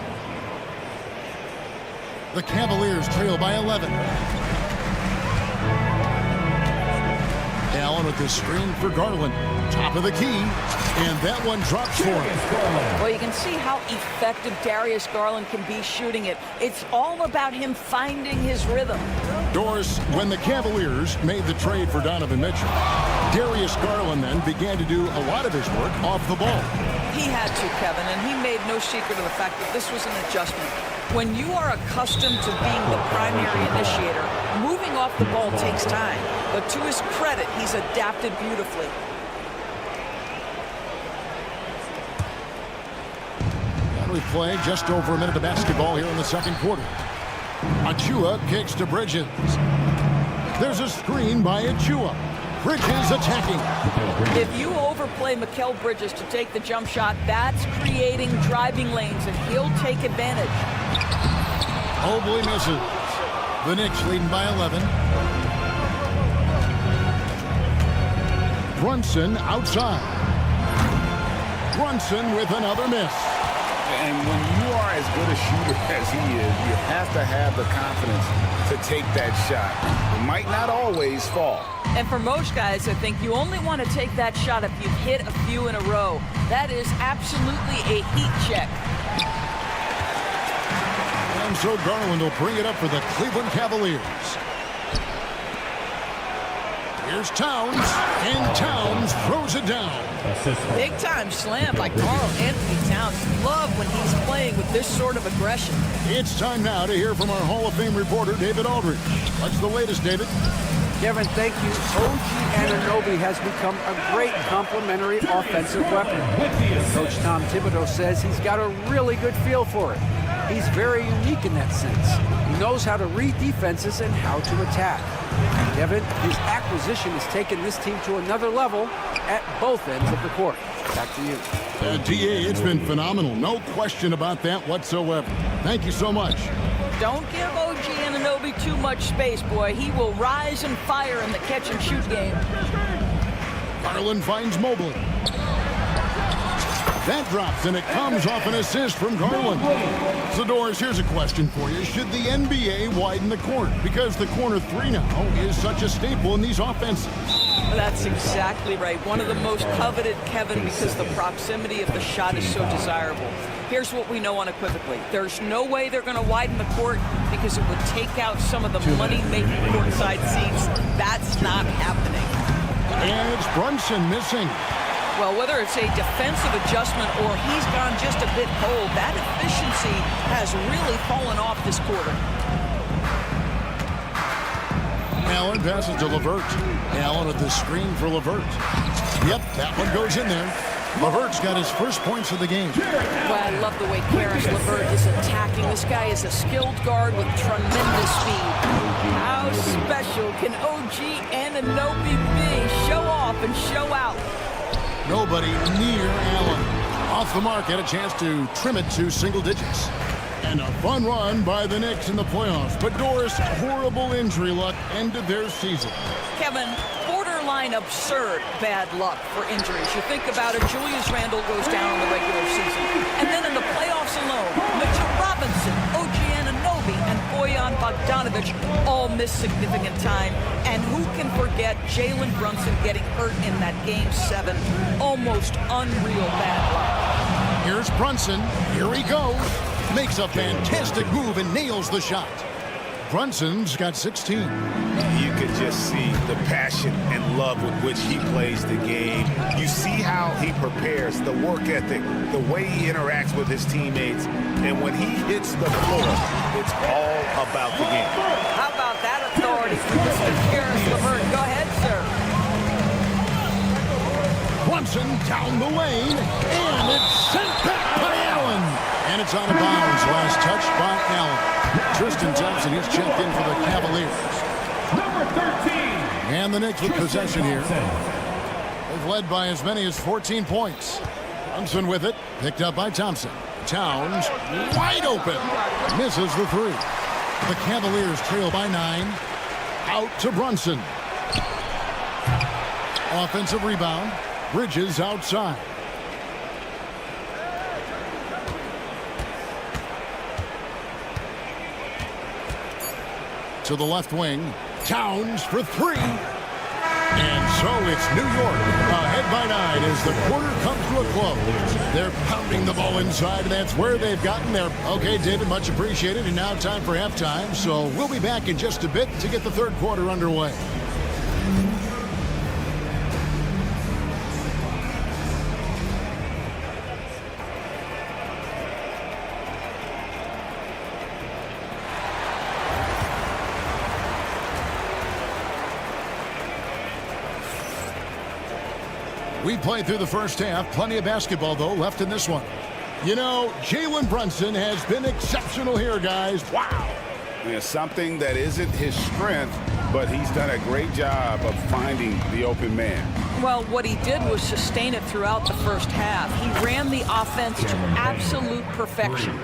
The Cavaliers trail by 11. Allen with the screen for Garland. Top of the key. And that one drops for him. Well, you can see how effective Darius Garland can be shooting it. It's all about him finding his rhythm. Doris, when the Cavaliers made the trade for Donovan Mitchell, Darius Garland then began to do a lot of his work off the ball. He had to, Kevin, and he made no secret of the fact that this was an adjustment. When you are accustomed to being the primary initiator, moving off the ball takes time. But to his credit, he's adapted beautifully. We play just over a minute of basketball here in the second quarter. Achua kicks to Bridges. There's a screen by Achua. Bridges attacking. If you overplay Mikal Bridges to take the jump shot, that's creating driving lanes, and he'll take advantage. Mobley misses. The Knicks leading by 11. Brunson outside. Brunson with another miss. And when you are as good a shooter as he is, you have to have the confidence to take that shot. It might not always fall. And for most guys, I think you only want to take that shot if you've hit a few in a row. That is absolutely a heat check. And so Garland will bring it up for the Cleveland Cavaliers. Here's Towns, and Towns throws it down. Big time slam by Karl Anthony Towns. Love when he's playing with this sort of aggression. It's time now to hear from our Hall of Fame reporter, David Aldridge. What's the latest, David? Kevin, thank you. OG Anunoby has become a great complementary offensive weapon. Coach Tom Thibodeau says he's got a really good feel for it. He's very unique in that sense. He knows how to read defenses and how to attack. Kevin, his acquisition has taken this team to another level at both ends of the court. Back to you. DA, it's been phenomenal. No question about that whatsoever. Thank you so much. Don't give OG Anunoby too much space, boy. He will rise and fire in the catch-and-shoot game. Garland finds Mobley. That drops, and it comes off an assist from Garland. So, Doris, here's a question for you. Should the NBA widen the court? Because the corner three now is such a staple in these offenses. That's exactly right. One of the most coveted, Kevin, because the proximity of the shot is so desirable. Here's what we know unequivocally. There's no way they're going to widen the court because it would take out some of the money-making courtside seats. That's not happening. And it's Brunson missing. Well, whether it's a defensive adjustment or he's gone just a bit cold, that efficiency has really fallen off this quarter. Allen passes to LeVert. Allen with the screen for LeVert. Yep, that one goes in there. LeVert's got his first points of the game. Well, I love the way Karis LeVert is attacking. This guy is a skilled guard with tremendous speed. How special can OG Anunoby be? Show off and show out. Nobody near Allen. Off the mark, had a chance to trim it to single digits. And a fun run by the Knicks in the playoffs. But Doris, horrible injury luck ended their season. Kevin, borderline absurd bad luck for injuries. You think about it, Julius Randle goes down in the regular season. And then in the playoffs alone, Mitchell Robinson, OG Anunoby, and Bojan Bogdanovic all miss significant time. And who can forget Jalen Brunson getting hurt in that Game 7? Almost unreal bad luck. Here's Brunson. Here he goes. Makes a fantastic move and nails the shot. Brunson's got 16. You could just see the passion and love with which he plays the game. You see how he prepares, the work ethic, the way he interacts with his teammates. And when he hits the floor, it's all about the game. How about that authority from Mr. Karis LeVert? Go ahead, sir. Brunson down the lane, and it's sent back by Allen. And it's out of bounds. Last touch by Allen. Tristan Thompson, he's checked in for the Cavaliers. Number 13. And the Knicks with possession here. They've led by as many as 14 points. Brunson with it, picked up by Thompson. Towns, wide open. Misses the three. The Cavaliers trail by 9. Out to Brunson. Offensive rebound. Bridges outside. To the left wing. Towns for three. And so it's New York ahead by 9 as the quarter comes to a close. They're pounding the ball inside, and that's where they've gotten there. Okay, David, much appreciated. And now time for halftime. So we'll be back in just a bit to get the third quarter underway. We played through the first half. Plenty of basketball, though, left in this one. You know, Jalen Brunson has been exceptional here, guys. Wow. Yeah, something that isn't his strength, but he's done a great job of finding the open man. Well, what he did was sustain it throughout the first half. He ran the offense to absolute perfection.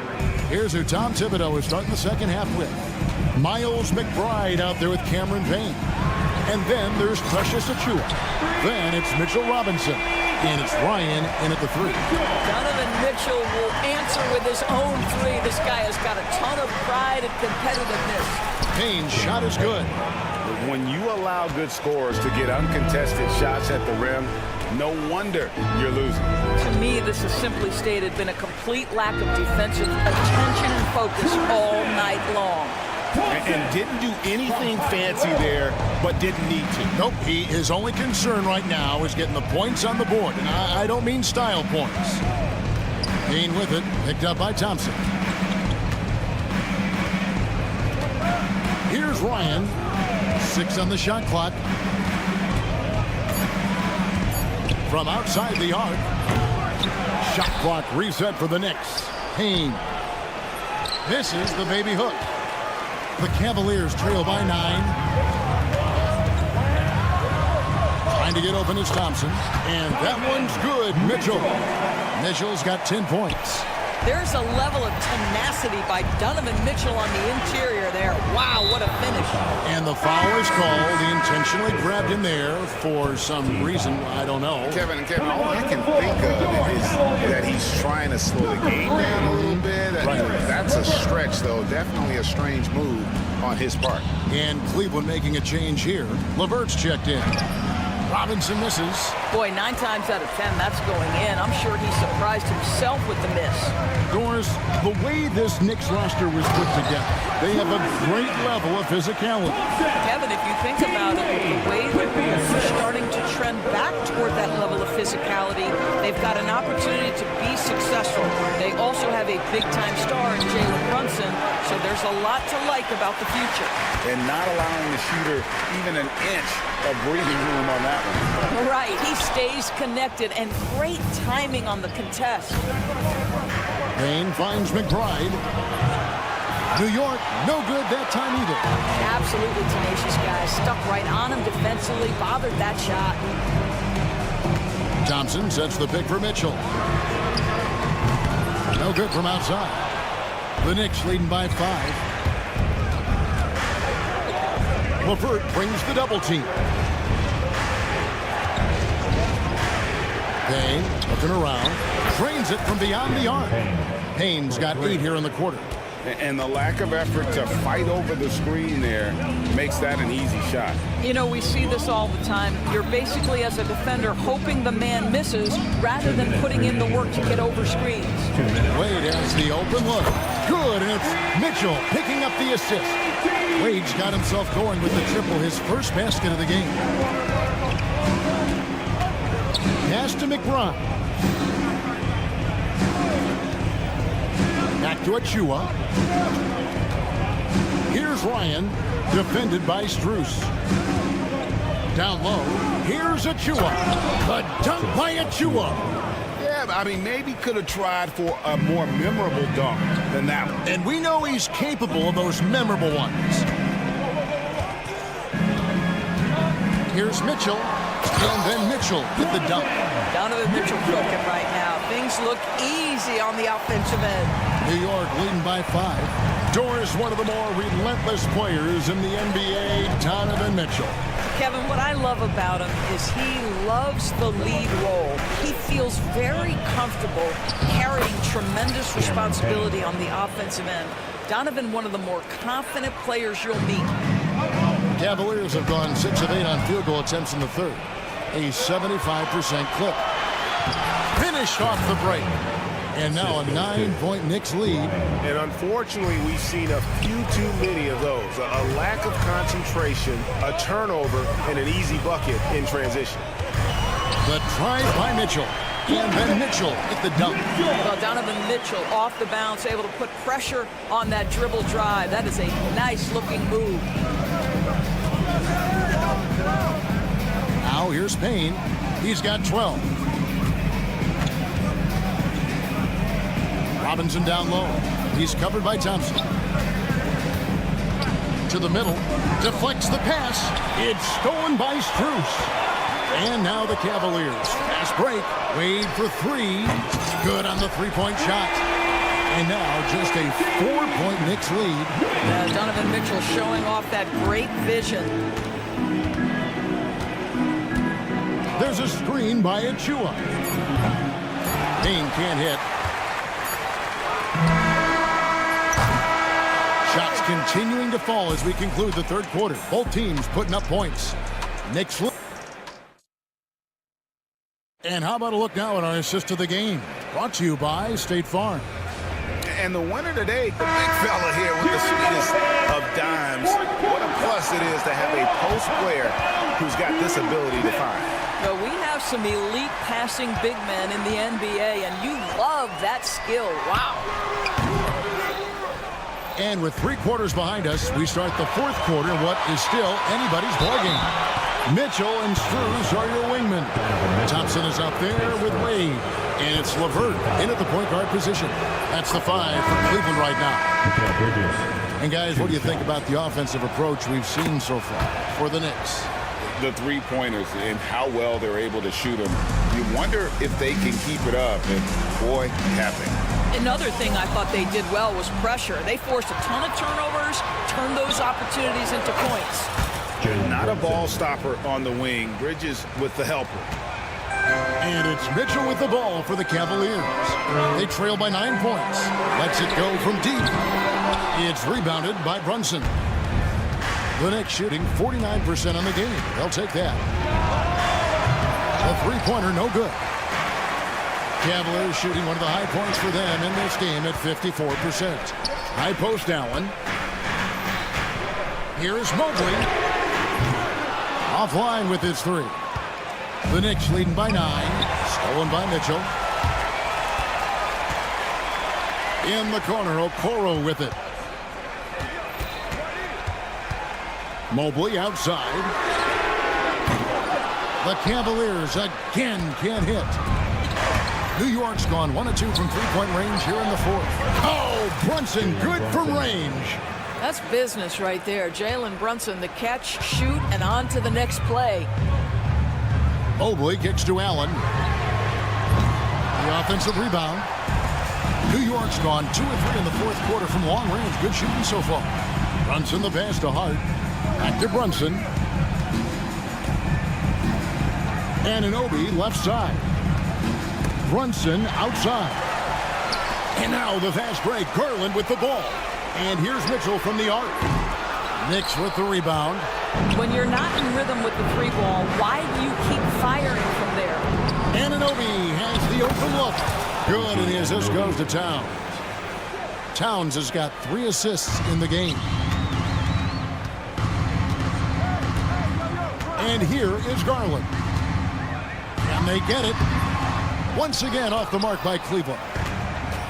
Here's who Tom Thibodeau is starting the second half with. Miles McBride out there with Cameron Payne. And then there's Precious Achiuwa. Then it's Mitchell Robinson. And it's Ryan in at the three. Donovan Mitchell will answer with his own three. This guy has got a ton of pride and competitiveness. Payne's shot is good. When you allow good scorers to get uncontested shots at the rim, no wonder you're losing. To me, this has simply stated been a complete lack of defensive attention and focus all night long. And didn't do anything fancy there, but didn't need to. Nope, his only concern right now is getting the points on the board. And I don't mean style points. Payne with it, picked up by Thompson. Here's Ryan. 6 on the shot clock. From outside the arc. Shot clock reset for the Knicks. Payne. This is the baby hook. The Cavaliers trail by 9. Trying to get open is Thompson. And that one's good. Mitchell. Mitchell's got 10 points. There's a level of tenacity by Donovan Mitchell on the interior there. Wow, what a finish. And the foul is called. He intentionally grabbed him there for some reason. I don't know. Kevin, all I can think of is that he's trying to slow the game down a little bit. Right. That's a stretch, though. Definitely a strange move on his part. And Cleveland making a change here. LeVert's checked in. Robinson misses. Boy, 9 times out of 10, that's going in. I'm sure he surprised himself with the miss. Doris, the way this Knicks roster was put together, they have a great level of physicality. Kevin, if you think about it, the way that we're starting to trend back toward that level of physicality, they've got an opportunity to be successful. They also have a big-time star in Jalen Brunson, so there's a lot to like about the future. And not allowing the shooter even an inch of breathing room on that one. Right, he stays connected, and great timing on the contest. Payne finds McBride. New York, no good that time either. Absolutely tenacious guy. Stuck right on him defensively, bothered that shot. Thompson sets the pick for Mitchell. No good from outside. The Knicks leading by 5. LeVert brings the double team. Payne looking around. Drains it from beyond the arc. Payne's got 8 here in the quarter. And the lack of effort to fight over the screen there makes that an easy shot. You know, we see this all the time. You're basically, as a defender, hoping the man misses rather than putting in the work to get over screens. Wade has the open look. Good, and it's Mitchell picking up the assist. Wade's got himself going with the triple, his first basket of the game. Pass to McBride. Back to Achua. Here's Ryan, defended by Strus. Down low, here's Achua. The dunk by Achua. Yeah, I mean, maybe could have tried for a more memorable dunk than that one. And we know he's capable of those memorable ones. Here's Mitchell, and then Mitchell with the dunk. Donovan Mitchell cooking right now. Things look easy on the offensive end. New York leading by 5. Doris, one of the more relentless players in the NBA, Donovan Mitchell. Kevin, what I love about him is he loves the lead role. He feels very comfortable carrying tremendous responsibility on the offensive end. Donovan, one of the more confident players you'll meet. Cavaliers have gone 6 of 8 on field goal attempts in the third. A 75% clip. Finished off the break. And now a 9-point Knicks lead. And unfortunately, we've seen a few too many of those. A lack of concentration, a turnover, and an easy bucket in transition. The drive by Mitchell. And then Mitchell at the dunk. Well, Donovan Mitchell off the bounce, able to put pressure on that dribble drive. That is a nice-looking move. Now here's Payne. He's got 12. Robinson down low. He's covered by Thompson. To the middle. Deflects the pass. It's stolen by Strus. And now the Cavaliers. Fast break. Wade for 3. Good on the three-point shot. And now just a 4-point Knicks lead. Donovan Mitchell showing off that great vision. There's a screen by Achua. Payne can't hit. Shots continuing to fall as we conclude the third quarter. Both teams putting up points. Knicks. And how about a look now at our assist of the game? Brought to you by State Farm. And the winner today, the big fella here with the sweetest of dimes. What a plus it is to have a post player who's got this ability to find. So we have some elite passing big men in the NBA, and you love that skill. Wow. And with 3 quarters behind us, we start the fourth quarter in what is still anybody's ballgame. Mitchell and Strus are your wingmen. Thompson is up there with Wade. And it's LeVert in at the point guard position. That's the 5 for Cleveland right now. And guys, what do you think about the offensive approach we've seen so far for the Knicks? The three-pointers and how well they're able to shoot them You wonder if they can keep it up, and boy, have they. Another thing I thought they did well was pressure. They forced a ton of turnovers, turned those opportunities into points. Not a ball stopper on the wing. Bridges with the helper. And it's Mitchell with the ball for the Cavaliers. They trail by 9 points. Lets it go from deep. It's rebounded by Brunson. The Knicks shooting 49% on the game. They'll take that. The three-pointer, no good. Cavaliers shooting one of the high points for them in this game at 54%. High post Allen. Here's Mobley. Offline with his three. The Knicks leading by 9. Stolen by Mitchell. In the corner, Okoro with it. Mobley outside. The Cavaliers again can't hit. New York's gone 1 of 2 from three-point range here in the fourth. Oh, Brunson good from range. That's business right there. Jalen Brunson, the catch, shoot, and on to the next play. Mobley kicks to Allen. The offensive rebound. New York's gone 2 of 3 in the fourth quarter from long range. Good shooting so far. Brunson the pass to Hart. Back to Brunson. Anunoby left side. Brunson outside. And now the fast break. Garland with the ball. And here's Mitchell from the arc. Knicks with the rebound. When you're not in rhythm with the three ball, why do you keep firing from there? Anunoby has the open look. Good, and the assist goes to Towns. Towns has got 3 assists in the game. And here is Garland. And they get it. Once again off the mark by Cleveland.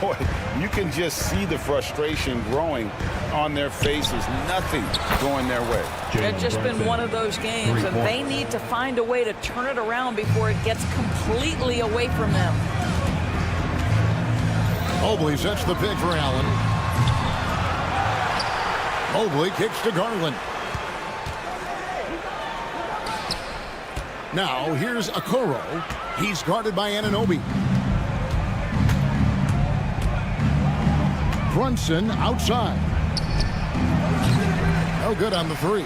Boy, you can just see the frustration growing on their faces. Nothing going their way. It's just been one of those games, and they need to find a way to turn it around before it gets completely away from them. Mobley sets the pick for Allen. Mobley kicks to Garland. Now here's Okoro. He's guarded by Anunoby. Brunson outside. No good on the three.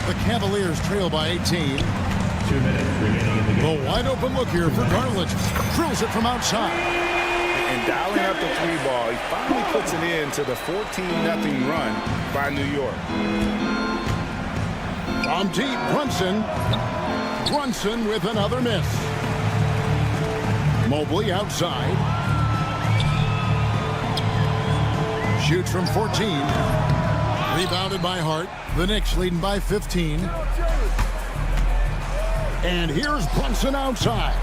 The Cavaliers trail by 18. 2 minutes remaining in the game. The wide open look here for Garland. Drills it from outside. And dialing up the three ball, he finally puts it in to the 14-0 run by New York. From deep, Brunson. Brunson with another miss. Mobley outside. Shoots from 14. Rebounded by Hart. The Knicks leading by 15. And here's Brunson outside.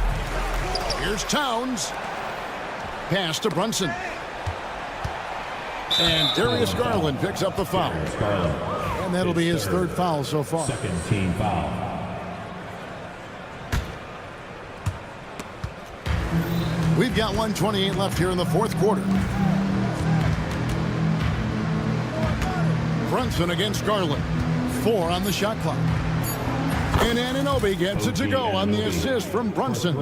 Here's Towns. Pass to Brunson. And Darius Garland picks up the foul. And that'll be his third foul so far. Second team foul. We've got 1:28 left here in the fourth quarter. Brunson against Garland. 4 on the shot clock. And Anunoby gets it to go on the assist from Brunson.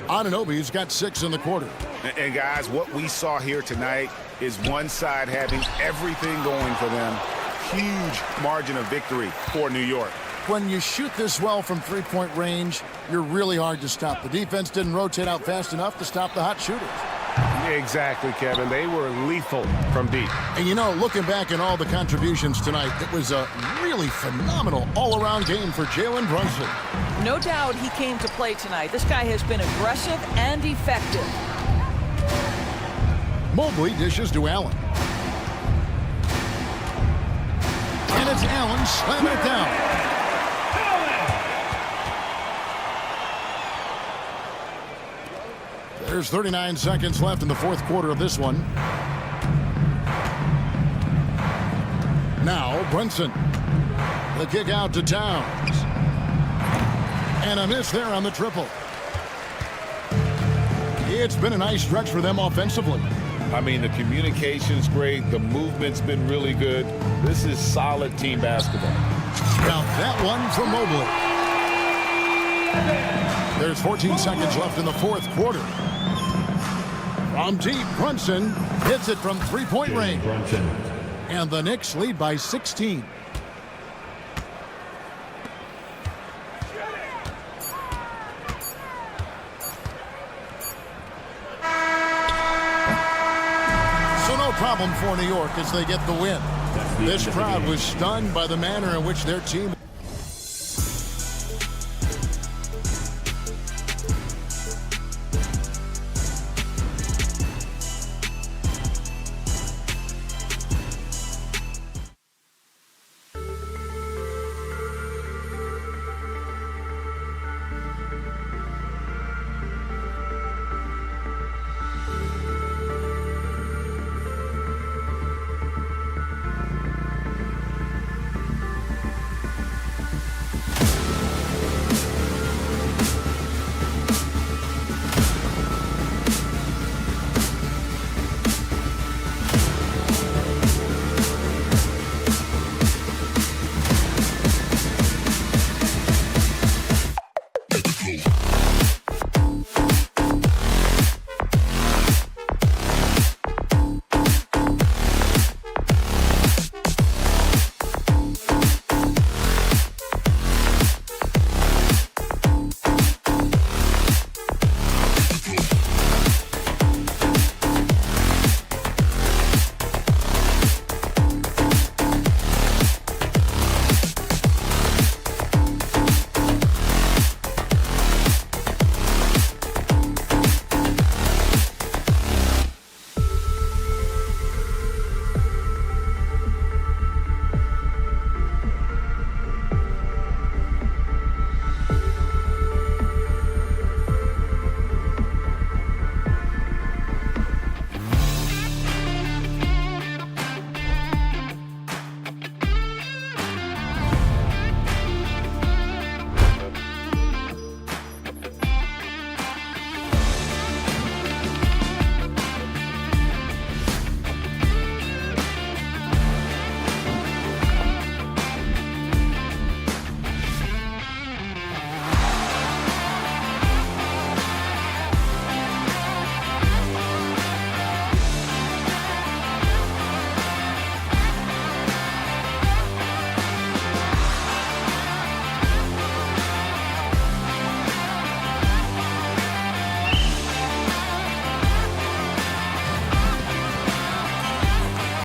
Anunoby's got 6 in the quarter. And guys, what we saw here tonight is one side having everything going for them. Huge margin of victory for New York. When you shoot this well from three-point range, you're really hard to stop. The defense didn't rotate out fast enough to stop the hot shooters. Exactly, Kevin. They were lethal from deep. And you know, looking back at all the contributions tonight, it was a really phenomenal all-around game for Jalen Brunson. No doubt he came to play tonight. This guy has been aggressive and effective. Mobley dishes to Allen. And it's Allen slamming it down. There's 39 seconds left in the fourth quarter of this one. Now Brunson. The kick out to Towns. And a miss there on the triple. It's been a nice stretch for them offensively. I mean, the communication's great. The movement's been really good. This is solid team basketball. Now that one from Mobley. There's 14 seconds left in the fourth quarter. From deep, Brunson hits it from three-point range. And the Knicks lead by 16. So no problem for New York as they get the win. This crowd was stunned by the manner in which their team